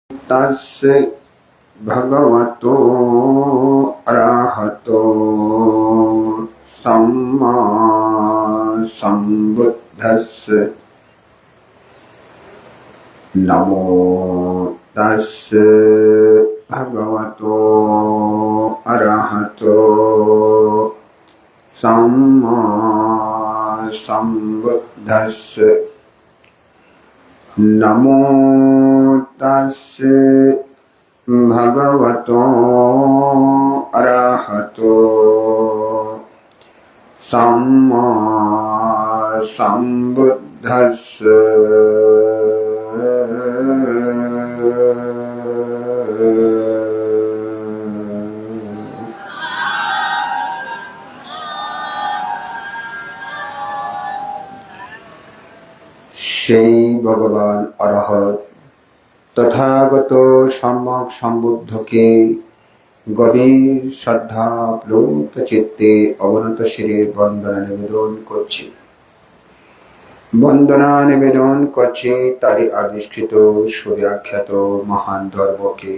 तस्य भगवतो अरहतो सम्मा सम्बुद्धस्य नमो तस्य भगवतो अरहतो सम्मा सम्बुद्धस्य नमो तस्य भगवतो अरहतो सम्मा सम्बुद्धस्य সেই ভগবান অরহত তথাগত সম্যক সম্বুদ্ধকে গভীর শ্রদ্ধা প্লুত চিত্তে অবনত শিরে বন্দনা নিবেদন করছি। বন্দনা নিবেদন করছি তারই আবিষ্কৃত সুব্যাখ্যাত মহান ধর্মকে।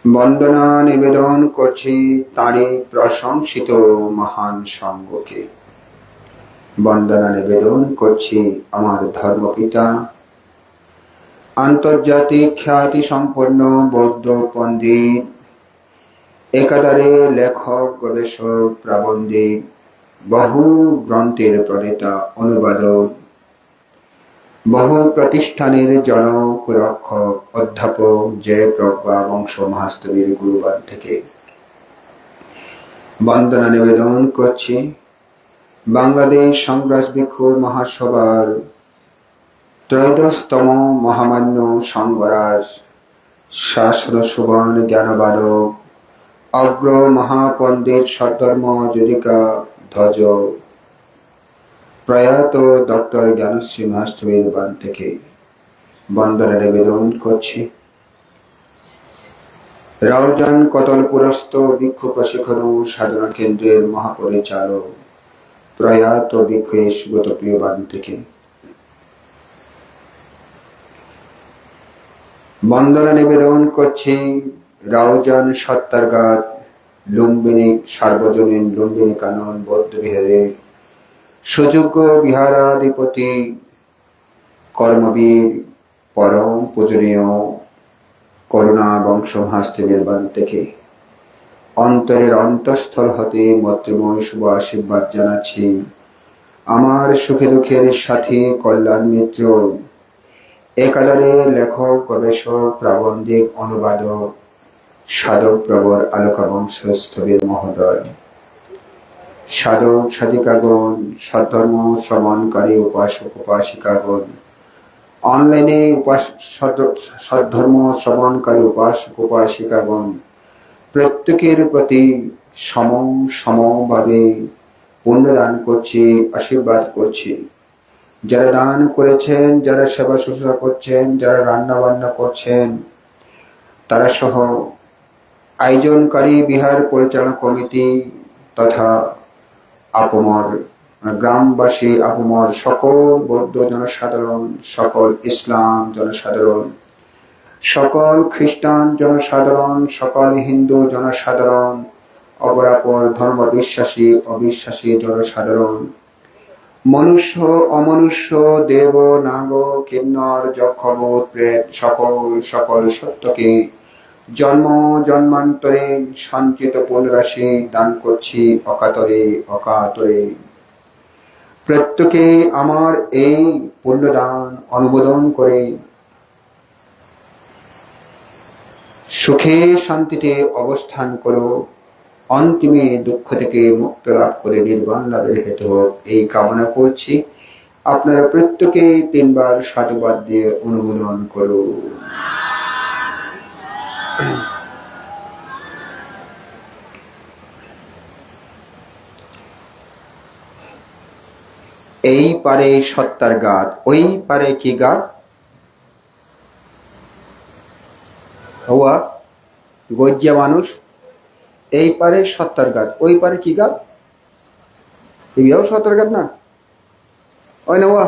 বন্দনা নিবেদন করছি তারই প্রশংসিত মহান সঙ্গকে। বন্দনা নিবেদন করছি আমার ধর্মপিতা আন্তর্জাতিক খ্যাতি সম্পন্ন বৌদ্ধ পণ্ডিত, একাধারে লেখক, গবেষক, প্রাবন্ধিক, বহু গ্রন্থের প্রণেতা, অনুবাদক, বহু প্রতিষ্ঠানের জনক, রক্ষক, অধ্যাপক জয়প্রভা বংশ মহাস্তবীর গুরুবান থেকে বন্দনা নিবেদন করছি বাংলাদেশ সংগ্রাস ভিক্ষুর মহাসভার ত্রয়োদশতম মহামান্য সংঘরাজ শাসন সুবর্ণ জ্ঞানবালক অগ্র মহাপণ্ডিত সদ্ধর্ম যুদিকা ধ্বজ প্রয়াত ডক্টর জ্ঞানশ্রী মহাস্তবীর বান থেকে বন্দনা নিবেদন করছি রাউজান কতলপুরস্থ ভিক্ষু প্রশিক্ষণ সাধনা কেন্দ্রের মহাপরিচালক প্রয়াত ভিক্ষু সুগত প্রিয়বান থেকে বন্দনা নিবেদন করছি রাউজান সত্তারঘাট লুম্বিনী সার্বজনীন লুম্বিনী কানন বৌদ্ধ বিহারের সুযোগ্য বিহারাধিপতি কর্মবীর পরম পূজনীয় করুণা বংশ মহাস্তবীর বান থেকে অন্তরের অন্তঃস্থল হতে মৈত্রীময় শুভ আশীর্বাদ জানাচ্ছি আমার সুখে দুঃখের সাথী কল্যাণ মিত্র, একাধারে লেখক, গবেষক, প্রাবন্ধিক, অনুবাদক, সাধক, প্রবর আলোকা বংশস্থবীর মহোদয়, সাধক সাধিকাগণ, সদ্ধর্ম শ্রবণকারী উপাসক উপাসিকাগণ, অনলাইনে সদ্ধর্ম শ্রবণকারী উপাসক উপাসিকাগণ, প্রত্যেকের প্রতি সমভাবে পুণ্যদান করছি, আশীর্বাদ করছি। যারা দান করেছেন, যারা সেবা শুশ্রূষা করছেন, যারা রান্না বান্না করছেন, তারা সহ আয়োজনকারী বিহার পরিচালনা কমিটি তথা আপমর গ্রামবাসী, আপমর সকল বৌদ্ধ জনসাধারণ, সকল ইসলাম জনসাধারণ, সকল খ্রিস্টান জনসাধারণ, সকল হিন্দু জনসাধারণ, অপরাপর ধর্ম বিশ্বাসী অবিশ্বাসী জনসাধারণ, মনুষ্য অমনুষ্য, দেব নাগ কিন্নর যক্ষভূত প্রেত সকল সত্যকে জন্ম জন্মান্তরে সঞ্চিত পুণ্যরাশি দান করছি অকাতরে। প্রত্যেকে আমার এই পুণ্যদান অনুমোদন করে সুখে শান্তিতে অবস্থান করো, অন্তিমে দুঃখ থেকে মুক্ত লাভ করে নির্বাণ লাভের হেতু হোক এই কামনা করছি। আপনারা প্রত্যেকে 3 বার সাধুবাদ দিয়ে অনুমোদন করুন। এই পারে সত্তার গাত, ওই পারে কি গাত? হওয়া গজ্জা মানুষ, এই পারে সত্তার গাত, ওই পারে কি গাত? এও সত্তার গাত না? ওই না ওয়া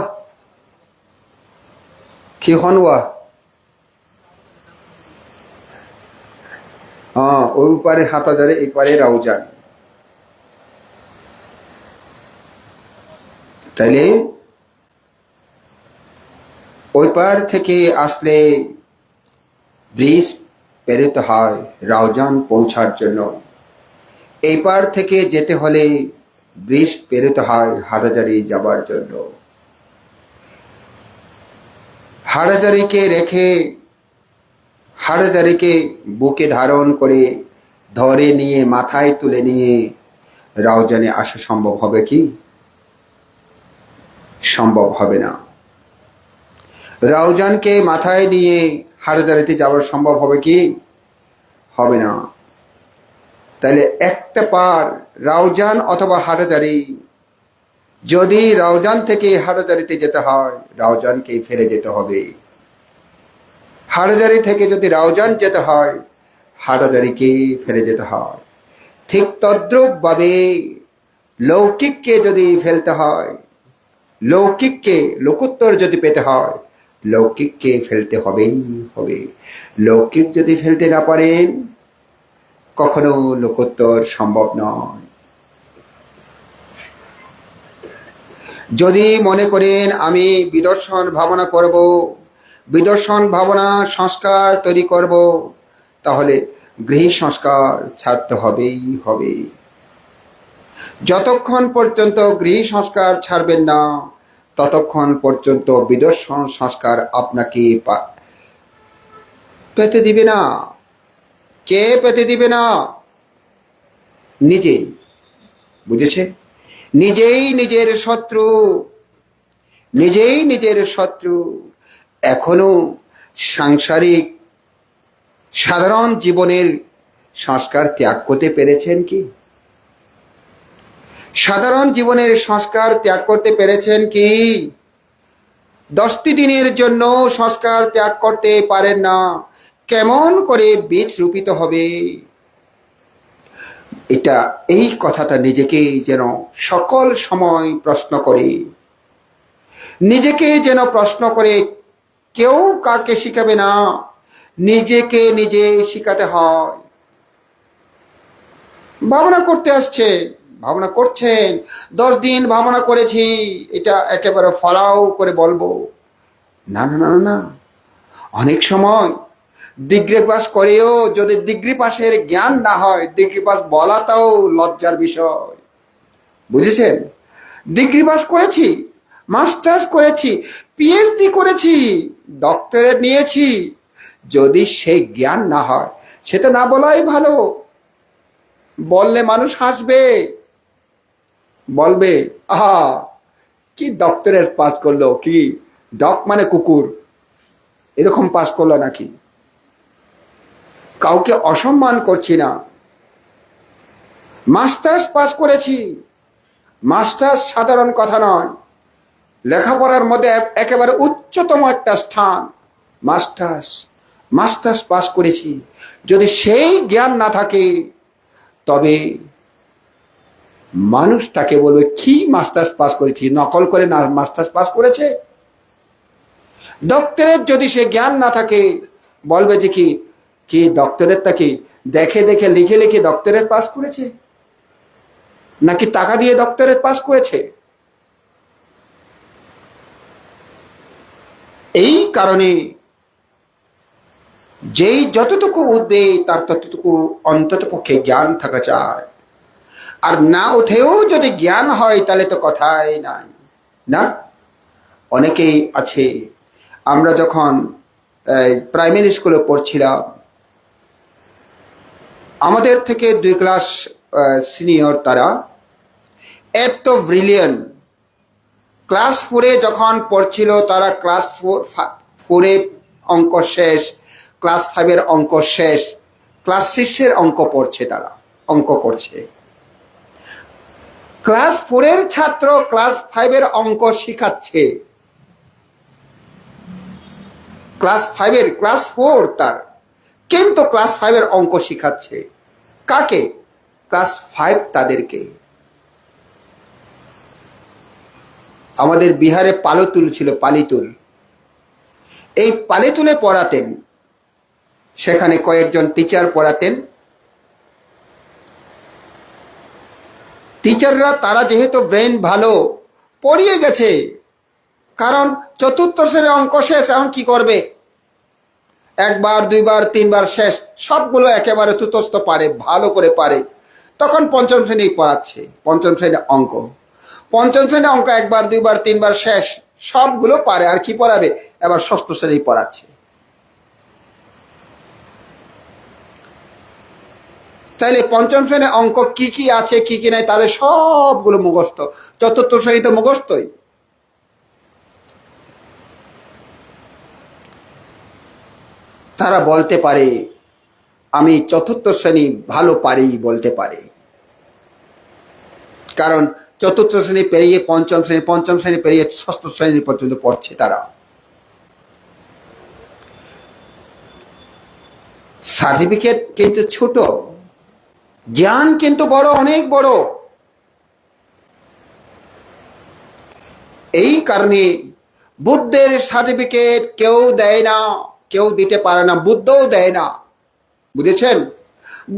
কি হন ওয়া ওই পারে হাটহাজারি, এই পারে রাউজান। তাইলে ওই পার থেকে আসলে ব্রিজ পেরোতে হয় রাউজান পৌঁছার জন্য, এই পার থেকে যেতে হলে ব্রিজ পেরোতে হয় হাটহাজারি যাবার জন্য। হাটহাজারিকে বুকে ধারণ করে ধরে নিয়ে মাথায় তুলে নিয়ে রাউজানে আসা সম্ভব হবে কি? সম্ভব হবে না। রাউজানকে মাথায় নিয়ে হাটহাজারিতে যাওয়ার সম্ভব হবে কি? হবে না। তাহলে একটা পার রাউজান অথবা হাটহাজারি, যদি রাউজান থেকে হাটহাজারিতে যেতে হয় রাউজানকে ফেলে যেতে হবে, হাটহাজারি থেকে যদি রাউজান যেতে হয় হাটহাজারিকে ফেলে যেতে হয়। ঠিক তদ্রূপ ভাবে লৌকিককে যদি ফেলতে হয়, লৌকিককে লোকোত্তর যদি পেতে হয় লৌকিককে ফেলতে হবেই হবে। লৌকিক যদি ফেলতে না পারেন কখনো লোকোত্তর সম্ভব নয়। যদি মনে করেন আমি বিদর্শন ভাবনা করব, বিদর্শন ভাবনা সংস্কার তৈরি করব, তাহলে গৃহী সংস্কার ছাড়তে হবেই হবে। যতক্ষণ পর্যন্ত গৃহী সংস্কার ছাড়বেন না ততক্ষণ পর্যন্ত বিদর্শন সংস্কার আপনাকে পেতে দিবে না। কে পেতে দিবে না? নিজেই। বুঝেছে? নিজেই নিজের শত্রু, নিজেই নিজের শত্রু। এখনো সাংসারিক সাধারণ জীবনের সংস্কার ত্যাগ করতে পেরেছেন কি? সাধারণ জীবনের সংস্কার ত্যাগ করতে পেরেছেন কি? 10টি দিনের জন্য সংস্কার ত্যাগ করতে পারেন না, কেমন করে বীজ রূপিত হবে? এটা, এই কথাটা নিজেকে যেন সকল সময় প্রশ্ন করে, নিজেকে যেন প্রশ্ন করে। কেউ কাকে শিখাবে না, নিজেকে নিজে শিখাতে হয়। ভাবনা করতে আসছে, ভাবনা করছেন, 10 দিন ভাবনা করেছি, এটা একেবারে ফলাও করে বলবো না, না, না, না। অনেক সময় ডিগ্রি পাস করেও যদি ডিগ্রি পাসের জ্ঞান না হয়, ডিগ্রি পাস বলাটাও লজ্জার বিষয়। বুঝেছেন? ডিগ্রি পাস করেছি, মাস্টার্স করেছি, পিএইচডি করেছি, ডক্টরেট নিয়েছি, যদি সেই জ্ঞান না হয় সেটা না বলাই ভালো। বললে মানুষ হাসবে, বলবে আহা কি ডক্টরেট পাস করলো, কি ডক মানে কুকুর, এরকম পাস করলো নাকি। কাউকে অসম্মান করছি না। মাস্টার্স পাস করেছি, মাস্টার্স সাধারণ কথা নয়, লেখাপড়ার মধ্যে একেবারে উচ্চতম একটা স্থান। মাস্টার্স পাস করেছি, যদি সেই জ্ঞান না থাকে তবে মানুষ তাকে বলবে কি মাস্টার্স পাস করেছি, নকল করে না মাস্টার্স পাস করেছে। ডক্টরেট যদি সে জ্ঞান না থাকে বলবে যে কি কি ডক্টরেটটা কি দেখে দেখে লিখে লিখে ডক্টরেট পাস করেছে, নাকি টাকা দিয়ে ডক্টরেট পাস করেছে। এই কারণে যেই যতটুকু উঠবে তার ততটুকু অন্তত পক্ষে জ্ঞান থাকা চায়। আর না উঠেও যদি জ্ঞান হয় তাহলে তো কথাই নাই না। অনেকেই আছে, আমরা যখন প্রাইমারি স্কুলে পড়ছিলাম, আমাদের থেকে 2 ক্লাস সিনিয়র, তারা এত ব্রিলিয়ান্ট। ক্লাস 4-এ যখন পড়ছিল তারা ক্লাস 4-এ অঙ্ক শেষ, ক্লাস 5-এর অঙ্ক শেষ, ক্লাস 6-এর অঙ্ক পড়ছে, তারা অঙ্ক করছে। ক্লাস 4-এর ছাত্র ক্লাস 5-এর অঙ্ক শিখাচ্ছে। ক্লাস 4 তার, কিন্তু ক্লাস 5-এর অঙ্ক শিখাচ্ছে কাকে? ক্লাস 5 তাদেরকে। আমাদের বিহারে পালিতুল ছিল, পালিতুল। এই পালিতুলে পড়াতেন, সেখানে কয়েকজন টিচার পড়াতেন, টিচাররা তারা যেহেতু ব্রেন ভালো, পড়িয়ে গেছে, কারণ চতুর্থ শ্রেণীর অঙ্ক শেষ, এখন কি করবে? একবার, দুইবার, তিনবার শেষ, সবগুলো একেবারে তুতস্থ পারে, ভালো করে পারে। তখন পঞ্চম শ্রেণী পড়াচ্ছে, পঞ্চম শ্রেণীর অঙ্ক। পঞ্চম শ্রেণীর অঙ্ক একবার, দুইবার, তিনবার শেষ, সবগুলো পারে, আর কি পড়াবে? এবার ষষ্ঠ শ্রেণী পড়াচ্ছে। তাইলে পঞ্চম শ্রেণীর অঙ্ক কি কি আছে, কি কি নাই, তাদের সবগুলো মুখস্থ। চতুর্থ শ্রেণী তো মুখস্থই। তারা বলতে পারে আমি চতুর্থ শ্রেণী ভালো পারি, বলতে পারে, কারণ চতুর্থ শ্রেণী পেরিয়ে পঞ্চম শ্রেণী, পঞ্চম শ্রেণী পেরিয়ে ষষ্ঠ শ্রেণী পর্যন্ত পড়ছে তারা। সার্টিফিকেট কিন্তু ছোট, জ্ঞান কিন্তু বড়, অনেক বড়। এই কারণে বুদ্ধের সার্টিফিকেট কেউ দেয় না, কেউ দিতে পারে না, বুদ্ধও দেয় না, বুঝেছেন?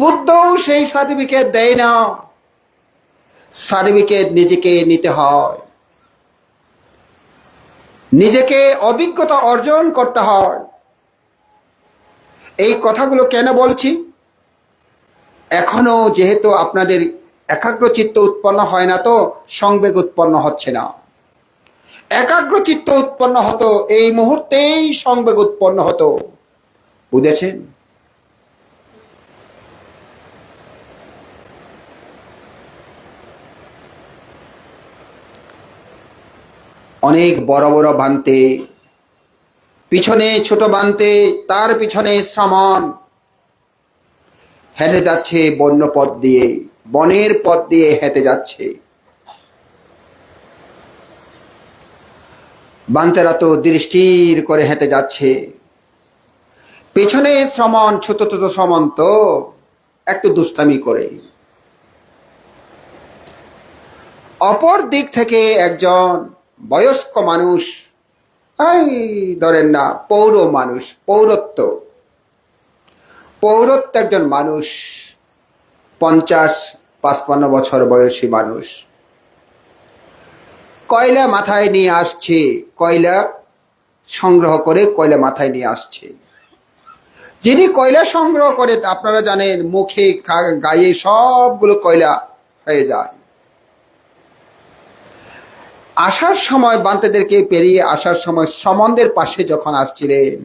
বুদ্ধও সেই সার্টিফিকেট দেয় না। সার্টিফিকেট নিজেকে নিতে হয়, নিজেকে অভিজ্ঞতা অর্জন করতে হয়। এই কথাগুলো কেন বলছি? এখনো যেহেতু আপনাদের একাগ্রচিত্ত উৎপন্ন হয় না, তো সংবেগ উৎপন্ন হচ্ছে না। একাগ্রচিত্ত উৎপন্ন হতো, এই মুহূর্তেই সংবেগ উৎপন্ন হতো, বুঝেছেন? অনেক বড় বড় বান্তে, পিছনে ছোট বান্তে, তার পিছনে শ্রমণ হেঁটে যাচ্ছে, বন্য পথ দিয়ে, বনের পথ দিয়ে হেঁটে যাচ্ছে। বান্তেরা তো দৃষ্টির করে হেঁটে যাচ্ছে, পেছনে শ্রমণ, ছোট ছোট শ্রমণ তো একটু দুষ্টামি করে। অপর দিক থেকে একজন বয়স্ক মানুষ, এই ধরেন না পৌর মানুষ, পৌরত্ব একজন মানুষ, 50-55 বছর বয়সী মানুষ, কয়লা মাথায় নিয়ে আসছে, কয়লা সংগ্রহ করে কয়লা মাথায় নিয়ে আসছে। যিনি কয়লা সংগ্রহ করে, আপনারা জানেন, মুখে গায়ে সবগুলো কয়লা হয়ে যায়। আসার সময়, বান্তেদেরকে পেরিয়ে আসার সময় সমনদের পাশে যখন আসছিলেন,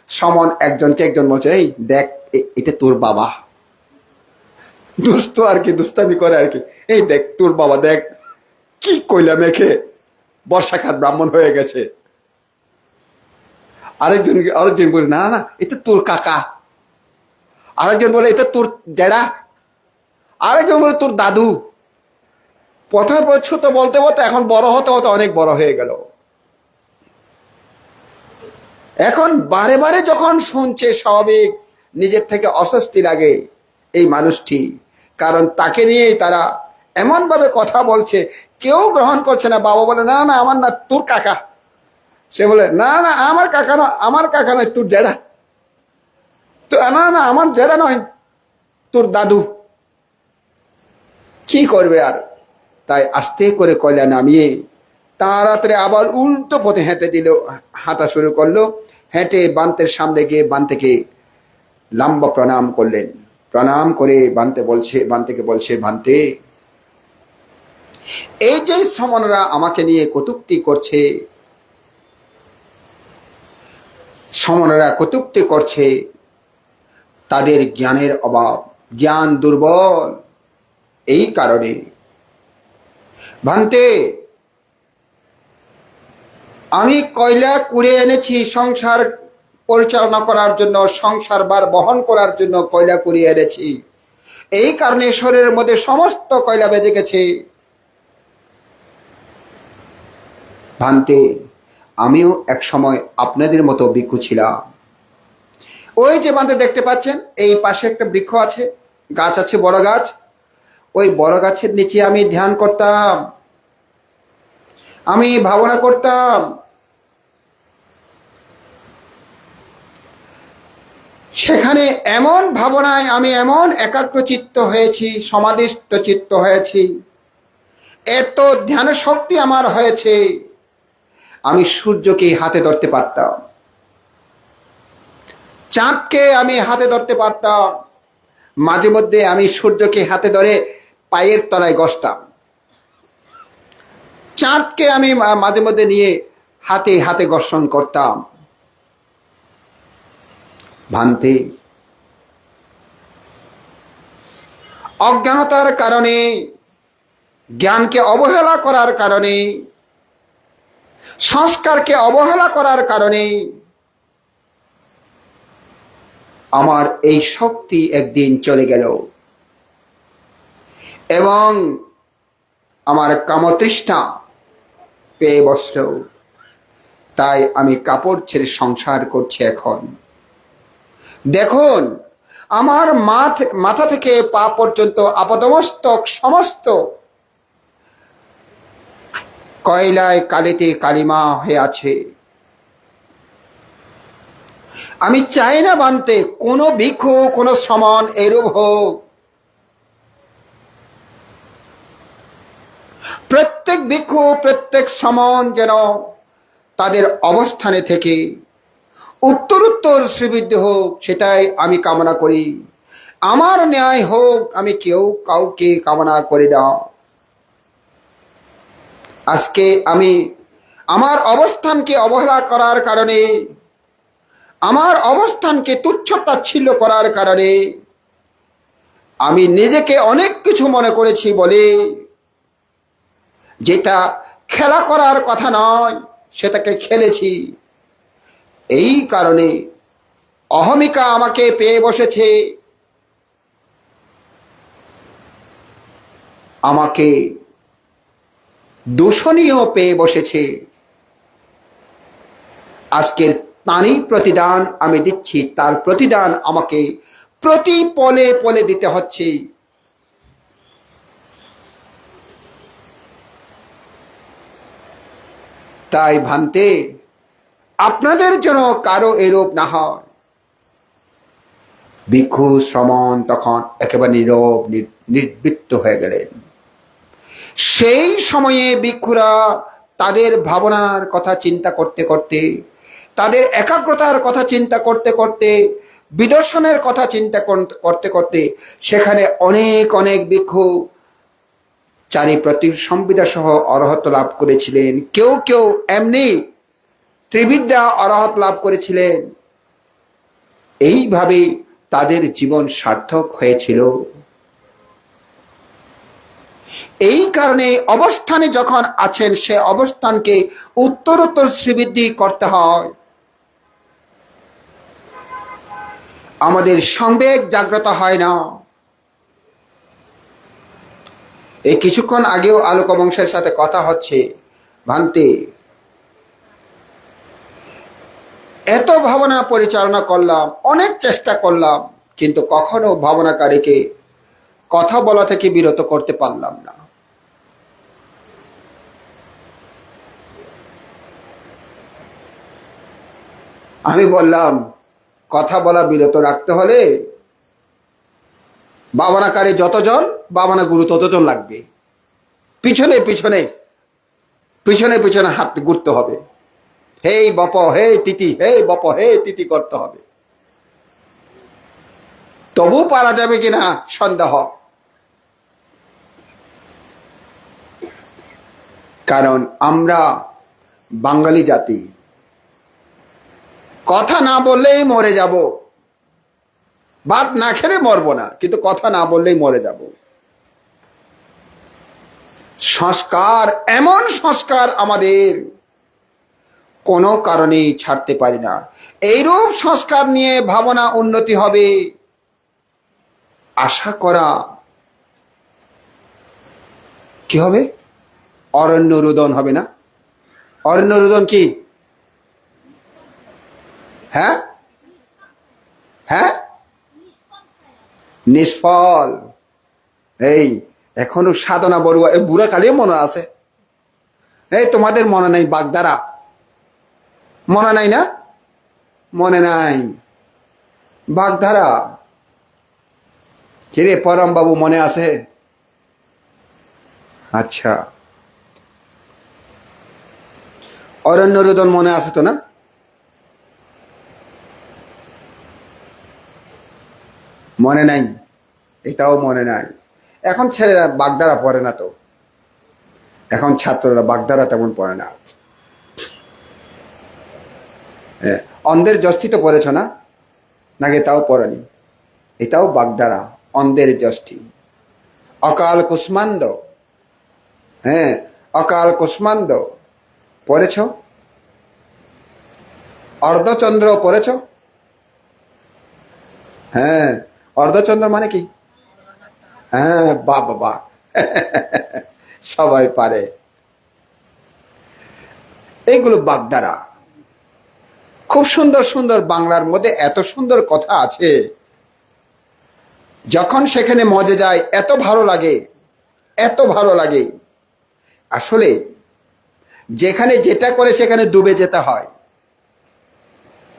সমন একজনকে একজন বলছে, এই দেখ, এটা তোর বাবা। দুষ্ট আর কি, দুষ্টামি করে আর কি, এই দেখ তোর বাবা, দেখ কি কয়লা মেখে বর্ষাকার ব্রাহ্মণ হয়ে গেছে। আরেকজন বলে, না না, এটা তোর কাকা। আরেকজন বলে, এটা তোর জেঠা। আরেকজন বলে, তোর দাদু। প্রথমে ছোট বলতে বলতে এখন বড় হতে হতে অনেক বড় হয়ে গেল। এখন বারে বারে যখন শুনছে, স্বাভাবিক নিজের থেকে অস্বস্তি লাগে এই মানুষটি, কারণ তাকে নিয়েই তারা এমন ভাবে কথা বলছে, কেউ গ্রহণ করছে না। বাবা বলে, না না, আমার না, তোর কাকা। সে বলে, না না, আমার কাকা নয়, আমার কাকা নয়, তোর জেঠা। তো না না, আমার জেঠা নয়, তোর দাদু। কি করবে আর? তাই আস্তে করে কয়লা নামিয়ে তাড়াতাড়ি আবার উল্টো পথে হেঁটে দিল, হাঁটা শুরু করলো। হেঁটে বান্তের সামনে গিয়ে বান্তেকে লম্বা প্রণাম করলেন। প্রণাম করে বান্তেকে বলছে, বান্তে, এই যে শ্রমণরা আমাকে নিয়ে কটূক্তি করছে, শ্রমণরা কটূক্তি করছে, তাদের জ্ঞানের অভাব, জ্ঞান দুর্বল। এই কারণে ভান্তে, আমি কয়লা কুড়ে এনেছি সংসার পরিচালনা করার জন্য, সংসার বার বহন করার জন্য কয়লা কুড়িয়ে এনেছি। এই কারণে শরীরের মধ্যে সমস্ত কয়লা বেজে গেছে। ভান্তে, আমিও এক সময় আপনাদের মতো ভিক্ষু ছিলাম। ওই যে বান্ধে দেখতে পাচ্ছেন, এই পাশে একটা বৃক্ষ আছে, গাছ আছে, বড় গাছ। ওই বড় গাছের নিচে আমি ধ্যান করতাম, আমি ভাবনা করতাম। সেখানে এমন ভাবনায় আমি এমন একাগ্রচিত্ত হয়েছি, সমাধিস্থ চিত্ত হয়েছি, এত ধ্যান শক্তি আমার হয়েছে, আমি সূর্যকে হাতে ধরতে পারতাম, চাঁদকে আমি হাতে ধরতে পারতাম। মাঝে মধ্যে আমি সূর্যকে হাতে ধরে পায়ের তলায় ঘষতাম, চাঁদকে আমি মাঝে মধ্যে নিয়ে হাতে হাতে ঘর্ষণ করতাম। ভান্তে, অজ্ঞানতার কারণে, জ্ঞানকে অবহেলা করার কারণে, সংস্কারকে অবহেলা করার কারণে আমার এই শক্তি একদিন চলে গেল এবং আমার কামতৃষ্ণা পেয়ে বসল। তাই আমি কাপড় ছেড়ে সংসার করছি। এখন দেখুন, আমার মাথা থেকে পা পর্যন্ত আপাদমস্তক সমস্ত কয়লায় কালিতে কালিমা হয়ে আছে। আমি চাই না বানতে কোনো ভিক্ষু, কোনো সমান এরূপ হোক। প্রত্যেক ভিক্ষু, প্রত্যেক সমান যেন তাদের অবস্থানে থেকে উত্তরোত্তর শ্রীবৃদ্ধি হোক, সেটাই আমি কামনা করি। আমার ন্যায় হোক, আমি কেউ কাউকে কামনা করি না। আজকে আমি আমার অবস্থানকে অবহেলা করার কারণে, আমার অবস্থানকে তুচ্ছ-তাচ্ছিল্য করার কারণে আমি নিজেকে অনেক কিছু মনে করেছি বলে, যেটা খেলা করার কথা নয় সেটাকে খেলেছি। এই কারণে অহমিকা আমাকে পেয়ে বসেছে, আমাকে দূষণীয় পেয়ে বসেছে। আজকের তারই প্রতিদান আমি দিচ্ছি, তার প্রতিদান আমাকে প্রতি পলে পলে দিতে হচ্ছে। তাই ভান্তে, আপনাদের জন্য কারো এরূপ না হয়। ভিক্ষু শ্রমণ তখন একেবারে নীরব নিবৃত্ত হয়ে গেলেন। সেই সময়ে ভিক্ষুরা তাদের ভাবনার কথা চিন্তা করতে করতে, তাদের একাগ্রতার কথা চিন্তা করতে করতে, বিদর্শনের কথা চিন্তা করতে করতে, সেখানে অনেক অনেক ভিক্ষু চারি প্রতিসম্বিদা সহ অরহত লাভ করেছিলেন। কেউ কেউ এমনি ত্রিবিদ্যা অরহত লাভ করেছিলেন। এইভাবে তাদের জীবন সার্থক হয়েছিল। এই কারণে অবস্থানে যখন আছেন, সে অবস্থানকে উত্তরোত্তর শ্রীবৃদ্ধি করতে হয়। আমাদের সংবেগ জাগ্রত হয় না। এই কিছুক্ষণ আগেও আলোক বংশের সাথে কথা হচ্ছে, ভান্তে এত ভাবনা পরিচালনা করলাম, অনেক চেষ্টা করলাম, কিন্তু কখনো ভাবনাকারীকে কথা বলা থেকে বিরত করতে পারলাম না। আমি বললাম, কথা বলা বিরত রাখতে হলে ভাবনাকারী যতজন, ভাবনা গুরু ততজন লাগবে। পিছনে পিছনে পিছনে পিছনে হাত ঘুরতে হবে। হে বপ হে তিতি, হে বপ হে তিতি করতে হবে। তবু পারা যাবে কিনা সন্দেহ। কারণ আমরা বাঙালি জাতি, কথা না বললেই মরে যাব। ভাত না খেলে মরবো না, কিন্তু কথা না বললেই মরে যাব। সংস্কার, এমন সংস্কার আমাদের কোনো কারণেই ছাড়তে পারি না। এইরূপ সংস্কার নিয়ে ভাবনা উন্নতি হবে আশা করা কি হবে? অরণ্য রোদন হবে না? অরণ্য রোদন কি? হ্যাঁ হ্যাঁ, নিষ্ফল। এই এখনো সাধনা বড়ুয়া, এই বুড়া কালিও মনে আছে। এই তোমাদের মনে নাই বাগদারা? মনে নাই না? মনে নাই বাগধারা? কিরে পরম বাবু, মনে আছে? আচ্ছা। অরণ্য রোদন মনে আছে তো না? মনে নাই? এটাও মনে নাই। এখন ছেলেরা বাগধারা পড়ে না তো, এখন ছাত্ররা বাগধারা তেমন পড়ে না। অন্ধের যষ্টি তো পড়েছ না নাকি? তাও পড়েনি? এটাও বাগধারা, অন্ধের যষ্টি। অকাল কুষ্মান্ড, হ্যাঁ, অকাল কুষ্মান্ড পড়েছ? অর্ধচন্দ্র পড়েছ? হ্যাঁ, অর্ধচন্দ্র মানে কি? হ্যাঁ, বাবা সবাই পারে। এইগুলো বাগধারা। খুব সুন্দর সুন্দর বাংলার মধ্যে এত সুন্দর কথা আছে, যখন সেখানে মজে যায় এত ভালো লাগে, এত ভালো লাগে। আসলে যেখানে যেটা করে সেখানে ডুবে যেতে হয়।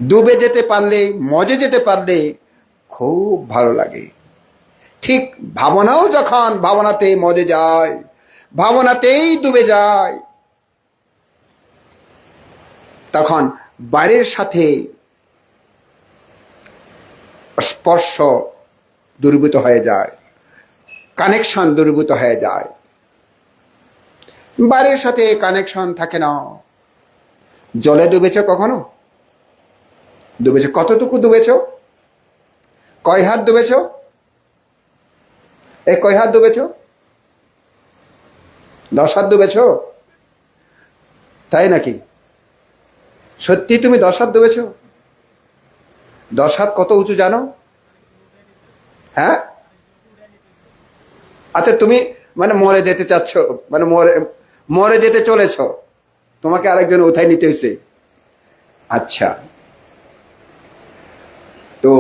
ডুবে যেতে পারলে, মজে যেতে পারলে খুব ভালো লাগে। ঠিক ভাবনাও যখন ভাবনাতে মজে যায়, ভাবনাতেই ডুবে যায়, তখন বাইরের সাথে স্পর্শ দূরীভূত হয়ে যায়, কানেকশন দূরীভূত হয়ে যায়। বাইরের সাথে কানেকশন থাকে না। জলে ডুবেছ কখনো? ডুবেছ? কতটুকু ডুবেছ? কয় হাত ডুবেছ? কয় হাত ডুবেছ? 10 হাত ডুবেছ? তাই নাকি? সত্যি তুমি 10 হাত ডুবেছ? 10 হাত কত উঁচু জানো? হ্যাঁ, আচ্ছা, তুমি মানে মরে যেতে চাচ্ছ, মানে মরে যেতে চলেছ, তোমাকে আরেকজন উঠাই নিতে হয়েছে। আচ্ছা, তো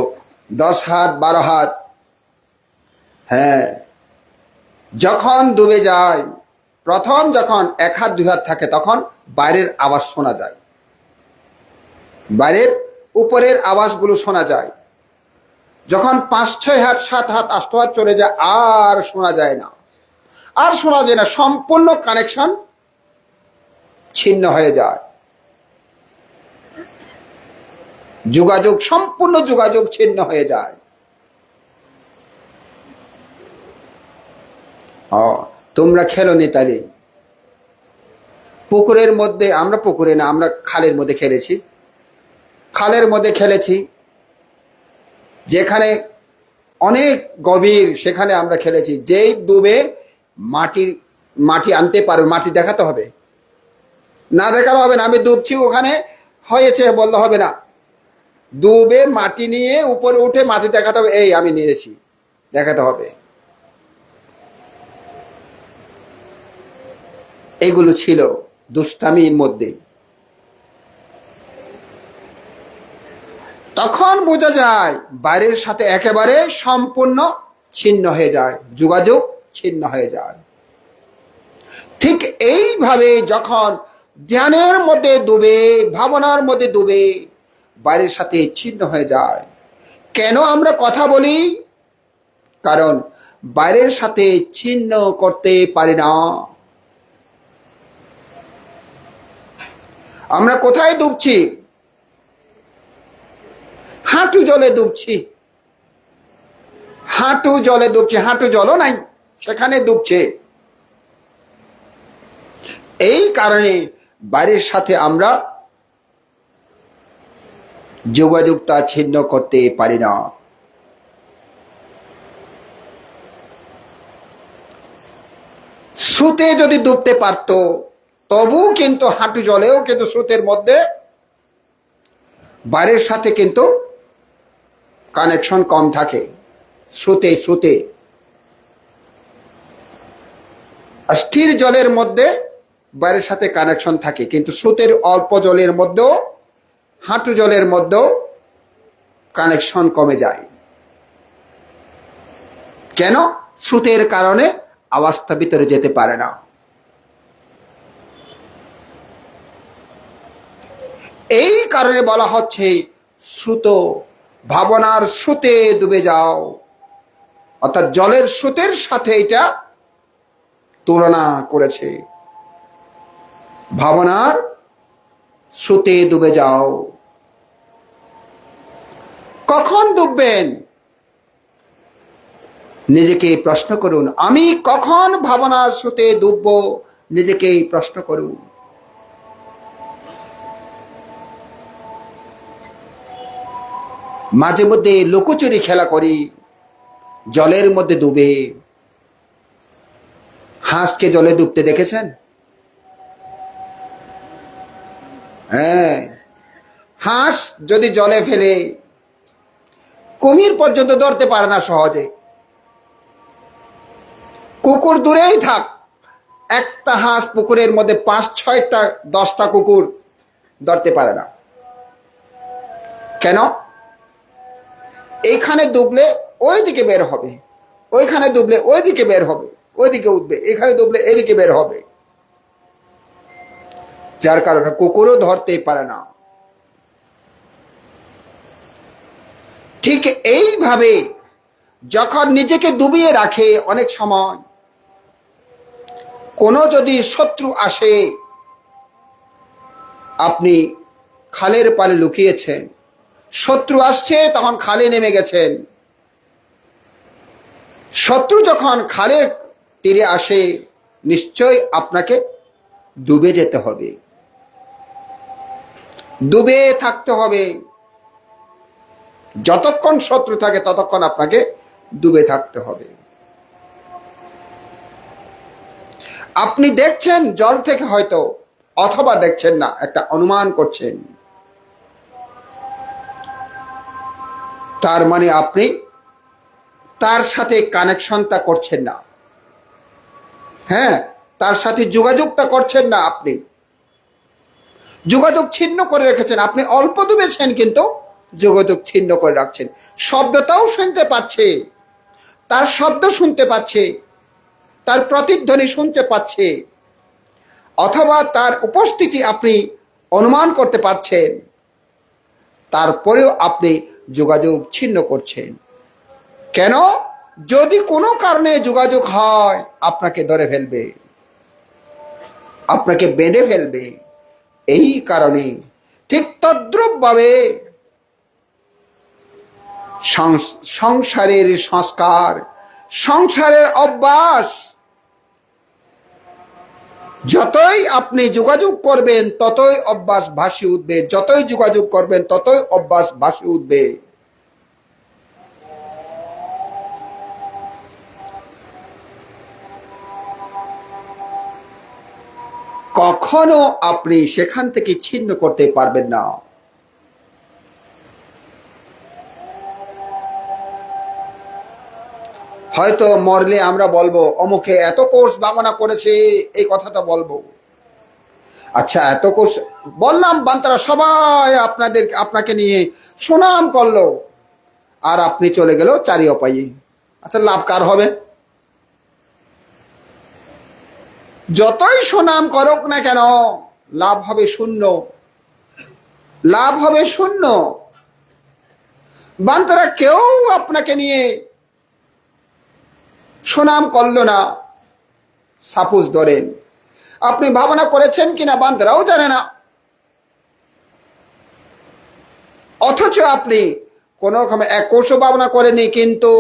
10 হাত 12 হাত, হ্যাঁ, যখন ডুবে যায়, প্রথম যখন 1 হাত 2 হাত থাকে তখন বাইরের আওয়াজ শোনা যায়, বাইরের উপরের আওয়াজগুলো শোনা যায়। যখন 5-6 হাত 7 হাত 8 হাত চলে যায় আর শোনা যায় না, আর শোনা যায় না, সম্পূর্ণ কানেকশন ছিন্ন হয়ে যায়, যোগাযোগ, সম্পূর্ণ যোগাযোগ ছিন্ন হয়ে যায়। তোমরা খেলোনি তাহলে? পুকুরের মধ্যে, আমরা পুকুরে না, আমরা খালের মধ্যে খেলেছি। খালের মধ্যে খেলেছি, যেখানে অনেক গভীর, সেখানে আমরা খেলেছি। যেই ডুবে মাটি আনতে পারবে, মাটি দেখাতে হবে, না দেখালে হবে না। আমি ডুবছি ওখানে হয়েছে বললে হবে না, ডুবে মাটি নিয়ে উপরে উঠে মাটি দেখাতে হবে, এই আমি নিয়েছি, দেখাতে হবে। এগুলো ছিল দুষ্টামির মধ্যে। তখন বোঝা যায় বাইরের সাথে একেবারে সম্পূর্ণ ছিন্ন হয়ে যায়, যোগাযোগ ছিন্ন হয়ে যায়। ঠিক এইভাবে যখন ধ্যানের মধ্যে ডুবে, ভাবনার মধ্যে ডুবে, বাইরের সাথে ছিন্ন হয়ে যায়। কেন আমরা কথা বলি? কারণ বাইরের সাথে ছিন্ন করতে পারি না। আমরা কোথায় ডুবছি? হাঁটু জলে ডুবছি, হাঁটু জলে ডুবছি, হাঁটু জলও নাই, সেখানে ডুবছে। এই কারণে বাইরের সাথে আমরা যোগাযোগটা ছিন্ন করতে পারি না। স্রোতে যদি ডুবতে পারত, তবু কিন্তু হাঁটু জলেও কিন্তু স্রোতের মধ্যে বাইরের সাথে কিন্তু কানেকশন কম থাকে। স্রোতে স্থির জলের মধ্যে বাইরের সাথে কানেকশন থাকে, কিন্তু স্রোতের অল্প জলের মধ্যেও, হাঁটু জলের মধ্যেও কানেকশন কমে যায়। কেন? স্রোতের কারণে আওয়াজটা ভিতরে যেতে পারে না। এই কারণে বলা হচ্ছে স্রোত, ভাবনার স্রোতে ডুবে যাও, অর্থাৎ জলের স্রোতের সাথে এটা তুলনা করেছে। ভাবনার স্রোতে ডুবে যাও। কখন ডুববেন নিজেকে প্রশ্ন করুন। আমি কখন ভাবনার স্রোতে ডুববো নিজেকেই প্রশ্ন করুন। মাঝে মধ্যে লুকোচুরি খেলা করি জলের মধ্যে ডুবে। হাঁসকে জলে ডুবতে দেখেছেন? হ্যাঁ, হাঁস যদি জলে ফেলে কুমির পর্যন্ত ধরতে পারে না সহজে। কুকুর দূরেই থাক, একটা হাঁস পুকুরের মধ্যে 5-6টা 10টা কুকুর ধরতে পারে না। কেন? এইখানে ডুবলে ওই দিকে বের হবে, ওইখানে ডুবলে ওই দিকে বের হবে, ওইদিকে উঠবে, এখানে ডুবলে এদিকে বের হবে। যার কারণে কুকুরও ধরতেই পারে না। ঠিক এইভাবে যখন নিজেকে ডুবিয়ে রাখে, অনেক সময় কোনো যদি শত্রু আসে, আপনি খালের পালে লুকিয়েছেন, শত্রু আসছে তখন খালে নেমে গেছেন। শত্রু যখন খালের তীরে আসে নিশ্চয় আপনাকে ডুবে যেতে হবে, ডুবে থাকতে হবে। যতক্ষণ শত্রু থাকে ততক্ষণ আপনাকে ডুবে থাকতে হবে। আপনি দেখছেন জল থেকে হয়তো, অথবা দেখছেন না, একটা অনুমান করছেন, তার মানে আপনি তার সাথে কানেকশনটা করছেন না। হ্যাঁ, তার সাথে যোগাযোগটা করছেন না। আপনি যোগাযোগ ছিন্ন করে রেখেছেন। আপনি অল্প ডুবেছেন কিন্তু যোগাযোগ ছিন্ন করে রাখছেন। শব্দটাও শুনতে পাচ্ছে, তার শব্দ শুনতে পাচ্ছে, তার প্রতিধ্বনি শুনতে পাচ্ছে, অথবা তার উপস্থিতি আপনি অনুমান করতে পারছেন, তারপরেও আপনি যোগাযোগ ছিন্ন করছেন। কেন? যদি কোনো কারণে যোগাযোগ হয় আপনাকে ধরে ফেলবে, আপনাকে বেঁধে ফেলবে। এই কারণে ঠিক তদ্রূপভাবে সংসারের সংস্কার, সংসারের অভ্যাস, যতই আপনি যোগাযোগ করবেন ততই অভ্যাস ভাসে উঠবে, যতই যোগাযোগ করবেন ততই অভ্যাস ভাসে উঠবে। কখনো আপনি সেখান থেকে ছিন্ন করতে পারবেন না। হয়তো মরলে আমরা বলবো অমুকে এত কোর্স ভাবনা করেছে, এই কথাটা বলবো। আচ্ছা, এত কোর্স বললাম, বান্তারা সবাই আপনাকে নিয়ে সুনাম করলো, আর আপনি চলে গেল চারি অপায়ে। আচ্ছা, লাভ কার হবে? যতই সুনাম করুক না কেন, লাভ হবে শূন্য, লাভ হবে শূন্য। বান্তারা কেউ আপনাকে নিয়ে সুনাম করলো না। সাপোজ ধরেন আপনি ভাবনা করেছেন কিনা বান্দারাও জানে না, অথচ আপনি কোন রকম এক কোর্স ভাবনা করেনি, কিন্তু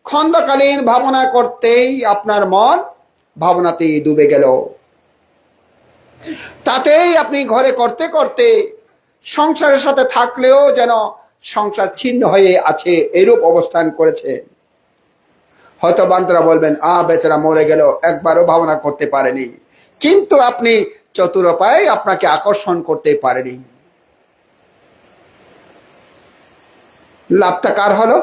খন্দকালীন ভাবনা করতেই আপনার মন ভাবনাতেই ডুবে গেল। তাতেই আপনি ঘরে করতে করতে সংসারের সাথে থাকলেও যেন সংসার ছিন্ন হয়ে আছে, এরূপ অবস্থান করেছে। হয়তো বান্দারা বলবেন, বেচারা মরে গেল, একবারও ভাবনা করতে পারেনি। কিন্তু আপনি চতুরোপায় আপনাকে আকর্ষণ করতে পারেনি। লাভটা কার হলো?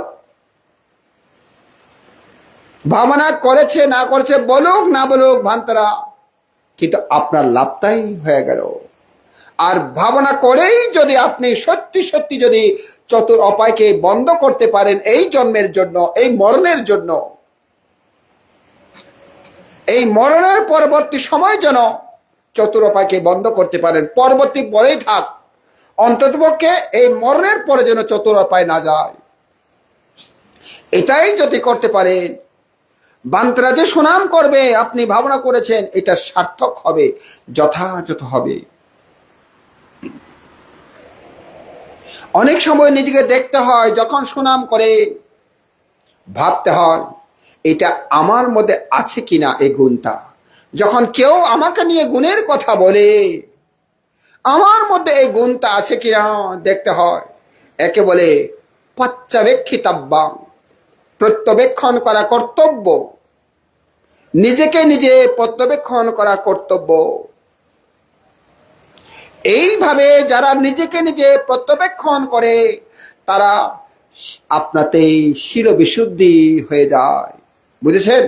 ভাবনা করেছে না করেছে বলুক না বলুক ভান্তারা, কিন্তু আপনার লাভটাই হয়ে গেল। আর ভাবনা করেই যদি আপনি সত্যি সত্যি যদি চতুর উপায়কে বন্ধ করতে পারেন, এই জন্মের জন্য, এই মরণের জন্য, এই মরণের পরবর্তী সময় যেন চতুর উপায়কে বন্ধ করতে পারেন, পরবর্তী পরেই থাক, অন্ততপক্ষে এই মরণের পরে যেন চতুর উপায় না যায়, এটাই যদি করতে পারেন, বান্তারা যে সুনাম করবে আপনি ভাবনা করেছেন, এটা সার্থক হবে, যথাযথ হবে। অনেক সময় নিজেকে দেখতে হয়, যখন সুনাম করে ভাবতে হয় এটা আমার মধ্যে আছে কিনা এই গুণটা। যখন কেউ আমাকে নিয়ে গুণের কথা বলে আমার মধ্যে এই গুণটা আছে কিনা দেখতে হয়। একে বলে পর্যবেক্ষিতব্যং, প্রত্যবেক্ষণ করা কর্তব্য, নিজেকে নিজে পর্যবেক্ষণ করা কর্তব্য। এইভাবে যারা নিজেকে নিজে পর্যবেক্ষণ করে তারা আপনাতেই শিরবিশুদ্ধি হয়ে যায়। বুঝেছেন?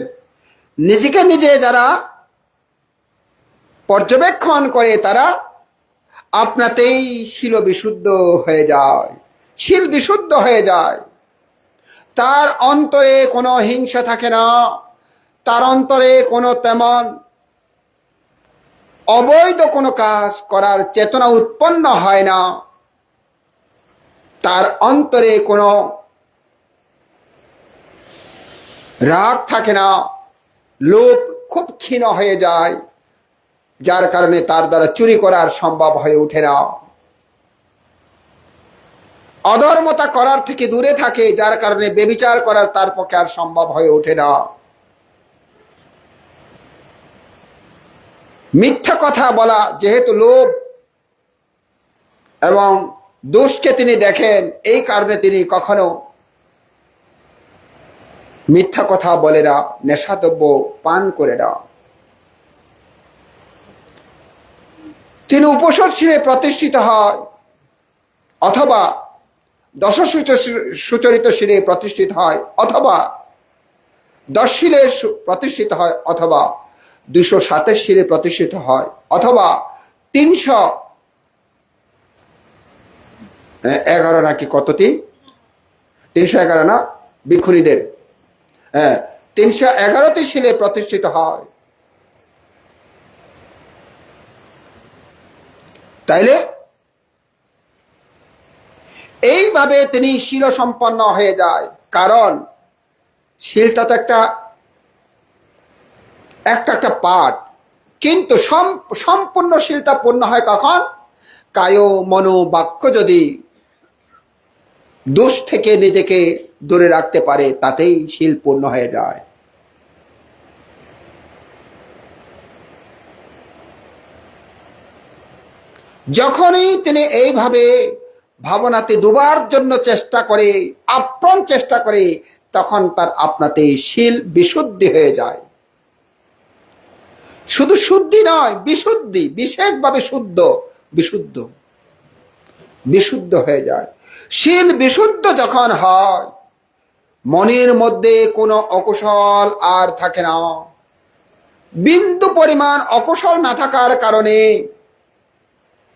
নিজেকে নিজে যারা পর্যবেক্ষণ করে তারা আপনাতেই শিল বিশুদ্ধ হয়ে যায়, শিল বিশুদ্ধ হয়ে যায়। তার অন্তরে কোনো হিংসা থাকে না, তার অন্তরে কোনো তেমন অবৈধ কোনো কাজ করার চেতনা উৎপন্ন হয় না, তার অন্তরে কোনো রাগ থাকে না, লোভ খুব ক্ষীণ হয়ে যায়, যার কারণে তার দ্বারা চুরি করার সম্ভব হয়ে ওঠে না। অধর্মতা করার থেকে দূরে থাকে, যার কারণে ব্যভিচার করার তার পক্ষে আর সম্ভব হয়ে ওঠে না। মিথ্যা কথা বলা, যেহেতু লোভ এবং দোষকে তিনি দেখেন, এই কারণে তিনি কখনো মিথ্যা কথা বলে না, নেশাদ্রব্য পান করে না। তিনি উপসদ শিলে প্রতিষ্ঠিত হয় অথবা দশ সুচরিত শিলে প্রতিষ্ঠিত হয়, অথবা 10 শিলে প্রতিষ্ঠিত হয়, অথবা 227 শিলে প্রতিষ্ঠিত হয়, অথবা 311 নাকি কতটি, 311 না ভিক্ষুণীদের, 311টি শিলে প্রতিষ্ঠিত হয়। তাইলে এইভাবে তিনি শিল সম্পন্ন হয়ে যায়। কারণ শিলটা তো একটা পাঠ, কিন্তু সম্পূর্ণ শিলটা পূর্ণ হয় কখন? কায় মনো বাক্য যদি দোষ থেকে নিজেকে দূরে রাখতে পারে, তাতেই শিল পূর্ণ হয়ে যায়। যখনই তিনি এইভাবে ভাবনাতে ডুবার জন্য চেষ্টা করে, আপ্রাণ চেষ্টা করে, তখন তার আপনাতেই শিল বিশুদ্ধি হয়ে যায়। শুধু শুদ্ধি নয়, বিশুদ্ধি, বিশেষভাবে শুদ্ধ, বিশুদ্ধ, বিশুদ্ধ হয়ে যায়। শিল বিশুদ্ধ যখন হয়, মনের মধ্যে কোনো অকুশল আর থাকে না। বিন্দু পরিমাণ অকুশল না থাকার কারণে,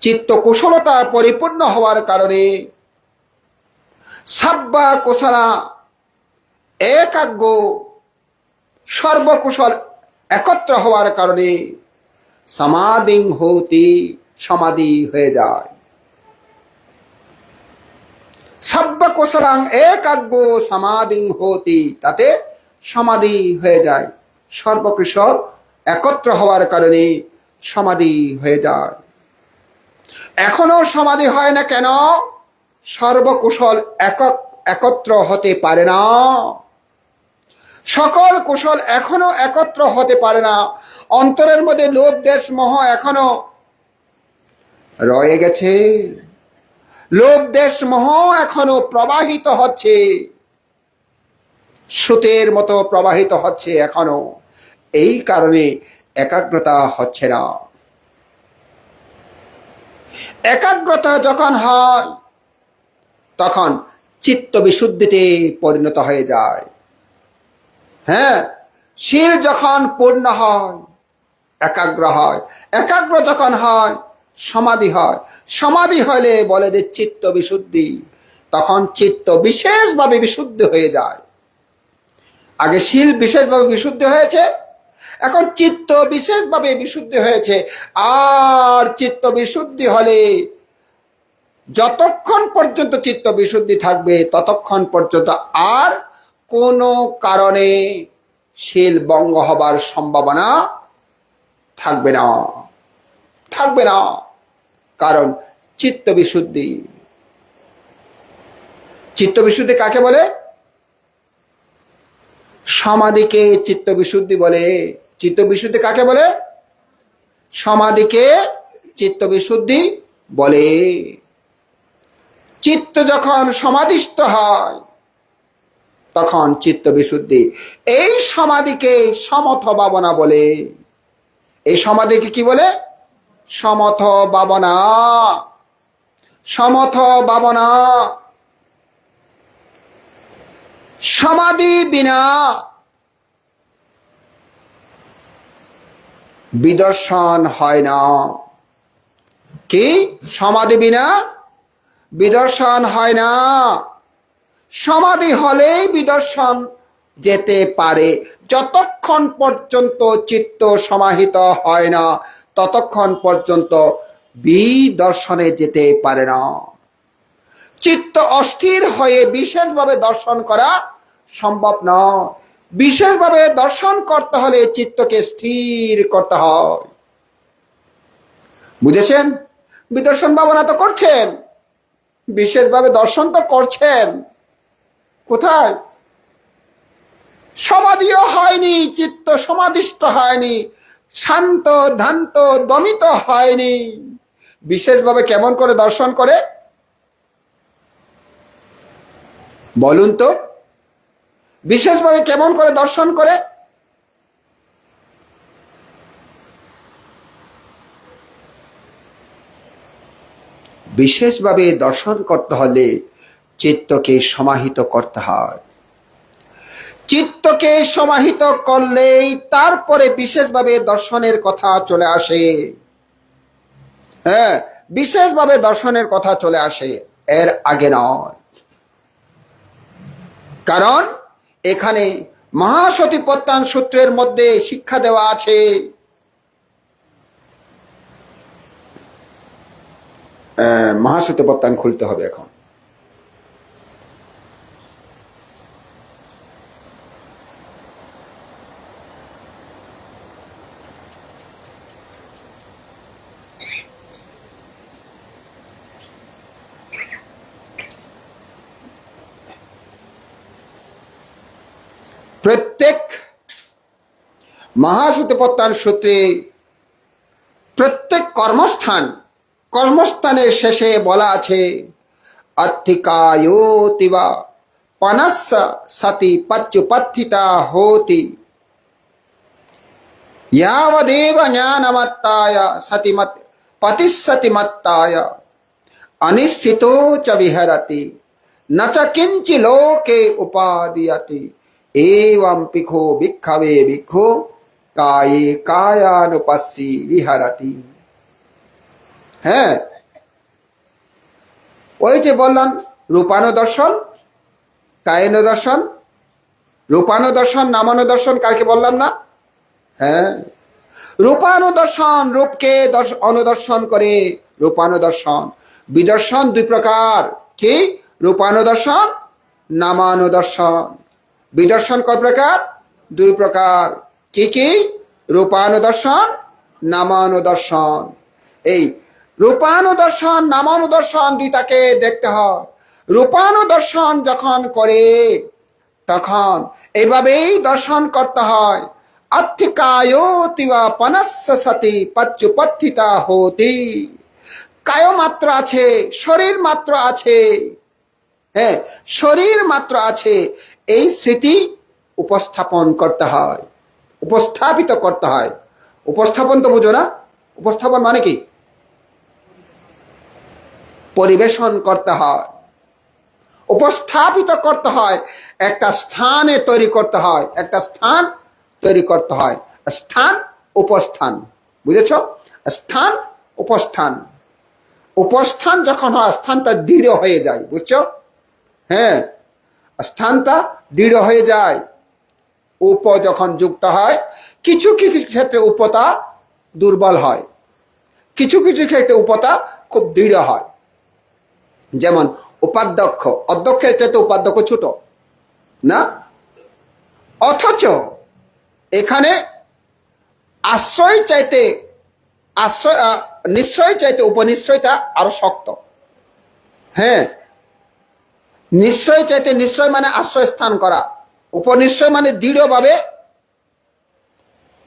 চিত্ত কুশলতা পরিপূর্ণ হওয়ার কারণে, সাব্বা কুশলা একাগ্র সর্বকুশল একত্র হওয়ার কারণে সমাধিং হতি, সমাধি হয়ে যায়। সাব্বা কুশলাং একাগ্র সমাধিং হতি, তাতে সমাধি হয়ে যায়। সর্বকুশল একত্র হওয়ার কারণে সমাধি হয়ে যায়। এখনো সমাধি হয় না কেন? সর্বকুশল একত্র হতে পারে না। সকল কুশল এখনো একত্র হতে পারে না। অন্তরের মধ্যে লোভ দেশ মোহ এখনো রয়ে গেছে। লোভ দেশ মোহ এখনো প্রবাহিত হচ্ছে, স্রোতের মতো প্রবাহিত হচ্ছে এখনো। এই কারণে একাগ্রতা হচ্ছে না। একাগ্রতা যখন হয়, তখন চিত্ত বিশুদ্ধিতে পরিণত হয়ে যায়। হ্যাঁ, শিল যখন পূর্ণ হয়, একাগ্র হয়, একাগ্র যখন হয়, সমাধি হয়, সমাধি হলে বলে যে চিত্ত বিশুদ্ধি, তখন চিত্ত বিশেষভাবে বিশুদ্ধ হয়ে যায়। আগে শিল বিশেষভাবে বিশুদ্ধ হয়েছে, এখন চিত্ত বিশেষভাবে বিশুদ্ধি হয়েছে। আর চিত্ত বিশুদ্ধি হলে যতক্ষণ পর্যন্ত চিত্ত বিশুদ্ধি থাকবে, ততক্ষণ পর্যন্ত আর কোনো কারণে শিল ভঙ্গ হবার সম্ভাবনা থাকবে না, থাকবে না। কারণ চিত্ত বিশুদ্ধি। চিত্তবিশুদ্ধি কাকে বলে? সমাধিকে চিত্তবিশুদ্ধি বলে। চিত্তবিশুদ্ধি কাকে বলে? সমাধিকে চিত্তবিশুদ্ধি বলে। চিত্ত যখন সমাধিস্থ হয় তখন চিত্তবিশুদ্ধি। এই সমাধিকে সমথ ভাবনা বলে। এই সমাধিকে কি বলে? সমথ ভাবনা। সমথ ভাবনা। সমাধি বিনা বিদর্শন হয় না। কি? সমাধি বিনা বিদর্শন হয় না। সমাধি হলেই বিদর্শন যেতে পারে। যতক্ষণ পর্যন্ত চিত্ত সমাহিত হয় না ততক্ষণ পর্যন্ত বিদর্শনে যেতে পারে না। চিত্ত অস্থির হয়ে বিশেষভাবে দর্শন করা সম্ভব নয়। বিশেষভাবে দর্শন করতে হলে চিত্তকে স্থির করতে হয়। বুঝেছেন? বিদর্শন ভাবনা তো করছেন, বিশেষভাবে দর্শন তো করছেন, কোথায়? সমাধিও হয়নি, চিত্ত সমাধিস্থ হয়নি, শান্ত ধ্যান্ত দমিত হয়নি। বিশেষভাবে কেমন করে দর্শন করে বলুন তো? বিশেষভাবে কেমন করে দর্শন করে? বিশেষভাবে দর্শন করতে হলে চিত্তকে সমাহিত করতে হয়। চিত্তকে সমাহিত করলেই তারপরে বিশেষভাবে দর্শনের কথা চলে আসে। হ্যাঁ, বিশেষভাবে দর্শনের কথা চলে আসে, এর আগে নয়। কারণ এখানে মহাসতিপট্টান সূত্রের মধ্যে শিক্ষা দেওয়া আছে। মহাসতিপট্টান খুলতে হবে এখন। প্রত্যেক মহাসতিপট্টান সূত্রে প্রত্যেক কর্মস্থানের শেষে বলা আছে অত্থিকায়োতিবা পনস্য সতি পচ্যুপত্থিতা হোতি यावदेव ज्ञानमत्ताय सतिमत पतिस्सतिमत्ताय अनिश्चितो च विहरति न च किंचि लोके उपादीयते एवं पिखो भिक्खवे भिक्खो काये कायानुपस्सी विहरति। হ্যাঁ, ওই যে বললাম রূপানুদর্শন, কায়ানুদর্শন, রূপানুদর্শন, নামানুদর্শন, কারকে বললাম না? হ্যাঁ, রূপানুদর্শন রূপকে অনুদর্শন করে রূপানুদর্শন। বিদর্শন দুই প্রকার। কি? রূপানুদর্শন, নামানুদর্শন। বিদর্শন কয় প্রকার? দুই প্রকার। কি কি? রূপানুদর্শন, নামানুদর্শন। এই রূপানুদর্শন নামানুদর্শন দুইটাকে দেখতে হয়। রূপানুদর্শন যখন করে তখন এইভাবেই দর্শন করতে হয় অত্থিকায়োতিবা পনস্য সতি পচ্যুপত্থিতা হোতি। কায় মাত্র আছে, শরীর মাত্র আছে। হ্যাঁ, শরীর মাত্র আছে, এই স্মৃতি উপস্থাপন করতে হয়, উপস্থাপিত করতে হয়। উপস্থাপন তো বুঝো না? উপস্থাপন মানে কি? পরিবেশন করতে হয়, উপস্থাপিত করতে হয়, একটা স্থানে তৈরি করতে হয়, একটা স্থান তৈরি করতে হয়। স্থান উপস্থান, বুঝেছ? স্থান উপস্থান। উপস্থান যখন হয় স্থানটা দৃঢ় হয়ে যায়, বুঝছো? হ্যাঁ, স্থানটা দৃঢ় হয়ে যায়। উপ যখন যুক্ত হয়, কিছু কিছু ক্ষেত্রে উপতা দুর্বল হয়, কিছু কিছু ক্ষেত্রে উপতা খুব দৃঢ় হয়। যেমন উপাধ্যক্ষ, অধ্যক্ষের চাইতে উপাধ্যক্ষ ছোট না, অথচ এখানে আশ্রয় চাইতে নিশ্চয় চাইতে উপনিশ্চয়টা আরো শক্ত। হ্যাঁ, নিশ্চয় চাইতে নিশ্চয় মানে আশ্রয় স্থান করা, উপনিশ্চয় মানে দৃঢ়ভাবে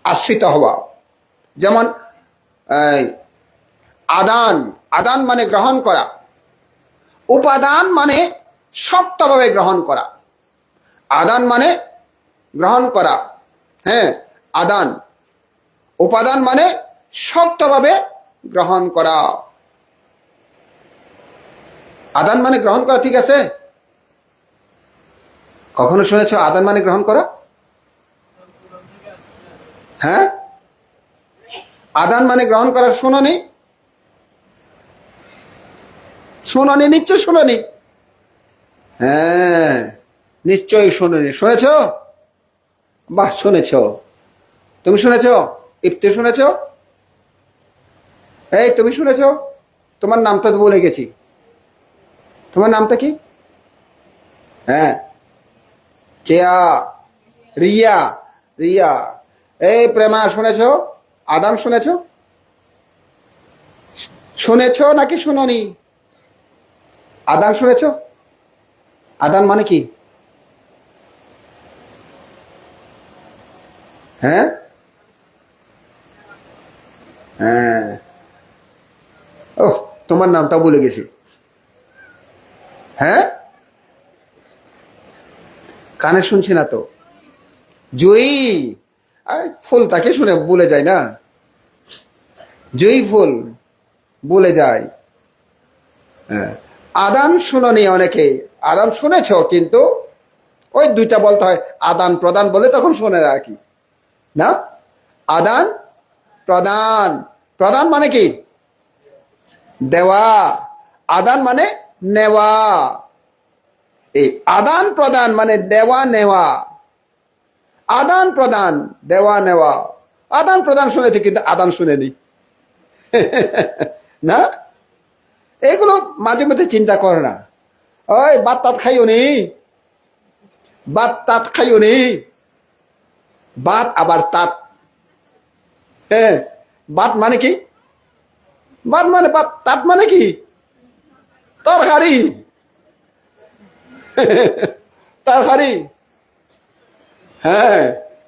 আশ্রিত হওয়া। যেমন আদান, আদান মানে গ্রহণ করা, উপাদান মানে শক্তভাবে গ্রহণ করা। আদান মানে গ্রহণ করা, হ্যাঁ, আদান। উপাদান মানে শক্তভাবে গ্রহণ করা। আদান মানে গ্রহণ করা, ঠিক আছে? কখনো শুনেছ আদান মানে গ্রহণ করা? হ্যাঁ, আদান মানে গ্রহণ করা শুনোনি? শুনোনি? নিশ্চয় শুনোনি। হ্যাঁ, নিশ্চয়ই শুনোনি। শুনেছ? বাহ, শুনেছ। তুমি শুনেছ? ইফতি শুনেছ? এই তুমি শুনেছ? তোমার নামটা তো বলে গেছি। তোমার নামটা কি? হ্যাঁ, কেয়া, রিয়া, রিয়া। এই প্রেমা শুনেছ? আদান শুনেছ? শুনেছ নাকি শুনোনি? আদান শুনেছ? আদান মানে কি? হ্যাঁ, হ্যাঁ, ও, তোমার নামটা বলে গেছি। হ্যাঁ, কানে শুনছি না তো। জয়ী, ফুলটাকে শুনে বলে যায় না, জয়ী ফুল বলে যায়। হ্যাঁ, আদান শুনোনি অনেকে, আদান শুনেছ কিন্তু ওই দুইটা বলতে হয়, আদান প্রদান বলে তখন শোনে আর কি না। আদান প্রদান, প্রদান মানে কি? দেওয়া। আদান মানে নেওয়া। এই আদান প্রদান মানে দেওয়া নেওয়া। আদান প্রদান, দেওয়া নেওয়া। আদান প্রদান শুনেছি কিন্তু আদান শুনেনি না। এগুলো মাঝে মধ্যে চিন্তা করে না। ওই বাত তাত খাইও নি, বাত তাত খাইও নি। বাত আবার তাত, হ্যাঁ, বাত মানে কি? বাত মানে বাত, তাত মানে কি? তরকারি তরকারি। হ্যাঁ,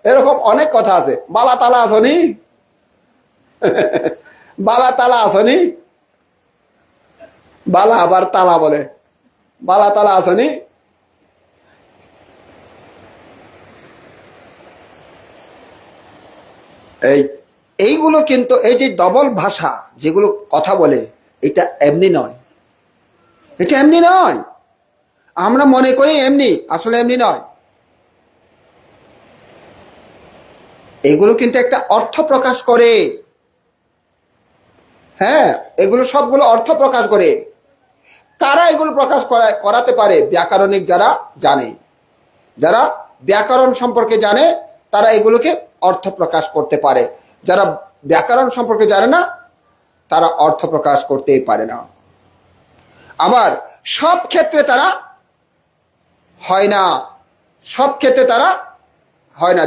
এরকম অনেক কথা আছে। বালা তালা আসনি, বালা তালা আসনি। বালা আবার তালা বলে, বালা তালা আসনি। এই এইগুলো কিন্তু এই যে ডবল ভাষা যেগুলো কথা বলে, এটা এমনি নয়, এটা এমনি নয়। আমরা মনে করি এমনি, আসলে এমনি নয়। এগুলো কিন্তু একটা অর্থ প্রকাশ করে। হ্যাঁ, এগুলো সবগুলো অর্থ প্রকাশ করে। কারা এগুলো প্রকাশ করাতে পারে? ব্যাকরণিক যারা জানে, যারা ব্যাকরণ সম্পর্কে জানে, তারা এগুলোকে অর্থ প্রকাশ করতে পারে। যারা ব্যাকরণ সম্পর্কে জানে না, তারা অর্থ প্রকাশ করতেই পারে না। আবার সব ক্ষেত্রে তারা হয় না, সব ক্ষেত্রে তারা হয় না।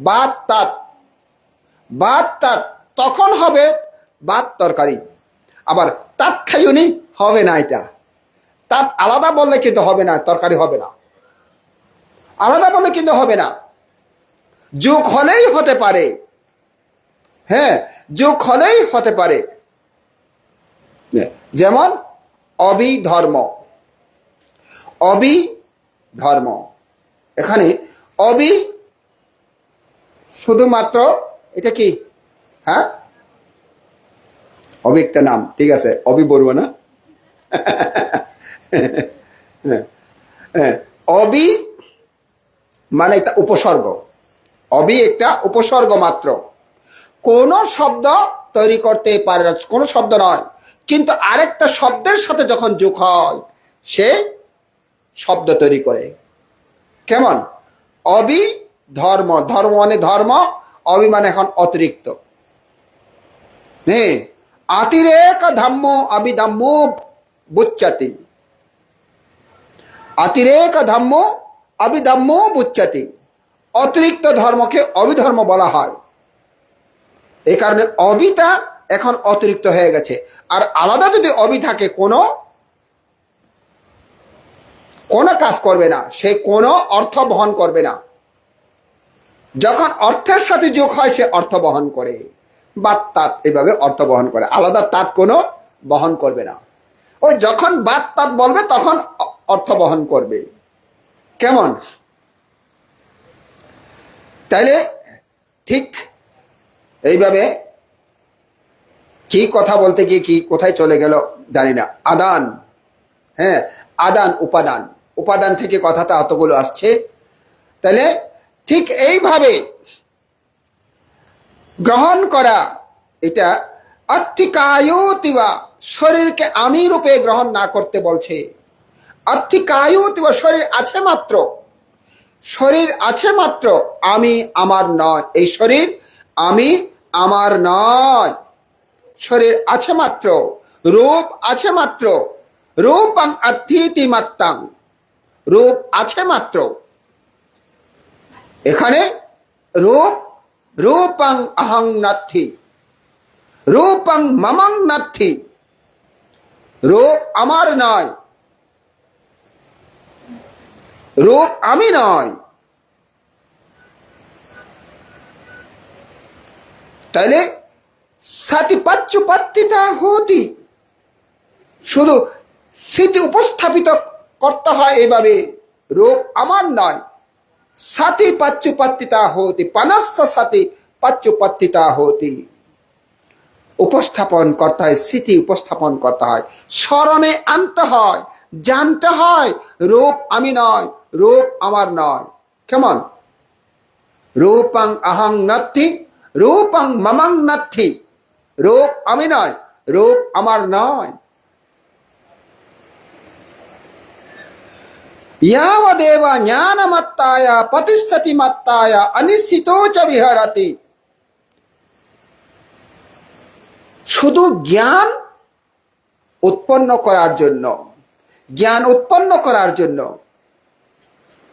বাত তাত, বাত তাত তখন হবে বাত তরকারি। আবার তাত খাইওনি হবে না, এটা তাত আলাদা বললে কিন্তু হবে না, তরকারি হবে না। আলাদা বললে কিন্তু হবে না, যোগ হলেই হতে পারে। হ্যাঁ, যোগ হলেই হতে পারে। যেমন অবিধর্ম, অবিধর্ম। এখানে অবি শুধুমাত্র এটা কি? হ্যাঁ, অবি একটা নাম, ঠিক আছে, অবি বলবো না। অবি মানে একটা উপসর্গ, অবি একটা উপসর্গ মাত্র, কোন শব্দ তৈরি করতে পারে না, কোন শব্দ নয়, কিন্তু আরেকটা শব্দের সাথে যখন যোগ হয় সে শব্দ তৈরি করে। কেমন? অবি ধর্ম, ধর্ম মানে ধর্ম, অবি মানে এখন অতিরিক্ত। হ্যাঁ, অতিরেক ধম্ম অবিধম্ম বুচ্চতি, অতিরেক ধম্ম অবিধম্ম বুচ্চতি। অতিরিক্ত ধর্মকে অবিধর্ম বলা হয়। এই কারণে অবিটা এখন অতিরিক্ত হয়ে গেছে। আর আলাদা যদি অবি থাকে কোনো কাজ করবে না, সে কোনো অর্থ বহন করবে না। যখন অর্থের সাথে যোগ হয় সে অর্থ বহন করে, বাত তাত এভাবে অর্থ বহন করে, আলাদা তাত কোনো বহন করবে না। ওই যখন বাত তাত বলবে তখন অর্থ বহন করবে। কেমন? তাইলে ঠিক এইভাবে কি কথা বলতে গিয়ে কি কোথায় চলে গেল জানি না। আদান, হ্যাঁ, আদান উপাদান, উপাদান থেকে কথাটা অতগুলো আসছে। তাহলে ঠিক এইভাবে গ্রহণ করা, এটা অর্থিকায়ুতিবা, শরীরকে আমি রূপে গ্রহণ না করতে বলছে। অর্থিকায়ুতিবা, শরীর আছে মাত্র, শরীর আছে মাত্র, আমি আমার নয়। এই শরীর আমি আমার নয়, শরীর আছে মাত্র, রূপ আছে মাত্র, রূপং অর্থিতি মাত্রাং, রূপ আছে মাত্র। এখানে রূপ, রূপং অহং নাথি, রূপং মমং নাথি, রূপ আমার নয়, রূপ আমি নয়। তাইলে সাতিপাচ্যুপাত্তিতা হতি, শুধু স্মৃতি উপস্থাপিত করতে হয় এভাবে, রূপ আমার নয়। সাতি পাচ্যুপাত্তিতা হতি, পানাস্য সাতি পাচ্যুপাত্তিতা হতি, উপস্থাপন করতে হয়, স্মৃতি উপস্থাপন করতে হয়, স্মরণে আনতে হয়, জানতে হয় রূপ আমি নয়, রূপ আমার নয়। কেমন? রূপং অহং নাথি, রূপং মমং নাথি, রূপ আমি নয়, রূপ আমার নয়। यावदेव ज्ञानमत्ताया प्रतिष्ठति मत्ताया अनिश्चितो च विहरति, শুধু জ্ঞান উৎপন্ন করার জন্য, জ্ঞান উৎপন্ন করার জন্য,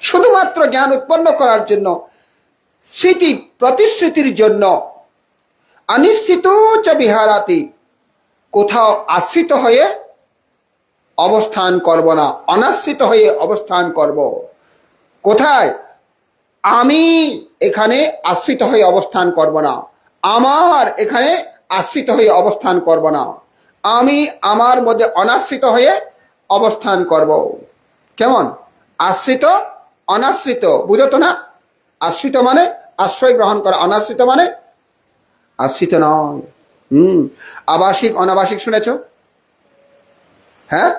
শুধুমাত্র জ্ঞান উৎপন্ন করার জন্য, স্মৃতি প্রতিশ্রুতির জন্য, অনিশ্চিতো চ বিহারাতি, কোথাও আশ্রিত হয়ে অবস্থান করব না, অনাশ্রিত হয়ে অবস্থান করব। কোথায়? আমি এখানে আশ্রিত হয়ে অবস্থান করব না, আমার এখানে আশ্রিত হয়ে অবস্থান করব না, আমি আমার মধ্যে অনাশ্রিত হয়ে অবস্থান করব। কেমন? আশ্রিত অনাশ্রিত বুঝো তো না? আশ্রিত মানে আশ্রয় গ্রহণ করা, অনাশ্রিত মানে আশ্রিত নয়। আবাসিক অনাবাসিক শুনেছ? হ্যাঁ,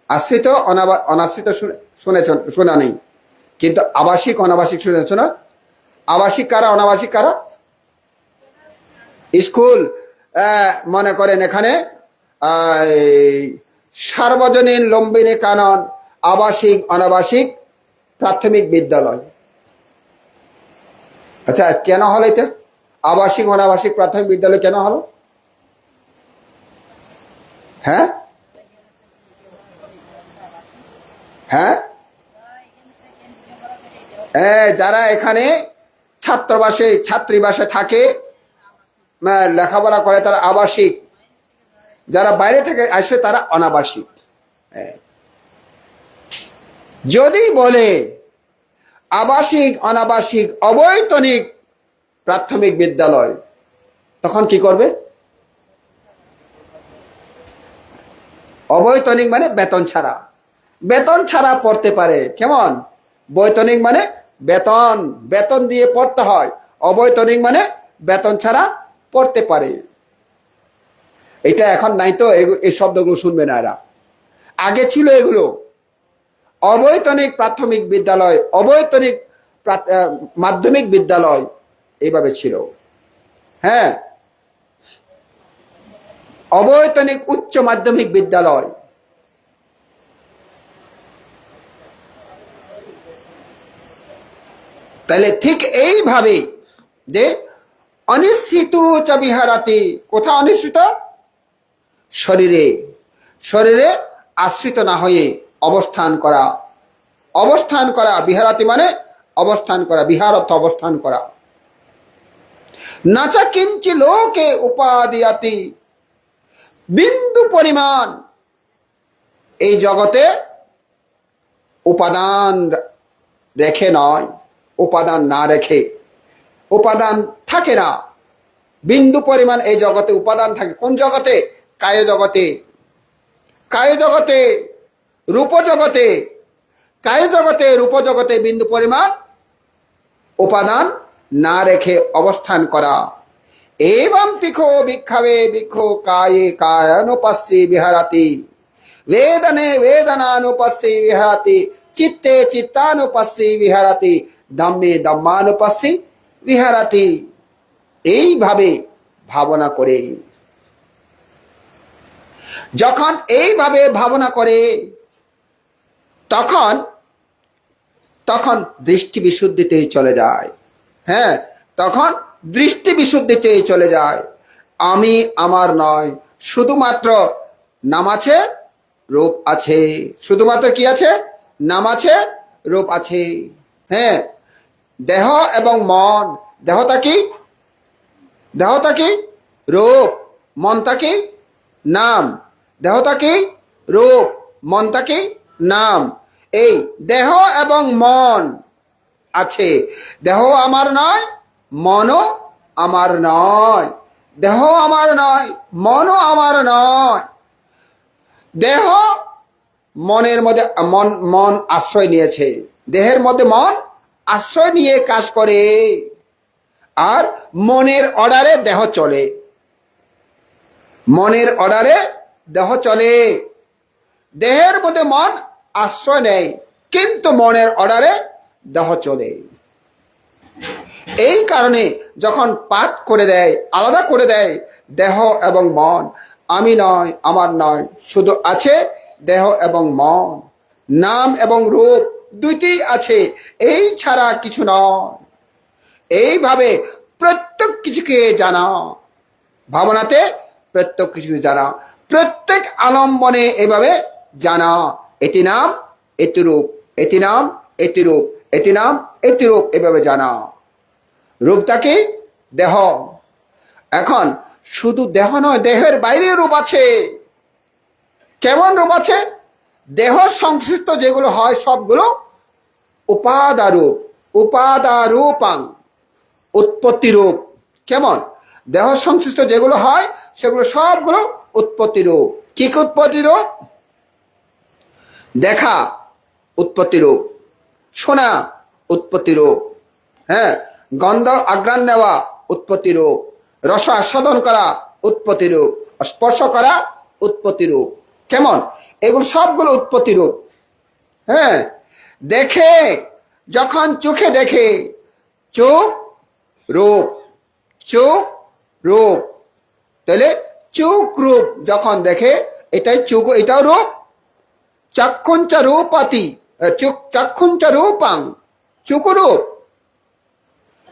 আশ্রিত অনাশ্রিত শুনেছ, শোনা নেই, কিন্তু আবাসিক অনাবাসিক শুনেছ না? আবাসিক কারা, অনাবাসিক কারা? স্কুল, মনে করেন এখানে সার্বজনীন লম্বিনী কানন, আবাসিক অনাবাসিক প্রাথমিক বিদ্যালয়। আচ্ছা, কেন হলো এটা? আবাসিক অনাবাসিক প্রাথমিক বিদ্যালয় কেন হলো? হ্যাঁ হ্যাঁ, যারা এখানে ছাত্রবাসে ছাত্রীবাসে থাকে, লেখাপড়া করে, তারা আবাসিক। যারা বাইরে থেকে আসে তারা অনাবাসিক। যদি বলে আবাসিক অনাবাসিক অবৈতনিক প্রাথমিক বিদ্যালয়, তখন কি করবে? অবৈতনিক মানে বেতন ছাড়া, বেতন ছাড়া পড়তে পারে। কেমন? বৈতনিক মানে বেতন, বেতন দিয়ে পড়তে হয়, অবৈতনিক মানে বেতন ছাড়া পড়তে পারে। এটা এখন নাই তো, এই শব্দগুলো শুনবে না এরা, আগে ছিল এগুলো। অবৈতনিক প্রাথমিক বিদ্যালয়, অবৈতনিক মাধ্যমিক বিদ্যালয়, এইভাবে ছিল। হ্যাঁ, অবৈতনিক উচ্চ মাধ্যমিক বিদ্যালয়। তাহলে ঠিক এইভাবে যে অনিশ্চিত চ বিহারাতি, কোথা অনিশ্চিত? শরীরে, শরীরে আশ্রিত না হয়ে অবস্থান করা, অবস্থান করা। বিহারাতি মানে অবস্থান করা, বিহার অর্থ অবস্থান করা। নাচা কিঞ্চি লোকে উপাদিয়াতি, বিন্দু পরিমাণ এই জগতে উপাদান রেখে নয়, উপাদান না রেখে, উপাদান থাকে না, বিন্দু পরিমাণ এই জগতে উপাদান থাকে। কোন জগতে? কায় জগতে, কায় জগতে, রূপ জগতে, কায় জগতে, রূপ জগতে বিন্দু পরিমাণ উপাদান না রেখে অবস্থান করা। एवं पिखो भिक्षवे भिक्षो काये कायानुपस्सी विहरति, वेदने वेदनानुपस्सी विहरति, चित्ते चित्तानुपस्सी विहरति, धम्मे धम्मानुपस्सी विहरति। এইভাবে ভাবনা করে, যখন এইভাবে ভাবনা করে তখন তখন দৃষ্টি বিশুদ্ধিতে চলে যায়। হ্যাঁ, তখন দৃষ্টি বিশুদ্ধিতে চলে যায়। আমি আমার নয়, শুধুমাত্র নাম আছে, রূপ আছে। শুধুমাত্র কি আছে? নাম আছে, রূপ আছে। হ্যাঁ, দেহ এবং মন, দেহটা কি? দেহটা কি? রূপ। মনটা কি? নাম। দেহটা কি? রূপ। মনটা কি? নাম। এই দেহ এবং মন আছে। দেহ আমার নয়, মনও আমার নয়। দেহ আমার নয়, মনও আমার নয়। দেহ মনের মধ্যে মন আশ্রয় নিয়েছে, দেহের মধ্যে মন আশ্রয় নিয়ে কাজ করে, আর মনের অর্ডারে দেহ চলে। মনের অর্ডারে দেহ চলে। দেহের মধ্যে মন আশ্রয় নেয়, কিন্তু মনের অর্ডারে দেহ চলে। এই কারণে যখন পাঠ করে দেয়, আলাদা করে দেয় দেহ এবং মন, আমি নয়, আমার নয়, শুধু আছে দেহ এবং মন। নাম এবং রূপ দুইটি আছে, এই ছাড়া কিছু নয়। এইভাবে প্রত্যেক কিছুকে জানা, ভাবনাতে প্রত্যেক কিছুকে জানা, প্রত্যেক আলম্বনে এভাবে জানা। এটি নাম, এটি রূপ, এটি নাম, এটি রূপ, এটি নাম, এটি রূপ, এভাবে জানা। রূপটা কি? দেহ। এখন শুধু দেহ নয়, দেহের বাইরে রূপ আছে। কেমন রূপ আছে? দেহ সংশ্লিষ্ট যেগুলো হয় সবগুলো উপাদারূপ। উপাদারূপাং, উৎপত্তি রূপ। কেমন? দেহ সংশ্লিষ্ট যেগুলো হয় সেগুলো সবগুলো উৎপত্তি রূপ। কি কি উৎপত্তি রূপ? দেখা উৎপত্তি রূপ, শোনা উৎপত্তি রূপ, হ্যাঁ, গন্ধ আঘ্রাণ নেওয়া উৎপত্তি রূপ, রস আস্বাদন করা উৎপত্তি রূপ, স্পর্শ করা উৎপত্তি রূপ। কেমন? এগুলো সবগুলো উৎপত্তি রূপ। হ্যাঁ, দেখে, যখন চোখে দেখে, চোখ রূপ, চোখ রূপ, তাহলে চোখ রূপ যখন দেখে, এটাই চোখ, এটাও রূপ। চক্ষুঞ্চ রূপাতি, চক্ষুঞ্চ রূপাং, চোখ রূপ।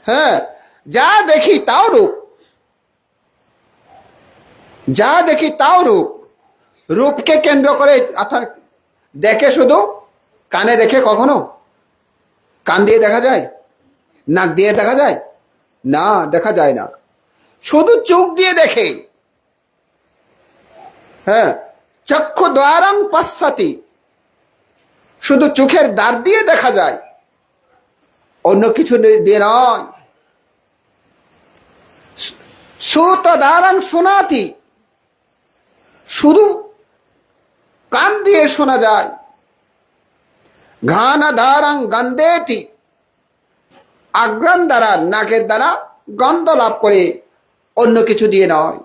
হ্যাঁ, যা দেখি তাও রূপ, যা দেখি তাও রূপ। রূপকে কেন্দ্র করে, অর্থাৎ দেখে শুধু কানে দেখে, কখনো কান দিয়ে দেখা যায়? নাক দিয়ে দেখা যায়? না, দেখা যায় না। শুধু চোখ দিয়ে দেখে। হ্যাঁ, চক্ষু দ্বারাং পশ্যতি, শুধু চোখের দ্বার দিয়ে দেখা যায়, অন্য কিছু দিয়ে নয়। শ্রোত দ্বারাং শোনাতি, শুধু কান দিয়ে শোনা যায়। ঘ্রাণ দ্বারাং গন্ধেতি, আঘ্রাণ দ্বারা, নাকের দ্বারা গন্ধ লাভ করে, অন্য কিছু দিয়ে নয়।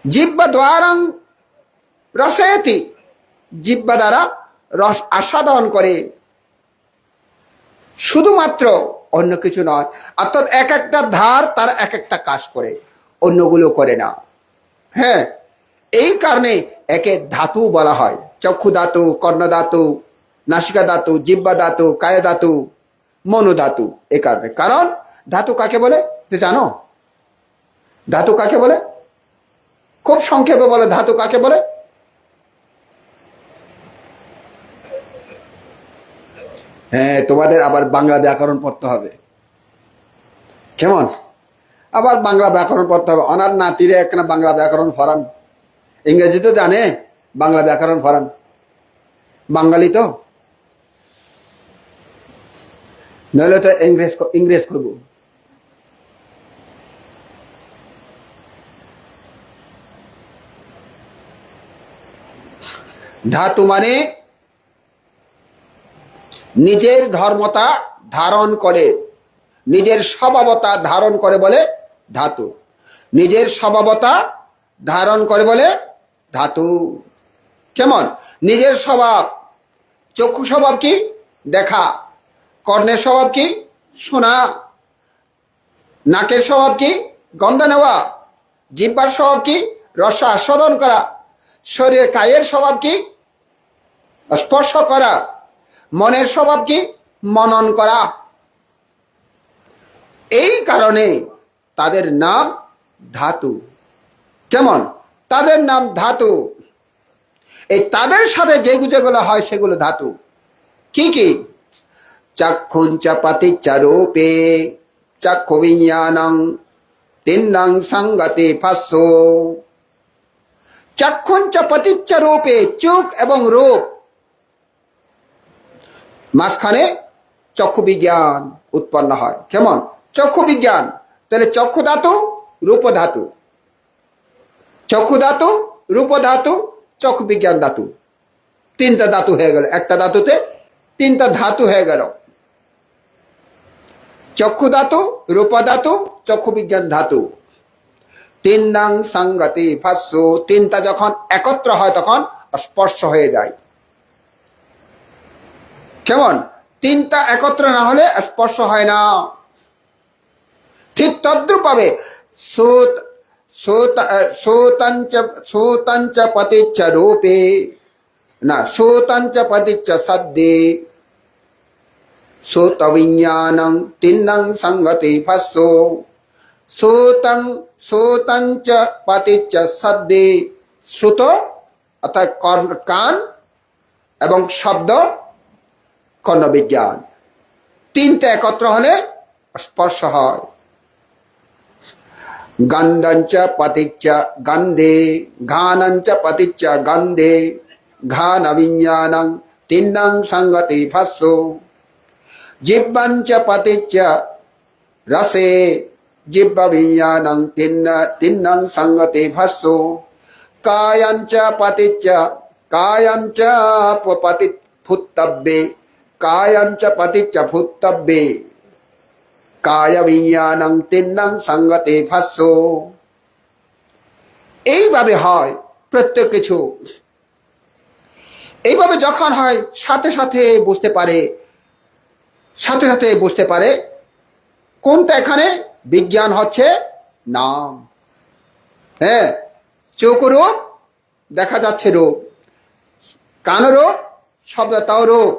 জিহ্বা দ্বারাং রসেতি, জিহ্বা দ্বারা রস আস্বাদন করে, শুধুমাত্র, অন্য কিছু নয়। অর্থাৎ এক একটা ধার তার এক একটা কাজ করে, অন্যগুলো করে না। হ্যাঁ, এই কারণে একে ধাতু বলা হয়। চক্ষু ধাতু, কর্ণ ধাতু, নাসিকা ধাতু, জিহ্বা ধাতু, কায় ধাতু, মনো ধাতু। এ কারণে। কারণ ধাতু কাকে বলে জানো? ধাতু কাকে বলে? খুব সংক্ষেপে বলে, ধাতু কাকে বলে? হ্যাঁ, তোমাদের আবার বাংলা ব্যাকরণ পড়তে হবে। কেমন? আবার বাংলা ব্যাকরণ পড়তে হবে। অনার নাতিরে একখানা বাংলা ব্যাকরণ ফরান, ইংরেজি তো জানে, বাংলা ব্যাকরণ পড়ান, বাঙালি তো, নইলে তো ইংরেজ করবো। ধাতু মানে নিজের ধর্মতা ধারণ করে, নিজের স্বভাবতা ধারণ করে বলে ধাতু। নিজের স্বভাবতা ধারণ করে বলে ধাতু। কেমন? নিজের স্বভাব, চক্ষু স্বভাব কি? দেখা। কর্ণের স্বভাব কি? শোনা। নাকের স্বভাব কি? গন্ধ নেওয়া। জিহ্বার স্বভাব কি? রস আস্বাদন করা। শরীরের কায়ের স্বভাব কি? স্পর্শ করা। মনের স্বভাব কি? মনন করা। এই কারণে তাদের নাম ধাতু। কেমন? তাদের নাম ধাতু। এই তাদের সাথে যেগুলো হয় সেগুলো ধাতু। কি কি? চক্ষুঞ্চ পতিচ্চ রূপে চক্ষু বিজ্ঞানং তিন্নং সঙ্গতে ফাস্সো। চক্ষুঞ্চ পতিচ্চ রূপে, চোখ এবং রূপ, মাঝখানে চক্ষু বিজ্ঞান উৎপন্ন হয়। কেমন? চক্ষু বিজ্ঞান। তাহলে চক্ষু ধাতু, রূপ ধাতু, চক্ষু ধাতু, রূপ ধাতু, চক্ষু বিজ্ঞান ধাতু। তিনটা ধাতু হয়ে গেল, একটা ধাতুতে তিনটা ধাতু হয়ে গেল। চক্ষু ধাতু, রূপ ধাতু, চক্ষু বিজ্ঞান ধাতু। তিন্নং সঙ্গতি ফাস্সু, তিনটা যখন একত্র হয় তখন স্পর্শ হয়ে যায়। কেমন? তিনটা একত্র না হলে স্পর্শ হয় না। ঠিক তদ্রূপ ভাবে শ্রোতাঞ্চ পতিচ্চ রূপে, না, শ্রোতাঞ্চ পতিচ্চ সদ্দে শ্রোত বিজ্ঞানং তিন্নং সঙ্গতি ফাস্সো। শ্রোতাঞ্চ পতিচ্চ সদ্দে, শ্রুত অর্থাৎ কান এবং শব্দ কর্ণ বিজ্ঞান, তিনটা একত্র হলে স্পর্শ হয়। গন্ধঞ্চ পতিচ্চ গন্ধে, ঘানঞ্চ পতিচ্চ গন্ধে ঘান বিজ্ঞানং তিন্নং সঙ্গতি ফাস্সো। জিহ্বঞ্চ পতিচ্চ রসে জিহ্ব বিজ্ঞানং তিন্নং সঙ্গতি ফাস্সো। কায়ঞ্চ পতিচ্চ ফুত্তব্যে কায়ঞ্চ পতিচ্চ ফুত্তব্যে কায় বিজ্ঞানং তিন্নং সঙ্গতে ফাস্সো। এইভাবে হয় প্রত্যেক কিছু। এইভাবে যখন হয় সাথে সাথে বুঝতে পারে, সাথে সাথে বুঝতে পারে কোনটা এখানে বিজ্ঞান হচ্ছে নাম। হ্যাঁ, চোখ রূপ, দেখা যাচ্ছে রূপ। কান রূপ, শব্দটাও রূপ।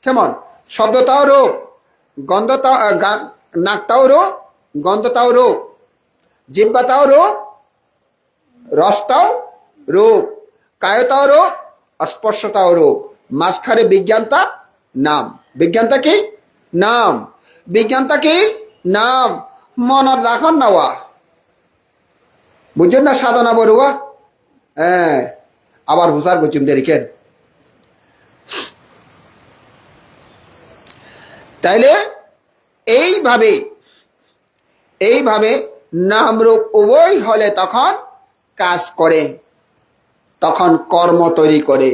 কেমন? শব্দটাও রূপ, গন্ধটাও, নাকটাও রূপ, গন্ধটাও রূপ। জিহ্বাটাও রূপ, রসটাও রূপ। কায়টাও রূপ, স্পর্শটাও রূপ। মাঝখানে বিজ্ঞানটা নাম। বিজ্ঞানটা কি? নাম। বিজ্ঞানটা কি? নাম। মনত রাখন নেওয়া, বুঝছেন না? সাধনা বড়ুয়া। হ্যাঁ, আবার হুসার গচিম দেরিকেন। তাইলে এইভাবে নাম রূপ উভয় হলে তখন কাজ করে, তখন কর্ম তৈরি করে।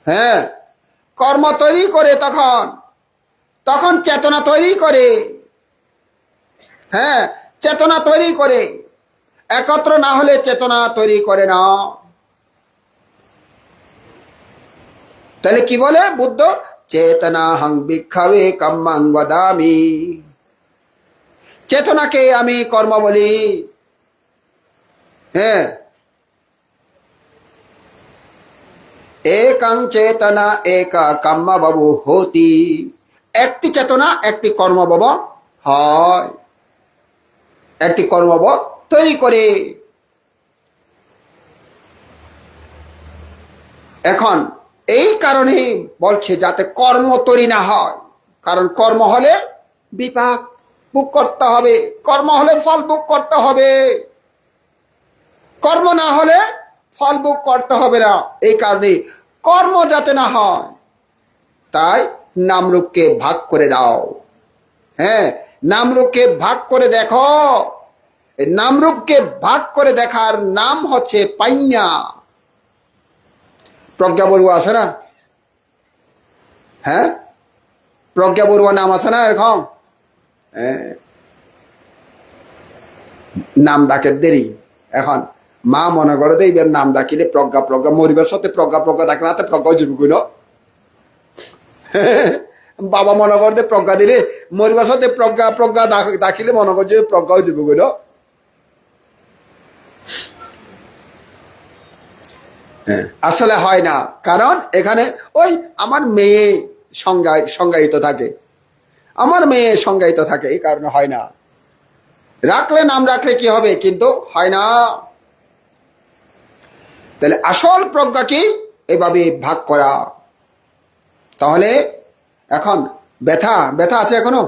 হ্যাঁ, কর্ম তৈরি করে, তখন চেতনা তৈরি করে। হ্যাঁ, চেতনা তৈরি করে। একত্র না হলে চেতনা তৈরি করে না। তাহলে কি বলে বুদ্ধ? চেতনা হং ভিক্ষাবে কাম্যং বদামি। চেতনাকে আমি কর্ম বলি। হ্যাঁ, একাং চেতনা একা কাম্য বাবু হতি। একটি চেতনা একটি কর্মভব হয়, একটি কর্মভব তৈরি করে। এখন এই কারণে বলছে যাতে কর্ম তৈরি না হয়, কারণ কর্ম হলে বিপাক ভোগ করতে হবে, কর্ম হলে ফল ভোগ করতে হবে। কর্ম না হলে ফল ভোগ করতে হবে না, এই কারণে কর্ম যাতে না হয় তাই নামরূপকে ভাগ করে দাও। হ্যাঁ, নামরূপকে ভাগ করে দেখো। এই নামরূপকে ভাগ করে দেখার নাম হচ্ছে পাইয়া। প্রজ্ঞা বড়ুয়া আছে না? হ্যাঁ, প্রজ্ঞা বড়ুয়া নাম আছে না এরকম? নাম ডাকে দেরি। এখন মা মনে করে এইবার নাম ডাকিলে প্রজ্ঞা প্রজ্ঞা মরিবার সাথে প্রজ্ঞা প্রজ্ঞা ডাকে না, প্রজ্ঞা জীব কইল। বাবা মনে করতে প্রজ্ঞা দিলে মরিবার সাথে প্রজ্ঞা প্রজ্ঞা ডাকিলে মনে করছে প্রজ্ঞাও জীব কইল। আসলে হয় না, কারণ এখানে ওই আমার মেয়ে সংজ্ঞায়িত থাকে, আমার মেয়ে সংজ্ঞায়িত থাকে, এই কারণে হয় না। রাখলে নাম রাখলে কি হবে, কিন্তু হয় না। তাহলে আসল প্রজ্ঞা কি? এভাবে ভাগ করা। তাহলে এখন ব্যথা ব্যথা আছে? এখনো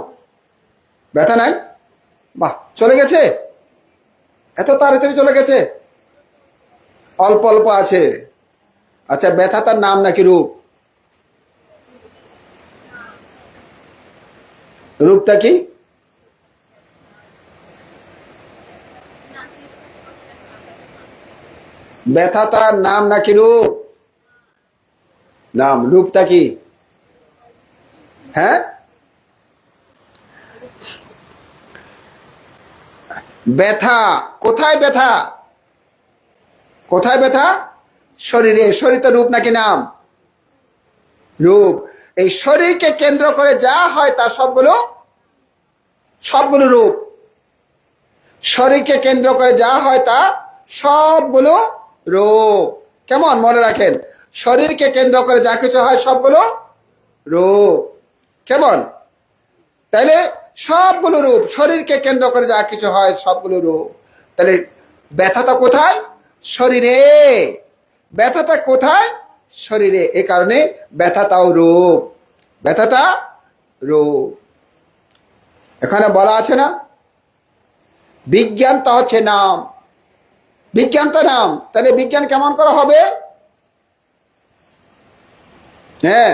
ব্যথা নাই? বাহ, চলে গেছে, এত তাড়াতাড়ি চলে গেছে? অল্প অল্প আছে। আচ্ছা, ব্যথা তার নাম নাকি রূপ? রূপটা কি? ব্যথা তার নাম নাকি রূপ? নাম। রূপটা কি? হ্যাঁ, ব্যথা কোথায়? ব্যথা কোথায়? ব্যথা শরীরে। শরীরটা রূপ নাকি নাম? রূপ। এই শরীরকে কেন্দ্র করে যা হয় তা সবগুলো সবগুলো রূপ। শরীরকে কেন্দ্র করে যা হয় তা সবগুলো রূপ। কেমন? মনে রাখেন, শরীরকে কেন্দ্র করে যা কিছু হয় সবগুলো রূপ। কেমন? তাহলে সবগুলো রূপ, শরীরকে কেন্দ্র করে যা কিছু হয় সবগুলো রূপ। তাহলে ব্যথাটা কোথায়? শরীরে। ব্যথাটা কোথায়? শরীরে। এই কারণে ব্যথাটাও রূপ, ব্যথাটা রূপ। এখানে বলা আছে না, বিজ্ঞানটা হচ্ছে নাম, বিজ্ঞানটা নাম। তাহলে বিজ্ঞান কেমন করা হবে? হ্যাঁ,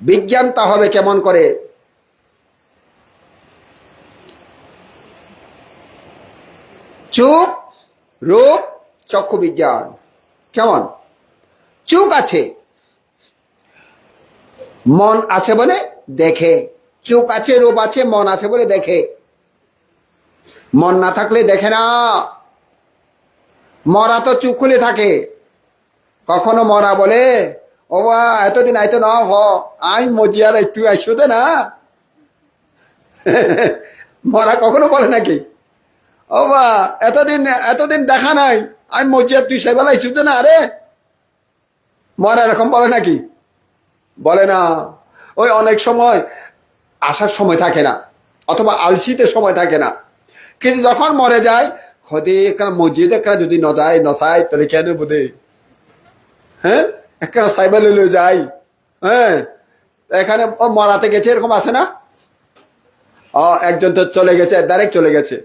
বিজ্ঞানটা হবে কেমন করে? চোখ, রূপ, চক্ষু বিজ্ঞান। কেমন? চোখ আছে, মন আছে বলে দেখে। চোখ আছে, রূপ আছে, মন আছে বলে দেখে। মন না থাকলে দেখে না। মরা তো চোখ খুলে থাকে। কখনো মরা বলে ও বা এতদিন আইতো না হ আই মজিয়ার তুই আইসো দে না। মরা কখনো বলে নাকি ও বা এতদিন এতদিন দেখা নাই, আমি মজিয়ার তুই সেবেলা আইসো দে না? আরে মরা এরকম বলে নাকি? বলে না। ওই অনেক সময় আসার সময় থাকে না, অথবা আলসিতে সময় থাকে না, কিন্তু যখন মরে যায় হদে একটা মসজিদ একটা যদি নজায় নসায় তাহলে কেন বোধে। হ্যাঁ, একটা সাইবার লইলে যাই। হ্যাঁ, এখানে ও মরাতে গেছে, এরকম আছে না? একজন তো চলে গেছে, ডাইরেক্ট চলে গেছে,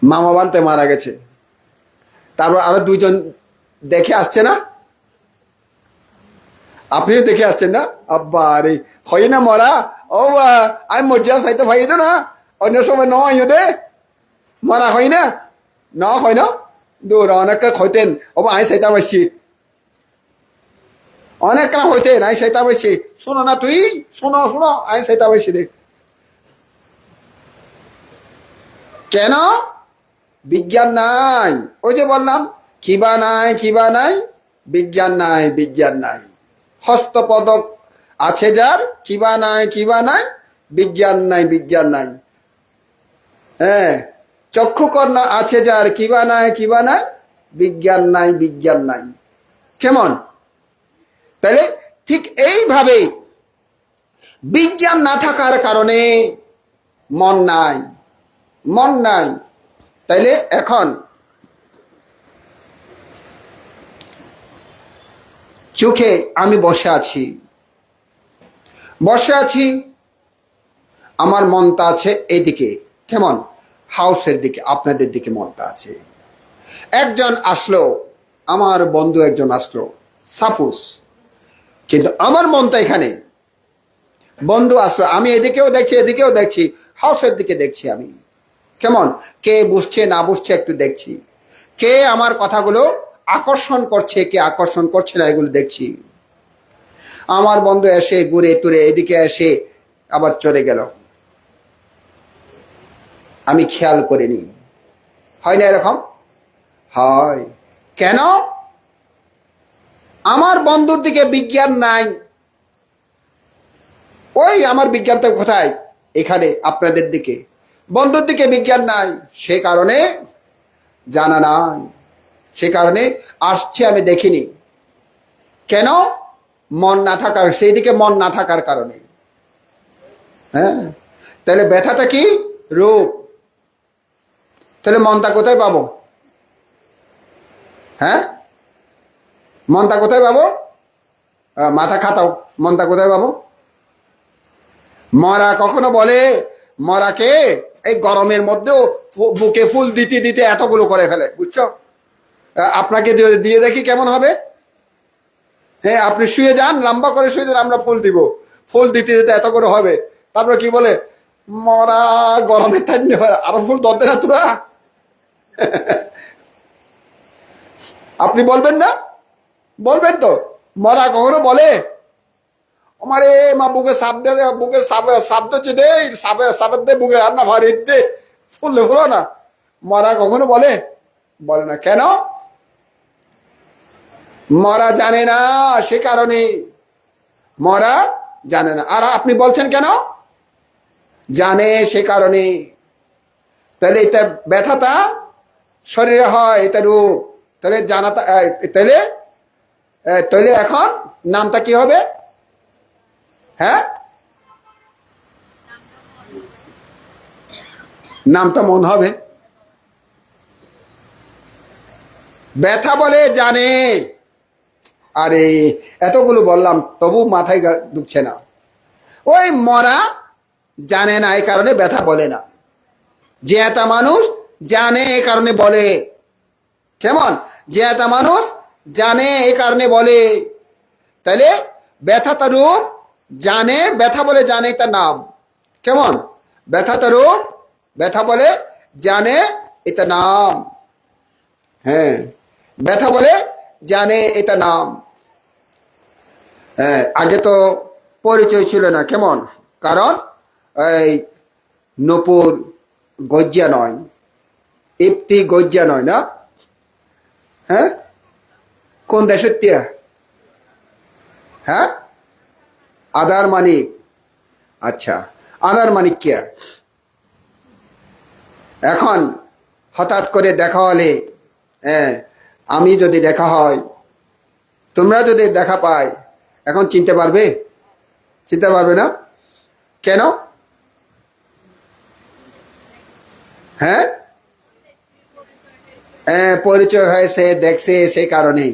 মামা বানতে মারা গেছে। তারপর আরো দুইজন দেখে আসছে না? আপনিও দেখে আসছেন না? আব্বা রে হয় না মরা ও আমি মজ্জা চাইতে ভাই না, অন্য সময় ন আইও দে মরা হয় না, ন হয় না দূর অনেকটা হইতেন ও আই চাইতা পারছি, অনেক কাম হইতেন আই চাইতা পারছি। শোনো না তুই, শোনো শোনো, আই চাইতা পারছি রে। কেন? বিজ্ঞান নাই। ওই যে বললাম, কিবা নাই, কিবা নাই, বিজ্ঞান নাই, বিজ্ঞান নাই। হস্তপদক আছে যার, কিবা নাই, কিবা নাই, বিজ্ঞান নাই, বিজ্ঞান নাই। হ্যাঁ, চক্ষুকর্ণ আছে যার, কিবা নাই, কিবা নাই, বিজ্ঞান নাই, বিজ্ঞান নাই। কেমন? তাহলে ঠিক এইভাবে বিজ্ঞান না থাকার কারণে মন নাই, মন নাই। তাইলে এখন চোখে আমি বসে আছি, বসে আছি, আমার মনটা আছে এইদিকে। কেমন? হাউসের দিকে, আপনাদের দিকে মনটা আছে। একজন আসলো, আমার বন্ধু একজন আসলো সাপোজ, কিন্তু আমার মনটা এখানে। বন্ধু আসলো, আমি এদিকেও দেখছি এদিকেও দেখছি, হাউসের দিকে দেখছি আমি, কেমন কে বুঝছে না বুঝছে একটু দেখছি, কে আমার কথাগুলো আকর্ষণ করছে কে আকর্ষণ করছে না এগুলো দেখছি। আমার বন্ধু এসে ঘুরে তুরে এদিকে এসে আবার চলে গেল, আমি খেয়াল করিনি। হয় না এরকম? হয়। কেন? আমার বন্ধুর দিকে বিজ্ঞান নাই। ওই আমার বিজ্ঞানটা কোথায়? এখানে আপনাদের দিকে। বন্ধুর দিকে বিজ্ঞান নাই, সে কারণে জানা নাই, সে কারণে আসছে আমি দেখিনি। কেন? মন না থাকার, সেই দিকে মন না থাকার কারণে। হ্যাঁ, তাহলে ব্যথাটা কি? রূপ। তাহলে মনটা কোথায় পাবো? হ্যাঁ, মনটা কোথায় পাবো? মাথা খাতাও, মনটা কোথায় পাবো? মরা কখনো বলে, মরাকে এই গরমের মধ্যেও বুকে ফুল দিতে দিতে এতগুলো করে ফেলে, বুঝছো? আপনাকে দিয়ে দেখি কেমন হবে। হ্যাঁ, আপনি শুয়ে যান, লম্বা করে শুয়ে যান, আমরা ফুল দিব, ফুল দিতে দিতে এত করে হবে। তারপরে কি বলে, মরা গরমে থাকলে আরো ফুল দরদে না তোরা। আপনি বলবেন না? বলবেন তো? মরা কখনো বলে আমারে মা বুকে সাপ দে, বুকে সাপ দিচ্ছে দে, সাপের দে বুকে, আর না ভারী দে, ফুললে হলো না। মরা কখনো বলে? বলে না। কেন? মরা জানে না, সে কারণে। মরা জানে না, আর আপনি বলছেন কেন? জানে, সে কারণে। তাহলে এটা ব্যথাটা শরীরে হয়, এটা রূপ। তাহলে জানাটা, তাহলে তাহলে এখন নামটা কি হবে? হ্যাঁ, নামটা মন হবে। ব্যথা বলে জানে। আরে এতগুলো বললাম তবু মাথায় ঢুকছে না। ওই মরা জানে না, এই কারণে ব্যথা বলে না। যে একটা মানুষ জানে এই কারণে বলে। কেমন? যে একটা মানুষ জানে এই কারণে বলে। তাহলে ব্যথাটা রূপ, জানে, ব্যথা বলে জানে তার নাম। কেমন? ব্যথাটা রূপ, ব্যথা বলে জানে, এটা নাম। হ্যাঁ, ব্যথা বলে জানে, এটা নাম। হ্যাঁ, আগে তো পরিচয় ছিল না। কেমন? কারণ এই নূপুর গজ্জা নয়, ইপ্তি গজ্জা নয় না। হ্যাঁ, কোন দেশের তিয়া? হ্যাঁ, আদার মানিক। আচ্ছা, আদার মানিক কিয়া। এখন হঠাৎ করে দেখা হলে, হ্যাঁ, আমি যদি দেখা হয়, তোমরা যদি দেখা পাই, এখন চিনতে পারবে? চিনতে পারবে না। কেন? হ্যাঁ, পরিচয় হয়েছে, দেখছে, সেই কারণেই।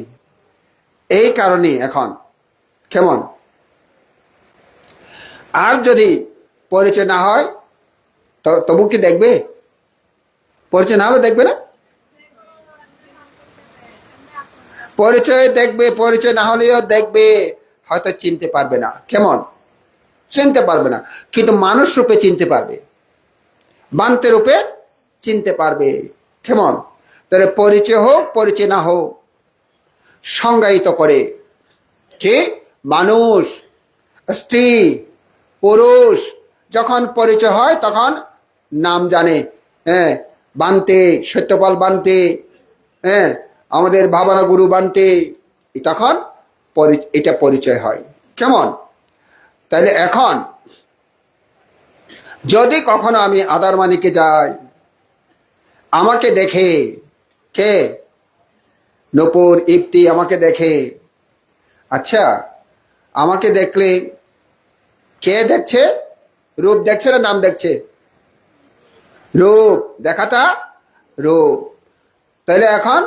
এই কারণে এখন কেমন? আর যদি পরিচয় না হয় তবু কি দেখবে? পরিচয় না হলে দেখবে না? পরিচয় দেখবে, পরিচয় না হলেও দেখবে, হয়তো চিনতে পারবে না। কেমন? চিনতে পারবে না, কিন্তু মানুষ রূপে চিনতে পারবে, বান্তে রূপে চিনতে পারবে। কেমন? তাহলে পরিচয় হোক পরিচয় না হোক, সংজ্ঞায়িত করে যে মানুষ, স্ত্রী, পুরুষ যখন পরিচয় হয় তখন নাম জানে। হ্যাঁ, বান্তে, সত্যপাল বান্তে, হ্যাঁ, আমাদের ভাবনা গুরু বান্তে, তখন এটা পরিচয় হয়। কেমন? তাহলে এখন যদি কখনো আমি আদার মানিকে যাই, আমাকে দেখে কে? নূপুর, ইপ্তি আমাকে দেখে। আচ্ছা, আমাকে দেখলে কে দেখছে? রূপ দেখছে না নাম দেখছে? রূপ, দেখাটা রূপ। তাহলে এখন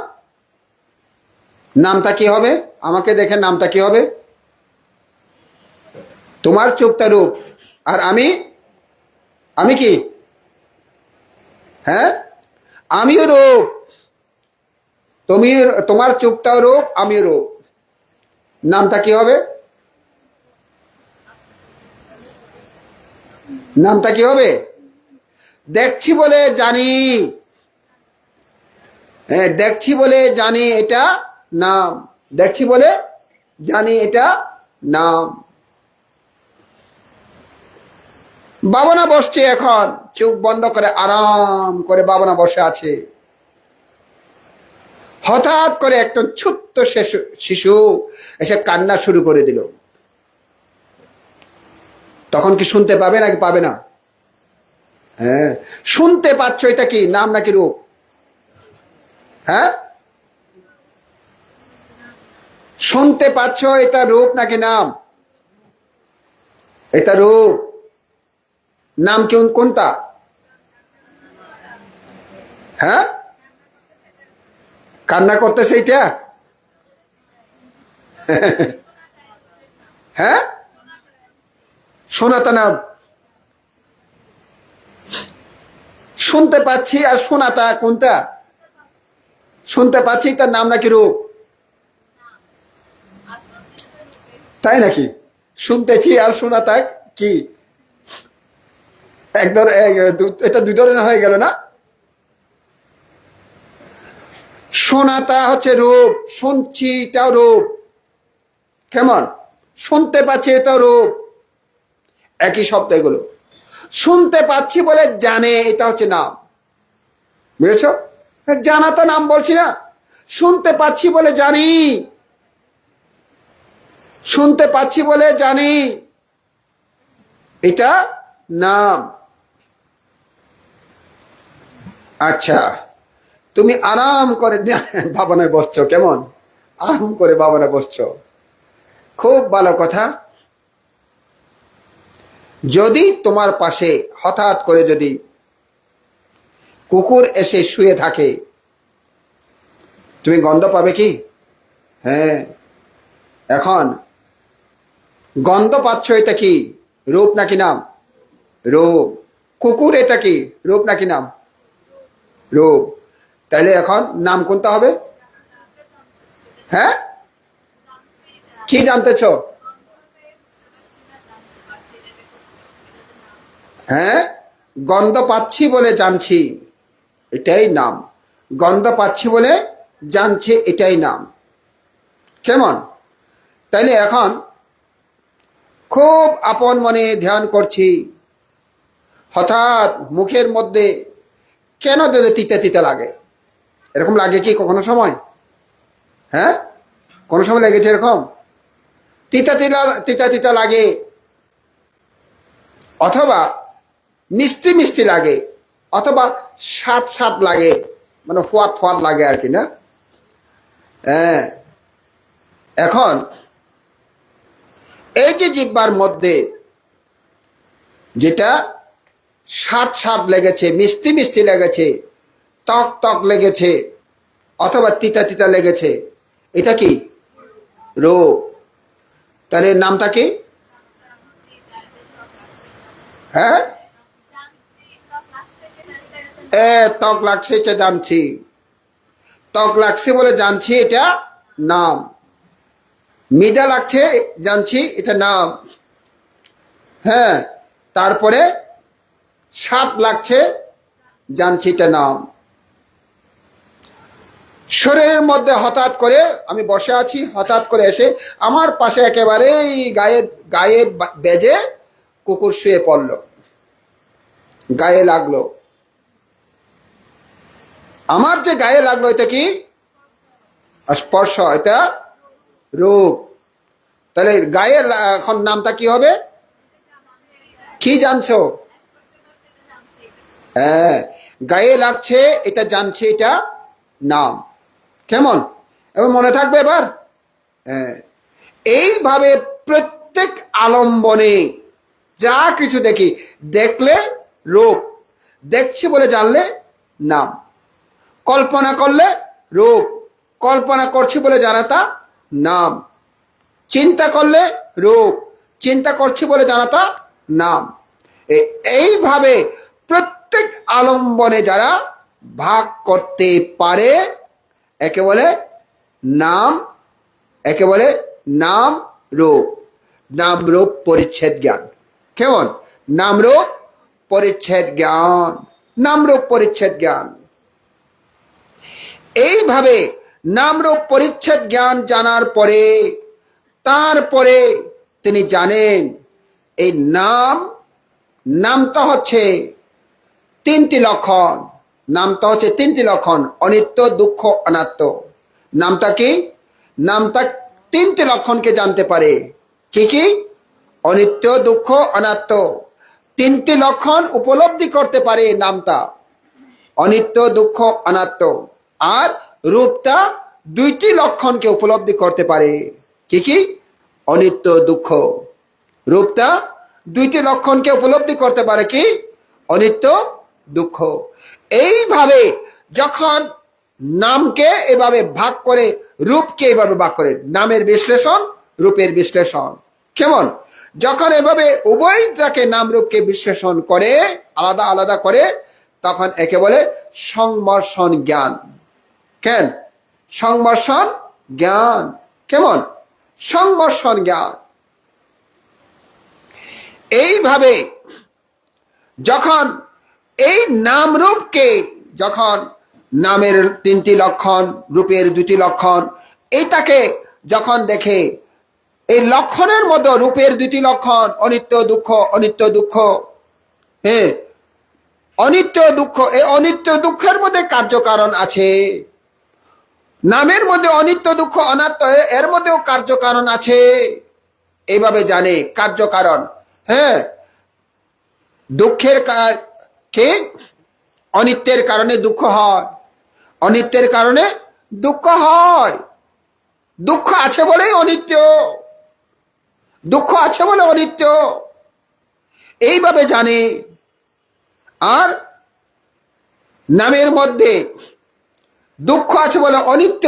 নামটা কি হবে? আমাকে দেখে নামটা কি হবে? তোমার চোখটা রূপ, আর আমি, কি? হ্যাঁ, আমিও রূপ। তুমি, তোমার চোখটাও রূপ, আমি রূপ, নামটা কি হবে? নামটা কি হবে? দেখছি বলে জানি, হ্যাঁ দেখছি বলে জানি এটা নাম, দেখছি বলে জানি এটা নাম। বাবনা বসছে এখন, চোখ বন্ধ করে আরাম করে বাবনা বসে আছে। হঠাৎ করে একটা ছোট্ট শিশু এসে কান্না শুরু করে দিল। তখন কি শুনতে পাবে নাকি পাবে না? হ্যাঁ, শুনতে পাচ্ছ, এটা কি নাম নাকি রূপ? হ্যাঁ, শুনতে পাচ্ছ, এটা রূপ নাকি নাম? এটা রূপ। নাম কোনটা? হ্যাঁ, কান্না করতেছে এটা। হ্যাঁ, শোনাতা নাম। শুনতে পাচ্ছি আর শোনাতা কোনটা? শুনতে পাচ্ছি, তার নাম নাকি রূপ? তাই নাকি? শুনতেছি আর শোনাতা কি এক এটা দুই ধরনের হয়ে গেল না? শোনাতা হচ্ছে রূপ, শুনছি এটাও রূপ। কেমন? শুনতে পাচ্ছি এটাও রূপ, একই শব্দ এগুলো। শুনতে পাচ্ছি বলে জানে, এটা হচ্ছে নাম। বুঝেছ? জানা তো নাম বলছি না, শুনতে পাচ্ছি বলে জানি, শুনতে পাচ্ছি বলে জানি এটা নাম। আচ্ছা, তুমি আরাম করে ভাবনায় বসছো। কেমন আরাম করে ভাবনায় বসছো? খুব ভালো কথা। যদি তোমার পাশে হঠাৎ করে যদি কুকুর এসে শুয়ে থাকে, তুমি গন্ধ পাবে কি? হ্যাঁ, এখন গন্ধ পাচ্ছ, এটা কি রূপ নাকি নাম? রূপ। কুকুর এটা কি রূপ নাকি নাম? রূপ। তাহলে এখন নাম কোনটা হবে? হ্যাঁ, কি জানতেছ? হ্যাঁ, গন্ধ পাচ্ছি বলে জানছি, এটাই নাম। গন্ধ পাচ্ছি বলে জানছি, এটাই নাম। কেমন? তাইলে এখন খুব আপন মনে ধ্যান করছি, হঠাৎ মুখের মধ্যে কেন যদি তিতা তিতা লাগে? এরকম লাগে কি কখনো সময়? হ্যাঁ, কোনো সময় লেগেছে এরকম? তিতা তিতা তিতা তিতা লাগে, অথবা মিষ্টি মিষ্টি লাগে, অথবা স্বাদ স্বাদ লাগে, মানে ফোয়াদ ফোয়াদ লাগে আর কি, না? হ্যাঁ, এখন এই যে জিহ্বার মধ্যে যেটা স্বাদ স্বাদ লেগেছে, মিষ্টি মিষ্টি লেগেছে, টক টক লেগেছে, অথবা তিতা তিতা লেগেছে, এটা কি রূপ? তাহলে নামটা কি? হ্যাঁ, টক লাগছে, এটা জানছি। টক লাগছে বলে জানছি, এটা নাম। মিঠা লাগছে জানছি, এটা নাম। হ্যাঁ, তারপরে স্বাদ লাগছে জানছি, এটা নাম। শরীরের মধ্যে হঠাৎ করে আমি বসে আছি, হঠাৎ করে এসে আমার পাশে একেবারেই গায়ে গায়ে বেজে কুকুর শুয়ে পড়ল, গায়ে লাগলো। আমার যে গায়ে লাগলো, এটা কি স্পর্শ, এটা রূপ। তাহলে গায়ে এখন নামটা কি হবে? কি জানছো? হ্যাঁ, গায়ে লাগছে, এটা জানছে, এটা নাম। কেমন? এবার মনে থাকবে এবার? হ্যাঁ, এইভাবে প্রত্যেক আলম্বনে যা কিছু দেখি, দেখলে রূপ, দেখছি বলে জানলে নাম, কল্পনা করলে রূপ, কল্পনা করছি বলে জানাটা নাম, চিন্তা করলে রূপ, চিন্তা করছি বলে জানাটা নাম। এইভাবে প্রত্যেক আলম্বনে যারা ভাগ করতে পারে, একে বলে নাম, একে বলে নাম রূপ, নাম রূপ পরিচ্ছেদ জ্ঞান। কেমন? নাম রূপ পরিচ্ছেদ জ্ঞান, নাম রূপ পরিচ্ছেদ জ্ঞান। এইভাবে নাম রূপ পরিচ্ছেদ জ্ঞান জানার পরে তারপরে তিনি জানেন এই নামটা হচ্ছে তিনটি লক্ষণ। নামটা হচ্ছে তিনটি লক্ষণ, অনিত্য, দুঃখ, অনাত্ম। নামটা কি? নামটা তিনটি লক্ষণকে জানতে পারে। কি কি? অনিত্য, দুঃখ, অনাত্ম। তিনটি লক্ষণ উপলব্ধি করতে পারে নামটা, অনিত্য, দুঃখ, অনাত্ম। আর রূপটা দুইটি লক্ষণকে উপলব্ধি করতে পারে। কি কি? অনিত্য, দুঃখ। রূপটা দুইটি লক্ষণকে উপলব্ধি করতে পারে। কি? অনিত্য, দুঃখ। এইভাবে যখন নামকে এভাবে ভাগ করে, রূপকে এভাবে ভাগ করে, নামের বিশ্লেষণ, রূপের বিশ্লেষণ। কেমন? যখন এভাবে উভয়টাকে নাম রূপকে বিশ্লেষণ করে, আলাদা আলাদা করে, তখন একে বলে সংবর্ষণ জ্ঞান। কেন? সংবর্ষণ জ্ঞান। কেমন? সংবর্ষণ জ্ঞান। এইভাবে যখন এই নাম রূপকে, যখন নামের তিনটি লক্ষণ, রূপের দুটি লক্ষণ, এইটাকে যখন দেখে, এই লক্ষণের মধ্যে রূপের দুটি লক্ষণ, অনিত্য, দুঃখ, অনিত্য, দুঃখ। হ্যাঁ, অনিত্য, দুঃখ। এই অনিত্য দুঃখের মধ্যে কার্যকারণ আছে। নামের মধ্যে অনিত্য, দুঃখ, অনাত্ম, এর মধ্যেও কার্যকারণ আছে। এইভাবে জানে কার্যকারণ। হ্যাঁ, দুঃখের কে? অনিত্যের কারণে দুঃখ হয়, অনিত্যের কারণে দুঃখ হয়। দুঃখ আছে বলেই অনিত্য, দুঃখ আছে বলে অনিত্য। এইভাবে জানে। আর নামের মধ্যে দুঃখ আছে বলে অনিত্য।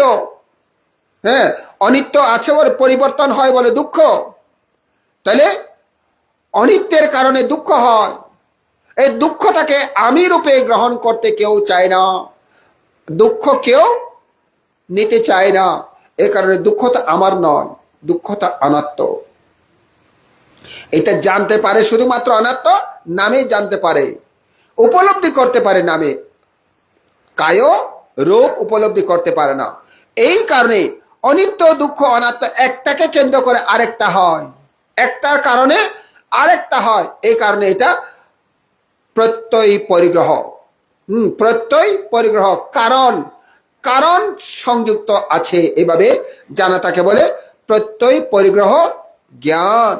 হ্যাঁ, অনিত্য আছে বলে পরিবর্তন হয় বলে দুঃখ। তাহলে অনিত্যের কারণে দুঃখ হয়। এই দুঃখটাকে আমি রূপে গ্রহণ করতে কেউ চায় না, দুঃখ কেউ নিতে চায় না। এ কারণে দুঃখটা আমার নয়, দুঃখটা অনাত্ম। এটা জানতে পারে শুধুমাত্র অনাত্ম নামে জানতে পারে, উপলব্ধি করতে পারে নামে। কায় রূপ উপলব্ধি করতে পারে না। এই কারণে অনিত্য, দুঃখ, অনাত্ম একটাকে কেন্দ্র করে আরেকটা হয়, একটার কারণে আরেকটা হয়। এই কারণে এটা প্রত্যয় পরিগ্রহ। প্রত্যয় পরিগ্রহ, কারণ কারণ সংযুক্ত আছে, এভাবে জানা তাকে বলে প্রত্যয় পরিগ্রহ জ্ঞান।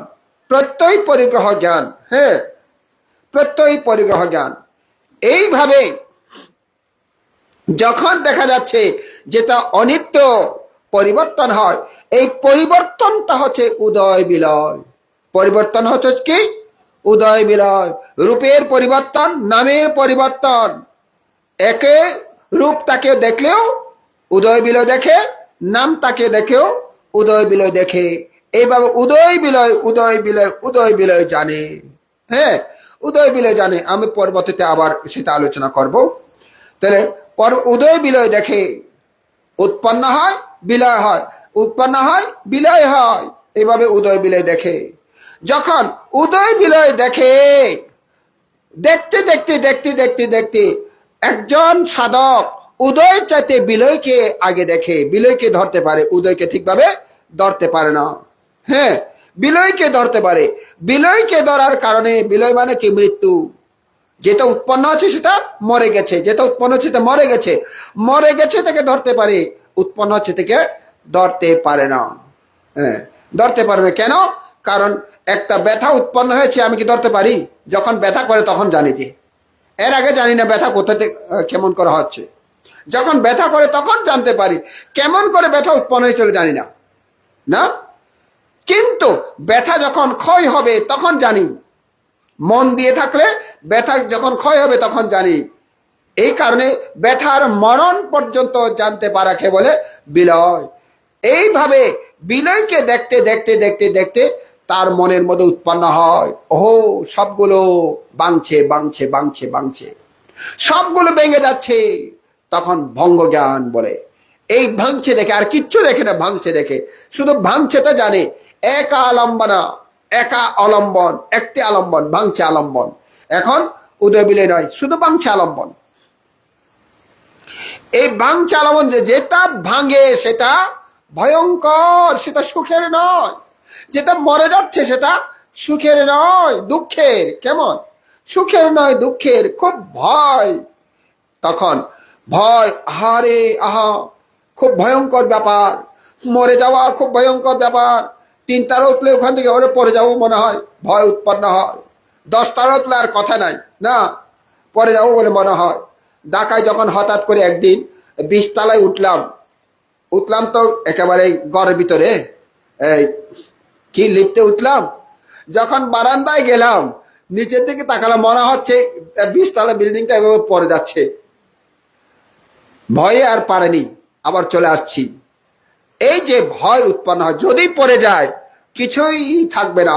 প্রত্যয় পরিগ্রহ জ্ঞান। হ্যাঁ, প্রত্যয় পরিগ্রহ জ্ঞান। এইভাবে যখন দেখা যাচ্ছে যেটা অনিত্য, পরিবর্তন হয়, এই পরিবর্তনটা হচ্ছে উদয় বিলয়। পরিবর্তন হচ্ছে কি? উদয় বিলয়। রূপের পরিবর্তন, নামের পরিবর্তন। একে রূপ তাকে দেখলেও উদয় বিলয় দেখে, নাম তাকে দেখেও উদয় বিলয় দেখে। এইভাবে উদয় বিলয়, উদয় বিলয়, উদয় বিলয় জানে। হ্যাঁ, উদয় বিলয় জানে। আমি পরবর্তীতে আবার সেটা আলোচনা করব। তাহলে উদয় বিলয় দেখে, উৎপন্ন হয়, বিলয় হয়, উৎপন্ন হয়, বিলয় হয়। এইভাবে উদয় বিলয় দেখে। যখন উদয় বিলয় দেখে, দেখতে দেখতে দেখতে দেখতে দেখতে একজন সাধক উদয় চাইতে বিলয়কে আগে দেখে, বিলয়কে ধরতে পারে, উদয়কে ঠিকভাবে ধরতে পারে না। হ্যাঁ, বিলয়কে ধরতে পারে। বিলয়কে ধরার কারণে, বিলয় মানে কি? মৃত্যু। যেটা উৎপন্ন হচ্ছে সেটা মরে গেছে, যেটা উৎপন্ন হচ্ছে সেটা মরে গেছে। মরে গেছে তাকে ধরতে পারে, উৎপন্ন হচ্ছে থেকে ধরতে পারে না। হ্যাঁ, ধরতে পারবে। কেন? কারণ একটা ব্যথা উৎপন্ন হয়েছে, আমি কি ধরতে পারি? যখন ব্যথা করে তখন জানি, যে এর আগে জানি না ব্যথা কোথা থেকে কেমন করা হচ্ছে। যখন ব্যথা করে তখন জানতে পারি, কেমন করে ব্যথা উৎপন্ন হয়েছিল জানি না, না। কিন্তু ব্যথা যখন ক্ষয় হবে তখন জানি। মন দিয়ে থাকলে ব্যথা যখন ক্ষয় হবে তখন জানি। এই কারণে ব্যথার মরণ পর্যন্ত জানতে পারাকে বলে বিলয়। এইভাবে বিলয়কে দেখতে দেখতে দেখতে দেখতে তার মনের মধ্যে উৎপন্ন হয়, ওহো সবগুলো ভাঙছে ভাঙছে ভাঙছে ভাঙছে, সবগুলো ভেঙে যাচ্ছে। তখন ভঙ্গ জ্ঞান বলে। এই ভাঙছে দেখে, আর কিচ্ছু দেখে না, ভাঙছে দেখে, শুধু ভাঙছেটা জানে। একা আলম্বনা, একা অলম্বন, একটি আলম্বন, ভাঙছে আলম্বন। এখন উদয় বিলে নয়, শুধু ভাঙছে আলম্বন। এই ভাঙছে আলম্বন, যেটা ভাঙে সেটা ভয়ঙ্কর, সেটা সুখের নয়। যেটা মরে যাচ্ছে সেটা সুখের নয়, দুঃখের। কেমন? সুখের নয়, দুঃখের। খুব ভয়। তখন ভয়, আহারে আহা, খুব ভয়ঙ্কর ব্যাপার। মরে যাওয়া খুব ভয়ঙ্কর ব্যাপার। 3 তারা উঠলে ওখান থেকে ওরে পরে যাবো মনে হয়, ভয় উৎপন্ন হয়। 10 তারা উঠলে আর কথা নাই, না, পরে যাবো বলে মনে হয়। ঢাকায় যখন হঠাৎ করে একদিন 20 তলায় উঠলাম তো একেবারে ঘরের ভিতরে, এই কি লিফটে উঠলাম, যখন বারান্দায় গেলাম নিচের দিকে তাকালাম, মনে হচ্ছে 20 তলা বিল্ডিংটা এভাবে পড়ে যাচ্ছে। ভয়ে আর পারেনি, আবার চলে আসছি। এই যে ভয় উৎপন্ন হয়, যদি পড়ে যায় কিছুই থাকবে না,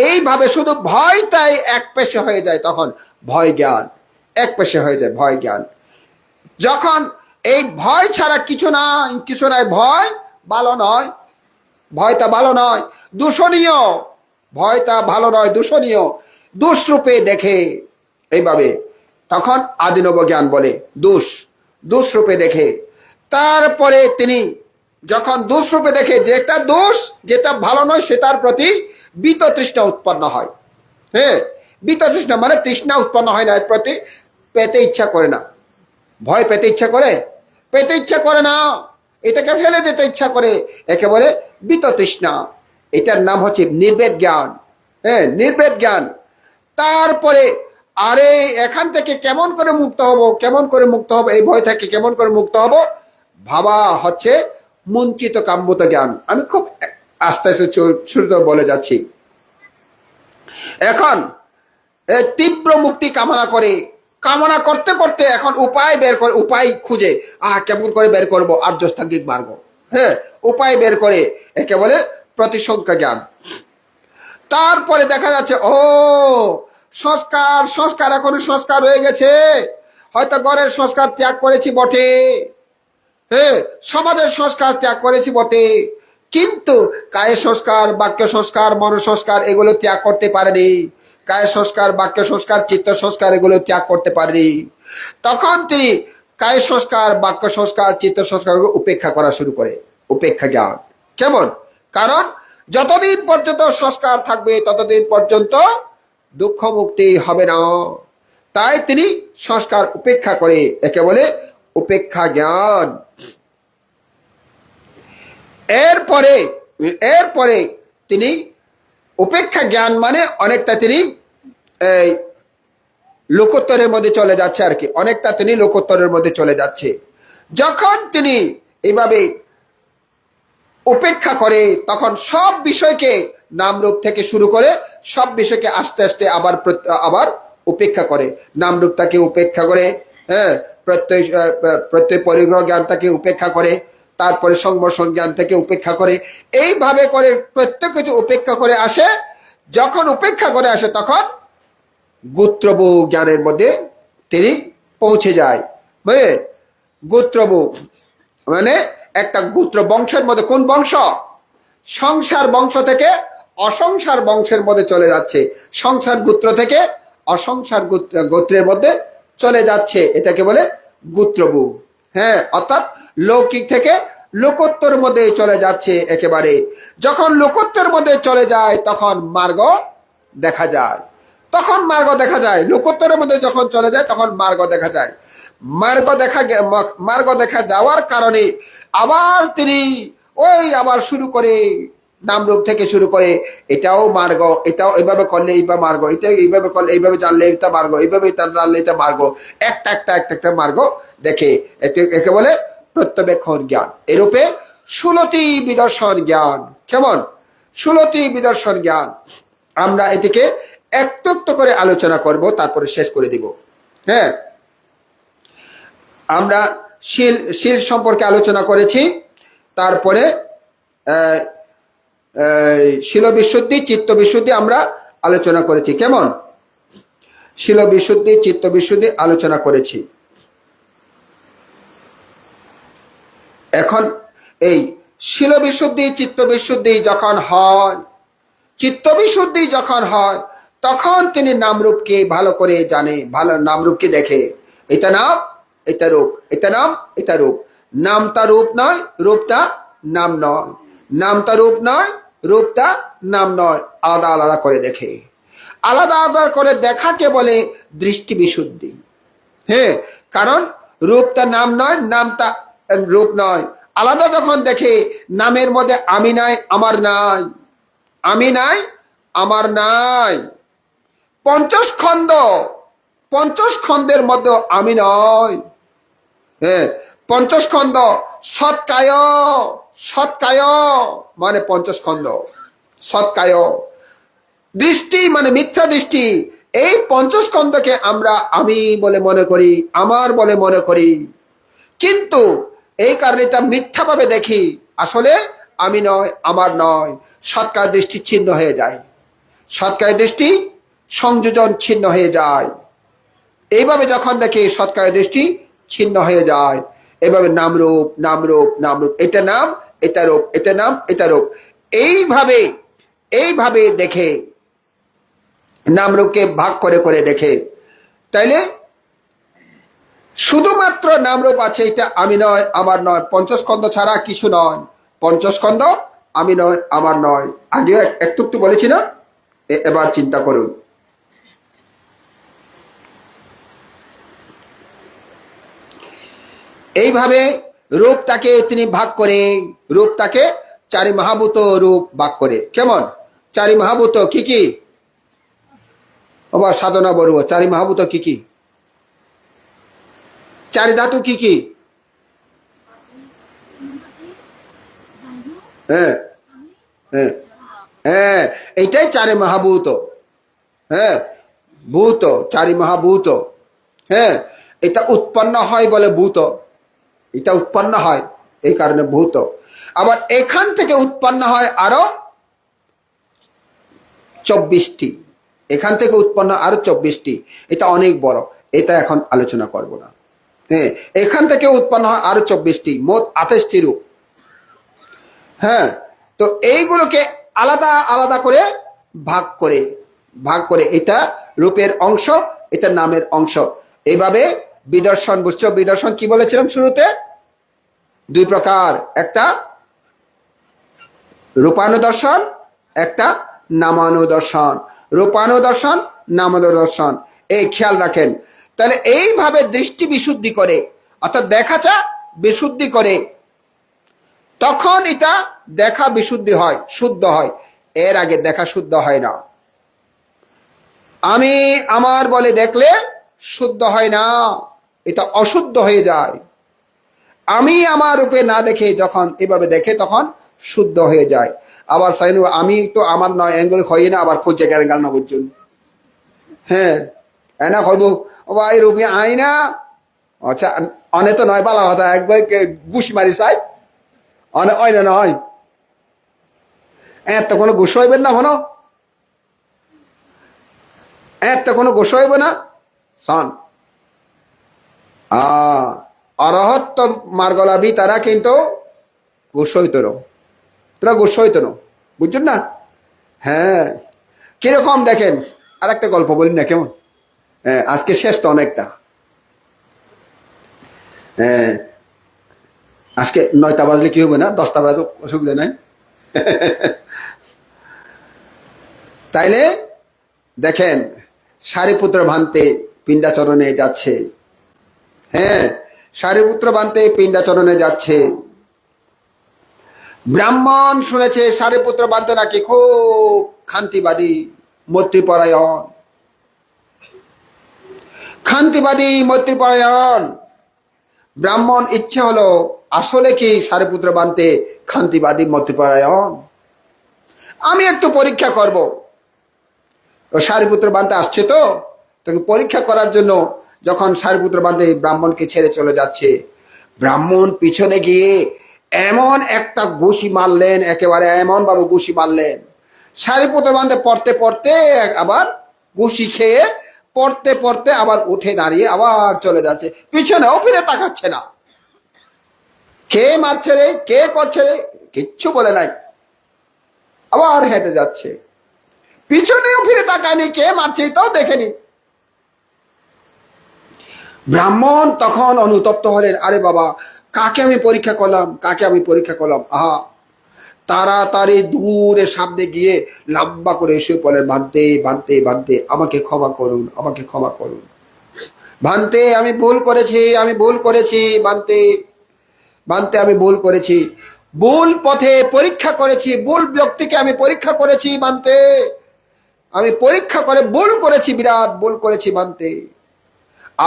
এইভাবে শুধু ভয়টাই এক পেশে হয়ে যায়, তখন ভয় জ্ঞান এক পেশে হয়ে যায়, ভয় জ্ঞান। যখন এই ভয় ছাড়া কিছু নাই, ভয় ভালো নয়, ভয়টা ভালো নয়, দূষণীয়। ভয়টা ভালো নয়, দূষণীয়, দুষ্রূপে দেখে এইভাবে, তখন আদিনব জ্ঞান বলে দুষ্রূপে দেখে। তারপরে তিনি যখন দুষ্রূপে দেখে, যেটা দোষ, যেটা ভালো নয়, সেটার প্রতি বিত তৃষ্ণা উৎপন্ন হয়। হ্যাঁ, বিত তৃষ্ণা মানে তৃষ্ণা উৎপন্ন হয় না, এর প্রতি পেতে ইচ্ছা করে না। ভয় পেতে ইচ্ছা করে? পেতে ইচ্ছা করে না, এটাকে ফেলে দিতে ইচ্ছা করে, একেবারে বিত তৃষ্ণা। এটার নাম হচ্ছে নির্বেদ জ্ঞান। হ্যাঁ, নির্বেদ জ্ঞান। তারপরে আরে এখান থেকে কেমন করে মুক্ত হব, কেমন করে মুক্ত হব, এই ভয় থেকে কেমন করে মুক্ত হব, ভাবা হচ্ছে মুঞ্চিত কাম্যত জ্ঞান। আমি খুব আস্তে আস্তে শুরুতে বলে যাচ্ছি। এখন তীব্র মুক্তি কামনা করতে করতে এখন উপায় বের করে, উপায় খুঁজে, কেমন করে বের করবো আর্যস্থাঙ্গিক মার্গ। হ্যাঁ, উপায় বের করে, একে বলে প্রতিসংখ্যা জ্ঞান। তারপরে দেখা যাচ্ছে সংস্কার এখনো সংস্কার রয়ে গেছে। হয়তো ঘরের সংস্কার ত্যাগ করেছি বটে, হ্যাঁ, সমাজের সংস্কার ত্যাগ করেছি বটে, কিন্তু কায় সংস্কার, বাক্য সংস্কার, মন সংস্কার এগুলো ত্যাগ করতে পারেনি। কায় সংস্কার, বাক্য সংস্কার, চিত্ত সংস্কার এগুলো ত্যাগ করতে পারেনি। তখন তিনি কায় সংস্কার, বাক্য সংস্কার, চিত্ত সংস্কার উপেক্ষা করা শুরু করে। উপেক্ষা জ্ঞান। কেমন? কারণ যতদিন পর্যন্ত সংস্কার থাকবে ততদিন পর্যন্ত দুঃখ মুক্তি হবে না। তাই তিনি সংস্কার উপেক্ষা করে, একে বলে উপেক্ষা জ্ঞান। এরপরে তিনি উপেক্ষা জ্ঞান মানে অনেকটা তিনি এই লোকোত্তরের মধ্যে চলে যাচ্ছে আর কি, অনেকটা তিনি লোকোত্তরের মধ্যে চলে যাচ্ছে। যখন তিনি এইভাবে উপেক্ষা করে, তখন সব বিষয়কে, নামরূপ থেকে শুরু করে সব বিষয়কে আস্তে আস্তে আবার উপেক্ষা করে। নামরূপটাকে উপেক্ষা করে, হ্যাঁ, প্রত্যয় পরিগ্রহ জ্ঞানটাকে উপেক্ষা করে, তারপরে সংবর্ষণ জ্ঞান থেকে উপেক্ষা করে, এইভাবে করে প্রত্যেক কিছু উপেক্ষা করে আসে। যখন উপেক্ষা করে আসে তখন গোত্রবু জ্ঞানের মধ্যে তিনি পৌঁছে যায়। মানে গোত্রবু মানে একটা গোত্র বংশের মধ্যে, কোন বংশ? সংসার বংশ থেকে অসংসার বংশের মধ্যে চলে যাচ্ছে, সংসার গোত্র থেকে অসংসার গোত্রের মধ্যে চলে যাচ্ছে, এটাকে বলে গোত্রবু। হ্যাঁ, অর্থাৎ লৌকিক থেকে লোকোত্তর মধ্যে চলে যাচ্ছে একেবারে। যখন লোকোত্তর মধ্যে চলে যায় তখন মার্গ দেখা যায়, লোকোত্তরের মধ্যে যখন চলে যায় তখন মার্গ দেখা যায়। মার্গ দেখা যাওয়ার কারণে আবার তিনি আবার শুরু করে, নামরূপ থেকে শুরু করে, এটাও মার্গ, এটাও এইভাবে করলে এইভাবে মার্গ, এটা এইভাবে করলে, এইভাবে জানলে এটা মার্গ, এইভাবে জানলে এটা মার্গ, একটা মার্গ দেখে, একে বলে প্রত্যবেক্ষণ জ্ঞান। এরূপে 16টি বিদর্শন জ্ঞান। কেমন? 16টি বিদর্শন জ্ঞান। আমরা এটিকে একটু একটু করে আলোচনা করব, তারপরে শেষ করে দিব। হ্যাঁ, আমরা শীল সম্পর্কে আলোচনা করেছি, তারপরে শীল বিশুদ্ধি, চিত্ত বিশুদ্ধি আমরা আলোচনা করেছি। কেমন? শীল বিশুদ্ধি, চিত্ত বিশুদ্ধি আলোচনা করেছি। এখন এই শিল বিশুদ্ধি চিত্ত বিশুদ্ধি যখন হয়, চিত্ত বিশুদ্ধি যখন হয়, তখন তিনি নামরূপকে ভালো করে জানে, ভালো নামরূপকে দেখে। এটা নাম, এটা রূপ, এটা নাম, এটা রূপ। নামটা রূপ নয়, রূপটা নাম নয়, নামটা রূপ নয়, রূপটা নাম নয়, আলাদা আলাদা করে দেখে। আলাদা আলাদা করে দেখাকে বলে দৃষ্টি বিশুদ্ধি। হ্যাঁ, কারণ রূপটা নাম নয়, নামটা রূপ নয়। আলাদা যখন দেখে, নামের মধ্যে আমি নাই, আমার নাই, আমি নাই, আমার নাই। পঞ্চস্কন্ধ, পঞ্চস্কন্ধের মধ্যে আমি নয়। হ্যাঁ, পঞ্চস্কন্ধ সৎকায়, সৎকায় মানে পঞ্চস্কন্ধ, সৎকায়। দৃষ্টি মানে মিথ্যা দৃষ্টি। এই পঞ্চস্কন্ধকে আমরা আমি বলে মনে করি, আমার বলে মনে করি, কিন্তু এই কারণে এটা মিথ্যাভাবে দেখি। আসলে আমি নয়, আমার নয়। সৎকায় দৃষ্টি ছিন্ন হয়ে যায়, সৎকায় দৃষ্টি সংযোজন ছিন্ন হয়ে যায়। এইভাবে যখন দেখি সৎকায় দৃষ্টি ছিন্ন হয়ে যায়। এভাবে নামরূপ, নামরূপ, নামরূপ, এটা নাম, এটা রূপ, এটা নাম, এটা রূপ, এইভাবে এইভাবে দেখে, নামরূপকে ভাগ করে করে দেখে। তাইলে শুধুমাত্র নামরূপ আছে, এটা আমি নয়, আমার নয়। পঞ্চস্কন্ধ ছাড়া কিছু নয়। পঞ্চস্কন্ধ আমি নয়, আমার নয়। আগেও একটু একটু বলেছি না? এবার চিন্তা করুন। এইভাবে রূপটাকে তিনি ভাগ করে, রূপটাকে চারি মহাভূত রূপ ভাগ করে। কেমন? চারি মহাভূত কি কি? আবার সাধনা বলবো, চারি মহাভূত কি কি? চারি ধাতু কি কি? হ্যাঁ হ্যাঁ হ্যাঁ, এইটাই চারি মহাভূত। হ্যাঁ, ভূত, চারি মহাভূত। হ্যাঁ, এটা উৎপন্ন হয় বলে ভূত, এটা উৎপন্ন হয় এই কারণে ভূত। আবার এখান থেকে উৎপন্ন হয় আরো 24টি, এখান থেকে উৎপন্ন আরো 24টি। এটা অনেক বড়, এটা এখন আলোচনা করব না। হ্যাঁ, এখান থেকে উৎপন্ন হয় আরো 24টি, মোট 28টি রূপ। হ্যাঁ, তো এইগুলোকে আলাদা আলাদা করে ভাগ করে, ভাগ করে, এটা রূপের অংশ, এটা নামের অংশ। এইভাবে বিদর্শন, বুঝছো? বিদর্শন কি বলেছিলাম শুরুতে? দুই প্রকার, একটা রূপানুদর্শন, একটা নামানুদর্শন। রূপানুদর্শন, নামানুদর্শন, এই খেয়াল রাখেন। তাহলে এইভাবে দৃষ্টি বিশুদ্ধি করে, অর্থাৎ দেখাটা বিশুদ্ধি করে, তখন এটা দেখা বিশুদ্ধি হয়, শুদ্ধ হয়। এর আগে দেখা শুদ্ধ হয় না। আমি আমার বলে দেখলে শুদ্ধ হয় না, এটা অশুদ্ধ হয়ে যায়। আমি আমার রূপে না দেখে যখন এভাবে দেখে, তখন শুদ্ধ হয়ে যায়। আবার সাইনু আমি তো আমার নয় এঙ্গুল খই না, আবার খুঁজে গেলে গাল না বুঝছেন। হ্যাঁ, এনা কইব ও ভাই রূপে আই না। আচ্ছা, অনে তো নয় বালা কথা, একবার ঘুষ মারি চাই, অনে ওই না নয়। এত কোনো ঘুষ হইবেন না, হনো এত কোনো ঘুষ হইব না। সন অরহত্ত মার্গলাভী তারা কিন্তু ঘুষ হইত না, তোরা ঘুষ হইত না, বুঝছেন না? হ্যাঁ, কিরকম দেখেন, আর একটা গল্প বলি না কেমন? হ্যাঁ, আজকে শেষ তো অনেকটা। হ্যাঁ, আজকে 9টা বাজলে কি হবে না, 10টা বাজে অসুবিধা নাই। তাইলে দেখেন, সারিপুত্র ভান্তে পিণ্ডাচরণে যাচ্ছে। হ্যাঁ, সারিপুত্র ভান্তে পিণ্ডাচরণে যাচ্ছে। ব্রাহ্মণ শুনেছে সারিপুত্র ভান্তে নাকি খুব খান্তিবাদী, মৈত্রীপরায়ণ, খান্তিবাদী, মৈত্রীপরায়ণ। ব্রাহ্মণ ইচ্ছে হলো আসলে কি সারিপুত্র ভান্তে খান্তিবাদী, মৈত্রীপরায়ণ? আমি একটু পরীক্ষা করব। সারিপুত্র বান্তে আসছে, তো তাকে পরীক্ষা করার জন্য যখন সারিপুত্র বান্তে ব্রাহ্মণকে ছেড়ে চলে যাচ্ছে, ব্রাহ্মণ পিছনে গিয়ে এমন একটা ঘুষি মারলেন, একেবারে এমন ভাবে ঘুষি মারলেন, সারিপুত্র বান্তে পড়তে পড়তে আবার ঘুষি খেয়ে পড়তে পড়তে আবার উঠে দাঁড়িয়ে আবার চলে যাচ্ছে, পিছনেও ফিরে তাকাচ্ছে না। কে মারছে রে, কে করছে রে, কিচ্ছু বলে নাই, আবার হেঁটে যাচ্ছে, পিছনেও ফিরে তাকায়নি, কে মারছে তাও দেখেনি। ব্রাহ্মণ তখন অনুতপ্ত হলেন, আরে বাবা, কাকে আমি পরীক্ষা করলাম, কাকে আমি পরীক্ষা করলাম। আহা, তাড়াতাড়ি দূরে সামনে গিয়ে লম্বা করে এসে বলেন, ভান্তে ভান্তে ভান্তে, আমাকে ক্ষমা করুন, আমাকে ক্ষমা করুন, ভান্তে আমি ভুল করেছি, আমি ভুল করেছি, ভান্তে ভান্তে আমি ভুল করেছি, ভুল পথে পরীক্ষা করেছি, ভুল ব্যক্তিকে আমি পরীক্ষা করেছি, ভান্তে আমি পরীক্ষা করে ভুল করেছি, বিরাট ভুল করেছি, ভান্তে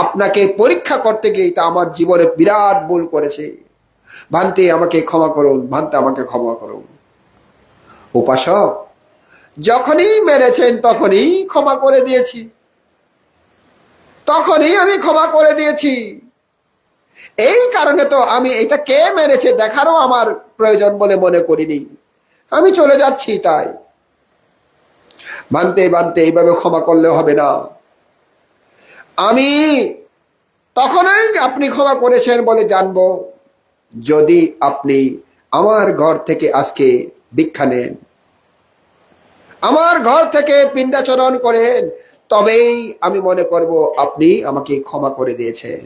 আপনাকে পরীক্ষা করতে গিয়ে তা আমার জীবনে বিরাট ভুল করেছে, ভান্তে আমাকে ক্ষমা করুন, ভান্তে আমাকে ক্ষমা করুন। উপাসক, যখনই মেরেছেন তখনই ক্ষমা করে দিয়েছি, তখনই আমি ক্ষমা করে দিয়েছি, এই কারণে তো আমি এটা কে মেরেছে দেখারও আমার প্রয়োজন বলে মনে করিনি, আমি চলে যাচ্ছি। তাই ভান্তে ভান্তে এইভাবে ক্ষমা করলে হবে না, আমি তখনই আপনি ক্ষমা করেছেন বলে জানবো যদি আপনি আমার ঘর থেকে আজকে ভিক্ষা নেন, আমার ঘর থেকে পিণ্ডাচরণ করেন, তবেই আমি মনে করব আপনি আমাকে ক্ষমা করে দিয়েছেন।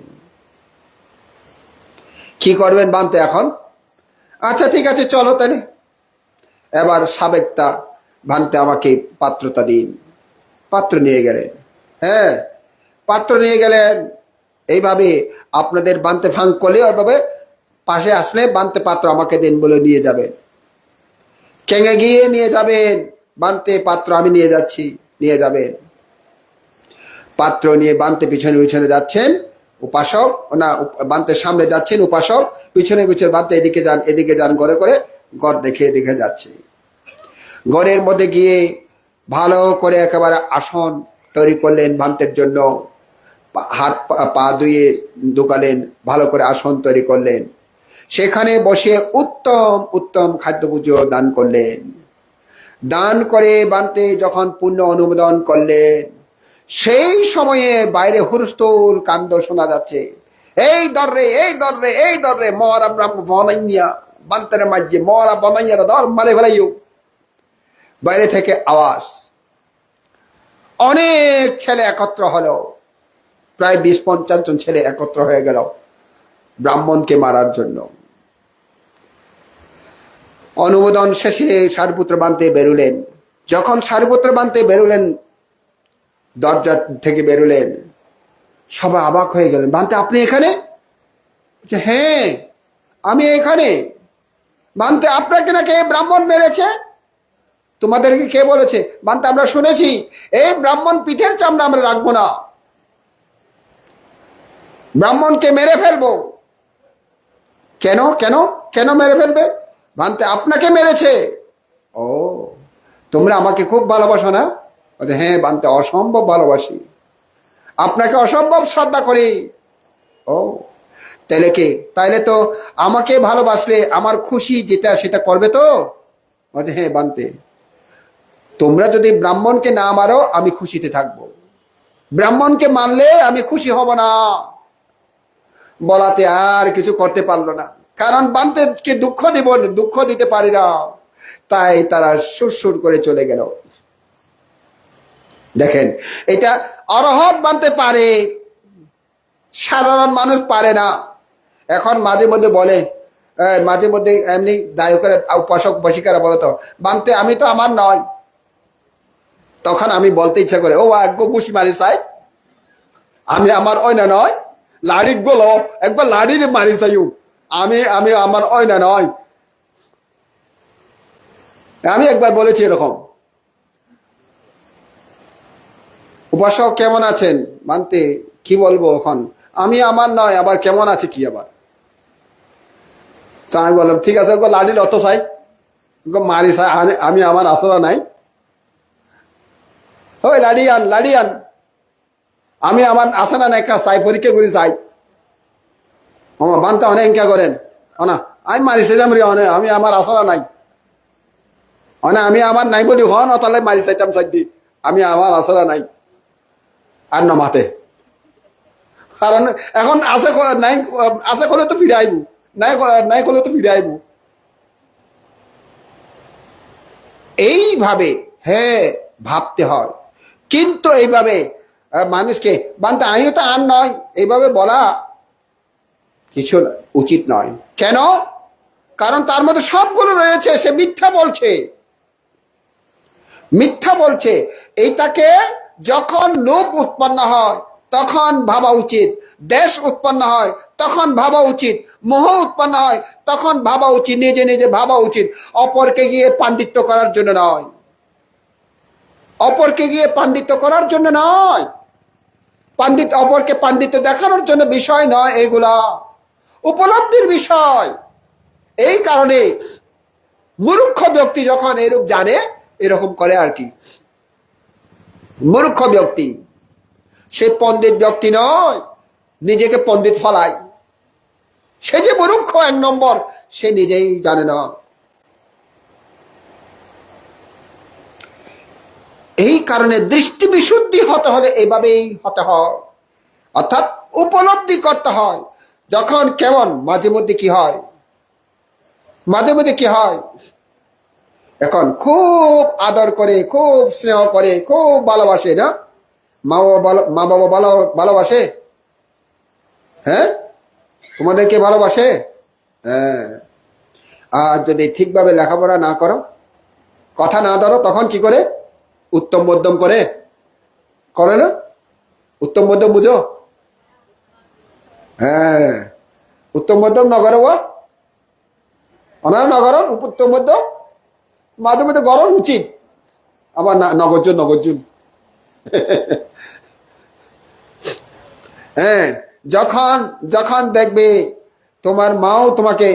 কি করবেন ভান্তে এখন? আচ্ছা ঠিক আছে, চলো তাহলে এবার সাবেকটা ভান্তে আমাকে পাত্রটা দিন। পাত্র নিয়ে গেলেন, হ্যাঁ পাত্র নিয়ে গেলেন। এইভাবে আপনাদের বানতে ফাং করলে ওইভাবে পাশে আসলে বানতে পাত্র আমাকে দিন বলে নিয়ে যাবেন, কেঙে গিয়ে নিয়ে যাবেন, বানতে পাত্র আমি নিয়ে যাচ্ছি, নিয়ে যাবেন। পাত্র নিয়ে বানতে পিছনে পিছনে যাচ্ছেন উপাসক, না বানতে সামনে যাচ্ছেন উপাসক, পিছনে পিছনে বানতে এদিকে যান, এদিকে যান, ঘরে করে ঘর দেখে দেখে যাচ্ছে। ঘরের মধ্যে গিয়ে ভালো করে একেবারে আসন তৈরি করলেন বান্তের জন্য, হাত পা ধুয়ে ঢুকালেন, ভালো করে আসন তৈরি করলেন, সেখানে বসে উত্তম উত্তম খাদ্যভোজ্য দান করলেন। দান করে বান্তে যখন পুণ্য অনুমোদন করলেন, সেই সময়ে বাইরে হুরস্থুল কাণ্ড শোনা যাচ্ছে, এই দররে এই দররে এই দররে মরা ব্রাহ্ম বনাইয়া বান্তের মাঝে মরা বনাইয়া দর মারে ফেলাইও। বাইরে থেকে আওয়াজ, অনেক ছেলে একত্র হলো, প্রায় 20-50 জন ছেলে একত্র হয়ে গেল ব্রাহ্মণকে মারার জন্য। অনুমোদন শেষে সারিপুত্র বানতে বেরুলেন। যখন সারিপুত্র বানতে বেরুলেন, দরজা থেকে বেরুলেন, সবাই অবাক হয়ে গেলেন, বানতে আপনি এখানে? হ্যাঁ আমি এখানে। বানতে আপনাকে নাকি ব্রাহ্মণ মেরেছে? তোমাদেরকে কে বলেছে? বানতে আমরা শুনেছি, এই ব্রাহ্মণ পিঠের চামড়া আমরা রাখবো না, ব্রাহ্মণকে মেরে ফেলবো। কেন কেন কেন মেরে ফেলবে? বানতে আপনাকে মেরেছে। ও, তোমরা আমাকে খুব ভালোবাসো না? হ্যাঁ বানতে অসম্ভব ভালোবাসি, আপনাকে অসম্ভব শ্রদ্ধা করি। ও তাইলে কে, তাইলে তো আমাকে ভালোবাসলে আমার খুশি যেটা সেটা করবে তো? হ্যাঁ বানতে, তোমরা যদি ব্রাহ্মণকে না মারো আমি খুশিতে থাকবো, ব্রাহ্মণকে মারলে আমি খুশি হব না। বলাতে আর কিছু করতে পারলো না, কারণ বান্তেকে দুঃখ দিব, দুঃখ দিতে পারি না, তাই তারা সুর করে চলে গেল। দেখেন, এটা অরহত বানতে পারে, সাধারণ মানুষ পারে না। এখন মাঝে মধ্যে বলে, মাঝে মধ্যে এমনি দায়কের উপাসক বশিকারা বলতো, বানতে আমি তো আমার নয়। তখন আমি বলতে ইচ্ছা করে, ও একগো ঘুষি মারি চাই, আমি আমার ওই না নয়, লাড়ি গুলো একবার লাড়ি মারি চাইও, আমি আমি আমার ওই না নয়। আমি একবার বলেছি এরকম। উপাসক কেমন আছেন? মানতে কি বলবো এখন, আমি আমার নয়, আবার কেমন আছে কি আবার? তো আমি বললাম ঠিক আছে, লাড়ি লত চাই, মারি চাই, আমি আমার আসরা নাই, ওই লাড়ি আন, লাড়ি আন, আমি আমার আসনা নাই কা চাই, পরীক্ষা করি চাই। ও বানতে অনেক এঙ্কা করেন, না আমি মারি চাইতাম রে, আমি আমার আসনা নাই, আমি আমার নাই বলি হন তাহলে মারি চাইতাম চাই দি, আমি আমার আসরা নাই। আর না মাতে, কারণ এখন আছে নাই, আছে করলে তো ফিরে আইব, নাই নাই করলে তো ফিরে আইব। এইভাবে হ্যাঁ ভাবতে হয়। কিন্তু এইভাবে মানুষকে বান্তা আমিও তো আর নয় এইভাবে বলা কিছু উচিত নয়। কেন? কারণ তার মধ্যে সবগুলো রয়েছে, সে মিথ্যা বলছে, মিথ্যা বলছে। এইটাকে যখন লোভ উৎপন্ন হয় তখন ভাবা উচিত, দেশ উৎপন্ন হয় তখন ভাবা উচিত, মোহ উৎপন্ন হয় তখন ভাবা উচিত, নিজে নিজে ভাবা উচিত, অপরকে গিয়ে পাণ্ডিত্য করার জন্য নয়, অপরকে গিয়ে পাণ্ডিত্য করার জন্য নয়, অপরকে পাণ্ডিত্য দেখানোর জন্য বিষয় নয়, এগুলা উপলব্ধির বিষয়। এই কারণে মূর্খ ব্যক্তি যখন এরূপ জানে এরকম করে আর কি। মূর্খ ব্যক্তি সে পণ্ডিত ব্যক্তি নয়, নিজেকে পণ্ডিত ফলায়। সে যে মূর্খ এক নম্বর সে নিজেই জানে না। এই কারণে দৃষ্টি বিশুদ্ধি হতে হলে এইভাবেই হতে হয়, অর্থাৎ উপলব্ধি করতে হয়। যখন কেমন মাঝে মধ্যে কি হয়, মাঝে মধ্যে কি হয়, এখন খুব আদর করে, খুব স্নেহ করে, খুব ভালোবাসে না মা বাবা, ভালোবাসে? হ্যাঁ, তোমাদেরকে ভালোবাসে? হ্যাঁ। আর যদি ঠিকভাবে লেখাপড়া না করো, কথা না ধরো, তখন কি করে? উত্তম মধ্যম করে না? উত্তম মধ্যম বুঝো? হ্যাঁ, উত্তম মধ্যম নগর ওনারা নগর উত্তম মধ্যম, মাঝে মধ্যে গরম উচিত, আবার নগরজন নগরজন। হ্যাঁ, যখন যখন দেখবে তোমার মাও তোমাকে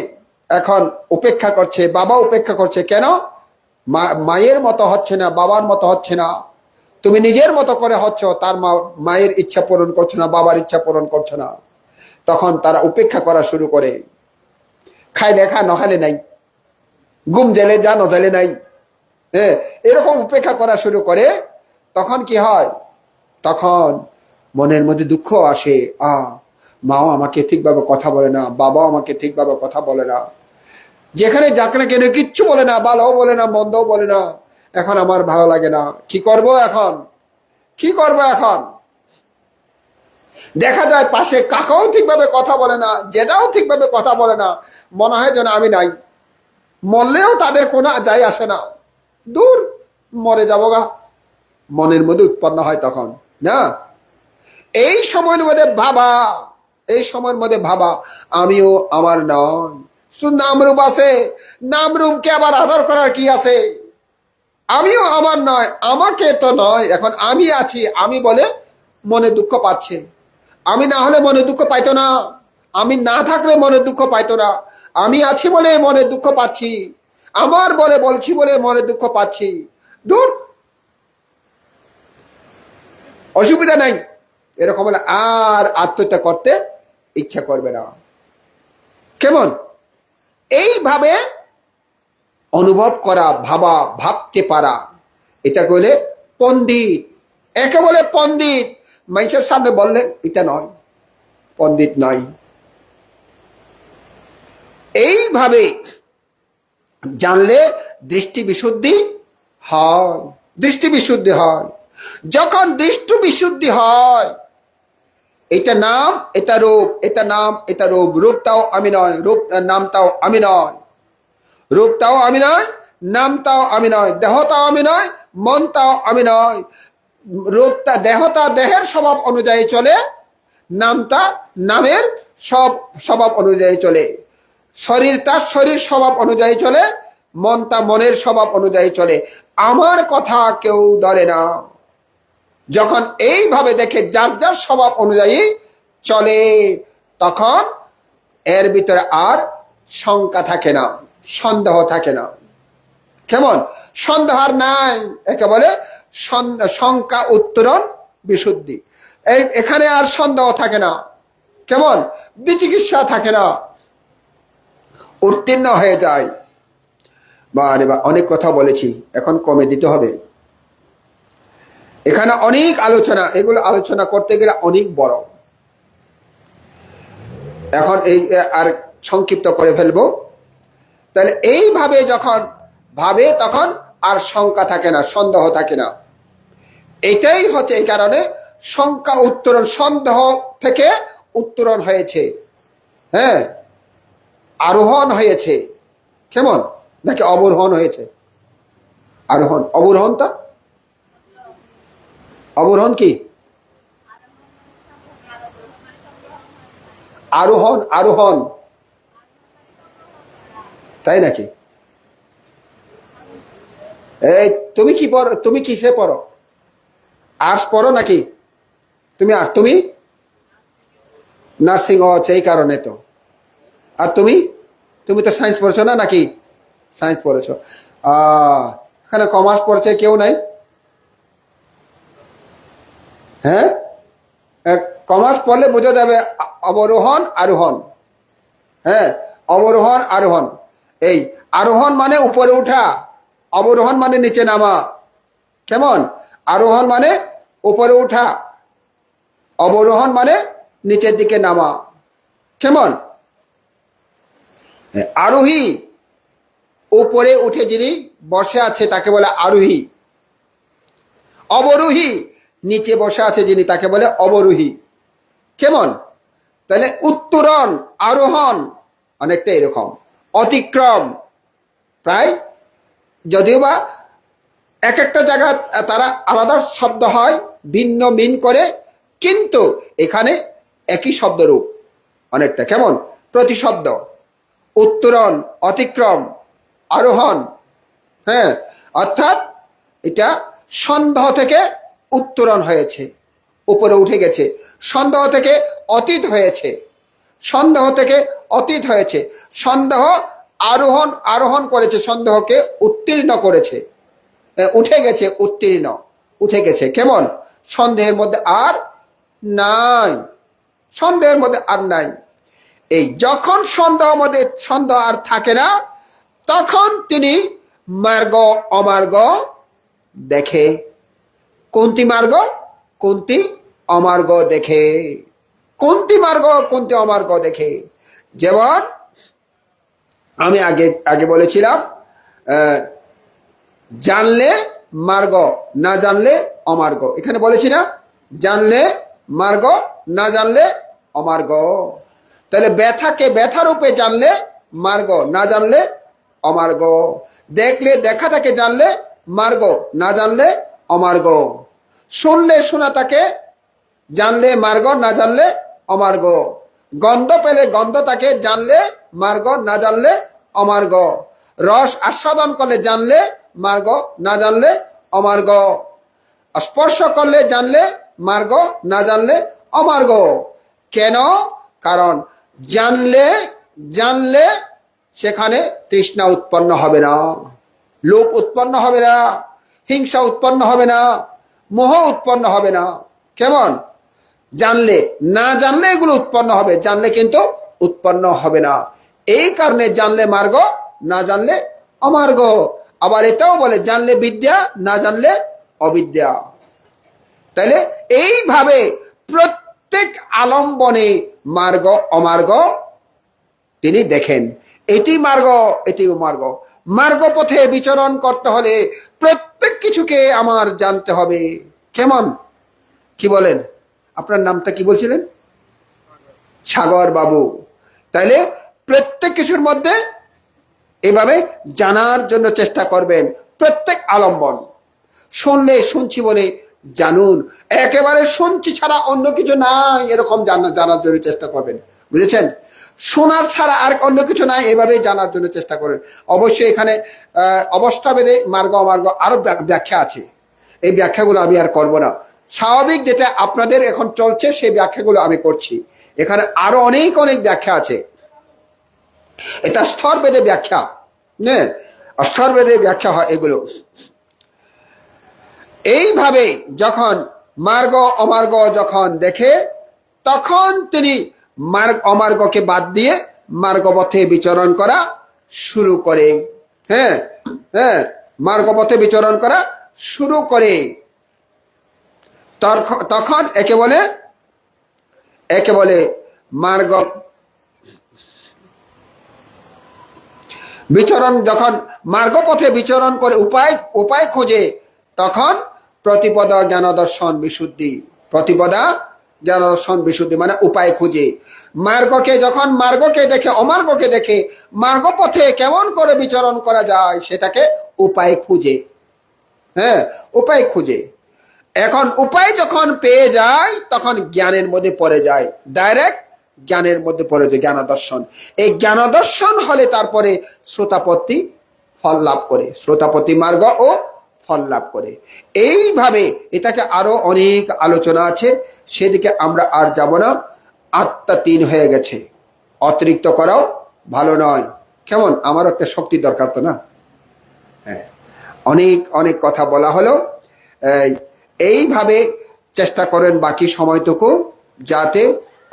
এখন উপেক্ষা করছে, বাবা উপেক্ষা করছে, কেন? মায়ের মতো হচ্ছে না, বাবার মতো হচ্ছে না, তুমি নিজের মতো করে হচ্ছ, তার মায়ের ইচ্ছা পূরণ করছো না, বাবার ইচ্ছা পূরণ করছো না, তখন তারা উপেক্ষা করা শুরু করে। খাইলে খা, নখালে নাই, ঘুম জেলে যা, নজালে নাই। হ্যাঁ, এরকম উপেক্ষা করা শুরু করে। তখন কি হয়? তখন মনের মধ্যে দুঃখ আসে, মাও আমাকে ঠিকভাবে কথা বলে না, বাবাও আমাকে ঠিকভাবে কথা বলে না, যেখানে যাক না কেন কিচ্ছু বলে না, ভালোও বলে না, মন্দও বলে না। এখন আমার ভালো লাগে না, কি করব এখন, কি করব এখন? দেখা যায় পাশে কাকাও ঠিকভাবে কথা বলে না, জেঠাও ঠিকভাবে কথা বলে না, মনে হয় যেন আমি নাই, মরলেও তাদের কোনো যায় আসে না, দূর মরে যাবো গা, মনের মধ্যে উৎপন্ন হয় তখন না। এই সময়ের মধ্যে ভাবা, এই সময়ের মধ্যে ভাবা আমিও আমার নয়, শুধু নামরূপ আছে, নামরূপকে আবার আদর করার কি আছে? আমিও আমার নয়, আমাকে তো নয়, এখন আমি আছি, আমি বলে মনে দুঃখ পাচ্ছে। আমি না হলে মনে দুঃখ পাইতো না, আমি না থাকলে মনে দুঃখ পাইতো না, আমি আছি বলে মনে দুঃখ পাচ্ছি, আমার বলে বলছি বলে মনে দুঃখ পাচ্ছি, দূর অসুবিধা নাই। এরকম হলে আর আত্মহত্যা করতে ইচ্ছা করবে না। কেমন? এইভাবে অনুভব করা, ভাবা, ভাবতে পারা, এটা বলে পণ্ডিত। একে বলে পণ্ডিত, মানুষের সামনে বললে এটা নয়, পণ্ডিত নয়। এইভাবে জানলে দৃষ্টি বিশুদ্ধি হয়, দৃষ্টি বিশুদ্ধি হয়। যখন দৃষ্টি বিশুদ্ধি হয়, এটা নাম, এটা রূপ, এটা নাম, এটা রূপ, রূপটাও আমি নয়, রূপ নামটাও আমি নয়, রূপটাও আমি নয়, নামটাও আমি নয়, দেহটাও আমি নয়, মনটাও আমি নয়। রূপটা দেহটা দেহের স্বভাব অনুযায়ী চলে, নামটা নামের সব স্বভাব অনুযায়ী চলে, শরীরটা শরীর স্বভাব অনুযায়ী চলে, মনটা মনের স্বভাব অনুযায়ী চলে। আমার কথা কেউ ধরে না। যখন এইভাবে দেখে যার যার স্বভাব অনুযায়ী চলে, তখন এর ভিতরে আর শঙ্কা থাকে না, সন্দেহ থাকে না। কেমন? সন্দেহ আর নাই, একে বলে শঙ্কা উত্তরণ বিশুদ্ধি। এখানে আর সন্দেহ থাকে না, কেমন? বিচিকিৎসা থাকে না, উত্তীর্ণ হয়ে যায়। বা অনেক কথা বলেছি, এখন কমে দিতে হবে। এখানে অনেক আলোচনা, এগুলো আলোচনা করতে গেলে অনেক বড়। এখন এই আর সংক্ষিপ্ত করে ফেলবো। তাহলে এইভাবে যখন ভাবে তখন আর শঙ্কা থাকে না, সন্দেহ থাকে না। এটাই হচ্ছে এই কারণে শঙ্কা উত্তরণ, সন্দেহ থেকে উত্তরণ হয়েছে। হ্যাঁ, আরোহণ হয়েছে। কেমন? নাকি অবরোহণ হয়েছে? আরোহণ, অবরোহণটা, অবরোহণ কি? আরোহণ, আরোহণ, তাই নাকি? এই তুমি কি পড়ো? তুমি কিসে পড়ো? আর্টস পড়ো নাকি তুমি? আর তুমি নার্সিং, ও সেই কারণে তো। আর তুমি তুমি তো সায়েন্স পড়ছো না নাকি? সায়েন্স পড়েছো। এখানে কমার্স পড়ছে কেউ নাই? হ্যাঁ, কমার্স পড়লে বোঝা যাবে অবরোহণ আরোহণ। হ্যাঁ, অবরোহণ আরোহণ। এই আরোহণ মানে উপরে উঠা, অবরোহণ মানে নিচে নামা। কেমন? আরোহণ মানে উপরে উঠা, অবরোহণ মানে নিচের দিকে নামা। কেমন? আরোহী, উপরে উঠে যিনি বসে আছে তাকে বলে আরোহী। অবরোহী, নিচে বসে আছে যিনি তাকে বলে অবরোহী। কেমন? তাহলে উত্তরণ, আরোহণ অনেকটা এরকম। অতিক্রম, প্রায়, যদিও বা এক একটা জায়গা তারা আলাদা শব্দ হয়, ভিন্ন মিন করে, কিন্তু এখানে একই শব্দরূপ অনেকটা। কেমন? প্রতিশব্দ, উত্তরণ, অতিক্রম, আরোহণ। হ্যাঁ, অর্থাৎ এটা সন্দেহ থেকে উত্তরণ হয়েছে, উপরে উঠে গেছে। সন্দেহ থেকে অতীত হয়েছে, সন্দেহ থেকে অতীত হয়েছে। সন্দেহ আরোহণ, আরোহণ করেছে, সন্দেহকে উত্তীর্ণ করেছে। উঠে গেছে, উত্তীর্ণ, উঠে গেছে। কেমন? সন্দেহের মধ্যে আর নাই, সন্দেহের মধ্যে আর নাই। এই যখন সন্দেহ আর থাকে না, তখন তিনি মার্গ অমার্গ দেখে। কোনটি মার্গ, কোনটি অমার্গ দেখে। কোনটি মার্গ, কোনটি অমার্গ দেখে। যেমন আমি আগে আগে বলেছিলাম, জানলে মার্গ, না জানলে অমার্গ। এখানে বলেছি না, জানলে মার্গ, না জানলে অমার্গ। তাহলে ব্যথাকে ব্যথা রূপে জানলে মার্গ, না জানলে অমার্গ। দেখলে দেখাটাকে জানলে মার্গ, না জানলে অমার্গ। শুনলে শোনাটাকে জানলে মার্গ, না জানলে অমার্গ। গন্ধ পেলে গন্ধটাকে জানলে মার্গ, না জানলে অমার্গ। রস আস্বাদন করলে জানলে মার্গ, না জানলে অমার্গ। স্পর্শ করলে জানলে মার্গ, না জানলে অমার্গ। কেন? কারণ জানলে, জানলে সেখানে তৃষ্ণা উৎপন্ন হবে না, লোভ উৎপন্ন হবে না, হিংসা উৎপন্ন হবে না, মোহ উৎপন্ন হবে না। কেমন? জানলে, না জানলে এগুলো উৎপন্ন হবে, জানলে কিন্তু উৎপন্ন হবে না। এই কারণে জানলে মার্গ, না জানলে অমার্গ। আবার এটাও বলে জানলে বিদ্যা, না জানলে অবিদ্যা। তাইলে এইভাবে প্রত্যেক আলম্বনে মার্গ অমার্গ তিনি দেখেন। এটি মার্গ, এটি মার্গ। মার্গ পথে বিচরণ করতে হলে প্রত্যেক কিছুকে আমার জানতে হবে। কেমন? কি বলেন? আপনার নামটা কি বলছিলেন? সাগর বাবু। তাইলে প্রত্যেক কিছুর মধ্যে এভাবে জানার জন্য চেষ্টা করবেন। প্রত্যেক আলম্বন, শুনলে শুনছি বলে জানুন, একেবারে শুনছি ছাড়া অন্য কিছু নাই এরকম জানার জন্য চেষ্টা করবেন। বুঝেছেন? শোনার ছাড়া আর অন্য কিছু নাই, এভাবে জানার জন্য চেষ্টা করেন। অবশ্যই এখানে অবস্থা ভেদে মার্গ অমার্গ আরো ব্যাখ্যা আছে, এই ব্যাখ্যাগুলো আমি আর করব না। স্বাভাবিক যেটা আপনাদের এখন চলছে সেই ব্যাখ্যাগুলো আমি করছি। এখানে আরো অনেক অনেক ব্যাখ্যা আছে। এটা স্তর ভেদে ব্যাখ্যা, হ্যাঁ, স্তর ভেদে ব্যাখ্যা হয় এগুলো। এইভাবে যখন মার্গ অমার্গ যখন দেখে, তখন তিনি মার্গ অমার্গকে বাদ দিয়ে মার্গপথে বিচরণ করা শুরু করে। হ্যাঁ, হ্যাঁ, মার্গপথে বিচরণ করা শুরু করে। তখন একে বলে মার্গ, বিচরণ যখন মার্গপথে বিচরণ করে উপায় খোঁজে, তখন প্রতিপদা জ্ঞান দর্শন বিশুদ্ধি। প্রতিপদা জ্ঞান দর্শন বিশুদ্ধি মানে উপায় খুঁজে। যখন মার্গকে দেখে, অমার্গকে দেখে, মার্গপথে কেমন করে বিচরণ করা যায় সেটাকে উপায় খুঁজে। হ্যাঁ, উপায় খুঁজে। এখন উপায় যখন পেয়ে যায় তখন জ্ঞানের মধ্যে পড়ে যায়, ডাইরেক্ট জ্ঞানের মধ্যে পড়ে যায়, জ্ঞান দর্শন। এই জ্ঞান দর্শন হলে তারপরে শ্রোতাপত্তি ফল লাভ করে, শ্রোতাপত্তি মার্গ ও ফল লাভ করে। এইভাবে এটাকে আরো অনেক আলোচনা আছে, সেদিকে আমরা আর যাব না। আত্মা 3 হয়ে গেছে, অতিরিক্ত করাও ভালো নয়। কেমন, আমারও একটা শক্তি দরকার তো না? হ্যাঁ, অনেক অনেক কথা বলা হলো। এইভাবে চেষ্টা করেন বাকি সময়টুকু যাতে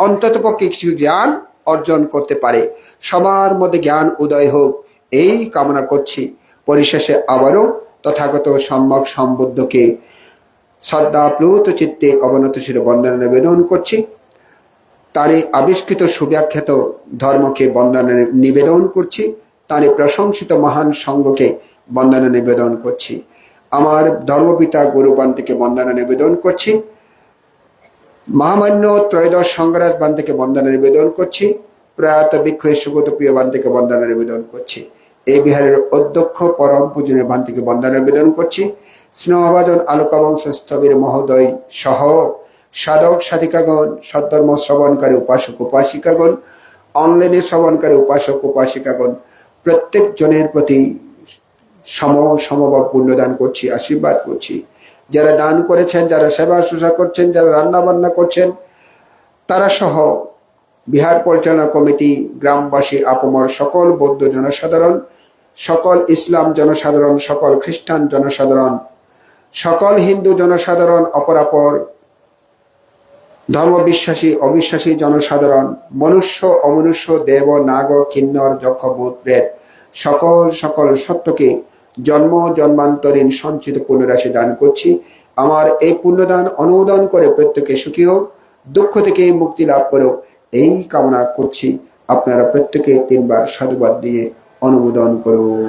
অন্ততপক্ষে কিছু জ্ঞান অর্জন করতে পারে, সবার মধ্যে জ্ঞান উদয় হোক, এই কামনা করছি। পরিশেষে আবারও তথাগত সম্যক সম্বুদ্ধকে শ্রদ্ধাপ্লুত চিত্তে অবনত শিরে বন্দনা নিবেদন করছি। তারই আবিষ্কৃত সুব্যাখ্যাত ধর্মকে বন্দনা নিবেদন করছি। তারই প্রশংসিত মহান সঙ্গকে বন্দনা নিবেদন করছি। আমার ধর্মপিতা গুরুবান্তিকে বন্দনা নিবেদন করছি। মহামান্য ত্রয়োদশ সংঘরাজ বান্তিকে বন্দনা নিবেদন করছি। প্রয়াত বিক্ষয় সুগত প্রিয় বান্তিকে বন্দনা নিবেদন করছি। এই বিহারের অধ্যক্ষ পরম পূজনীয় বান্তিকে বন্দনা নিবেদন করছি। স্নেহভাজন আলোকবংশ স্থবির মহোদয় সহ সাধক সাধিকাগণ, সদ্ধর্ম শ্রবণকারী উপাসক উপাসিকাগণ, অনলাইনে শ্রবণকারী উপাসক উপাসিকাগণ, প্রত্যেক জনের প্রতি সমভাব পুণ্যদান করছি, আশীর্বাদ করছি। যারা দান করেছেন, যারা সেবা শুশ্রূষা করছেন, যারা রান্না বান্না করছেন, তারা সহ বিহার পরিচালনা কমিটি, গ্রামবাসী, আপমর সকল বৌদ্ধ জনসাধারণ, সকল ইসলাম জনসাধারণ, সকল খ্রিস্টান জনসাধারণ, সকল হিন্দু জনসাধারণ, অপরাপর ধর্মবিশ্বাসী অবিশ্বাসী জনসাধারণ, মনুষ্য অমনুষ্য, দেব নাগ কিন্নর যক্ষ ভূত প্রেত, সকল সত্যকে জন্ম জন্মান্তরীণ সঞ্চিত পুণ্যরাশি দান করছি। আমার এই পুণ্যদান অনুমোদন করে প্রত্যেকে সুখী হোক, দুঃখ থেকে মুক্তি লাভ করুক, এই কামনা করছি। আপনারা প্রত্যেকে 3 বার সাধুবাদ দিয়ে অনুমোদন করুন।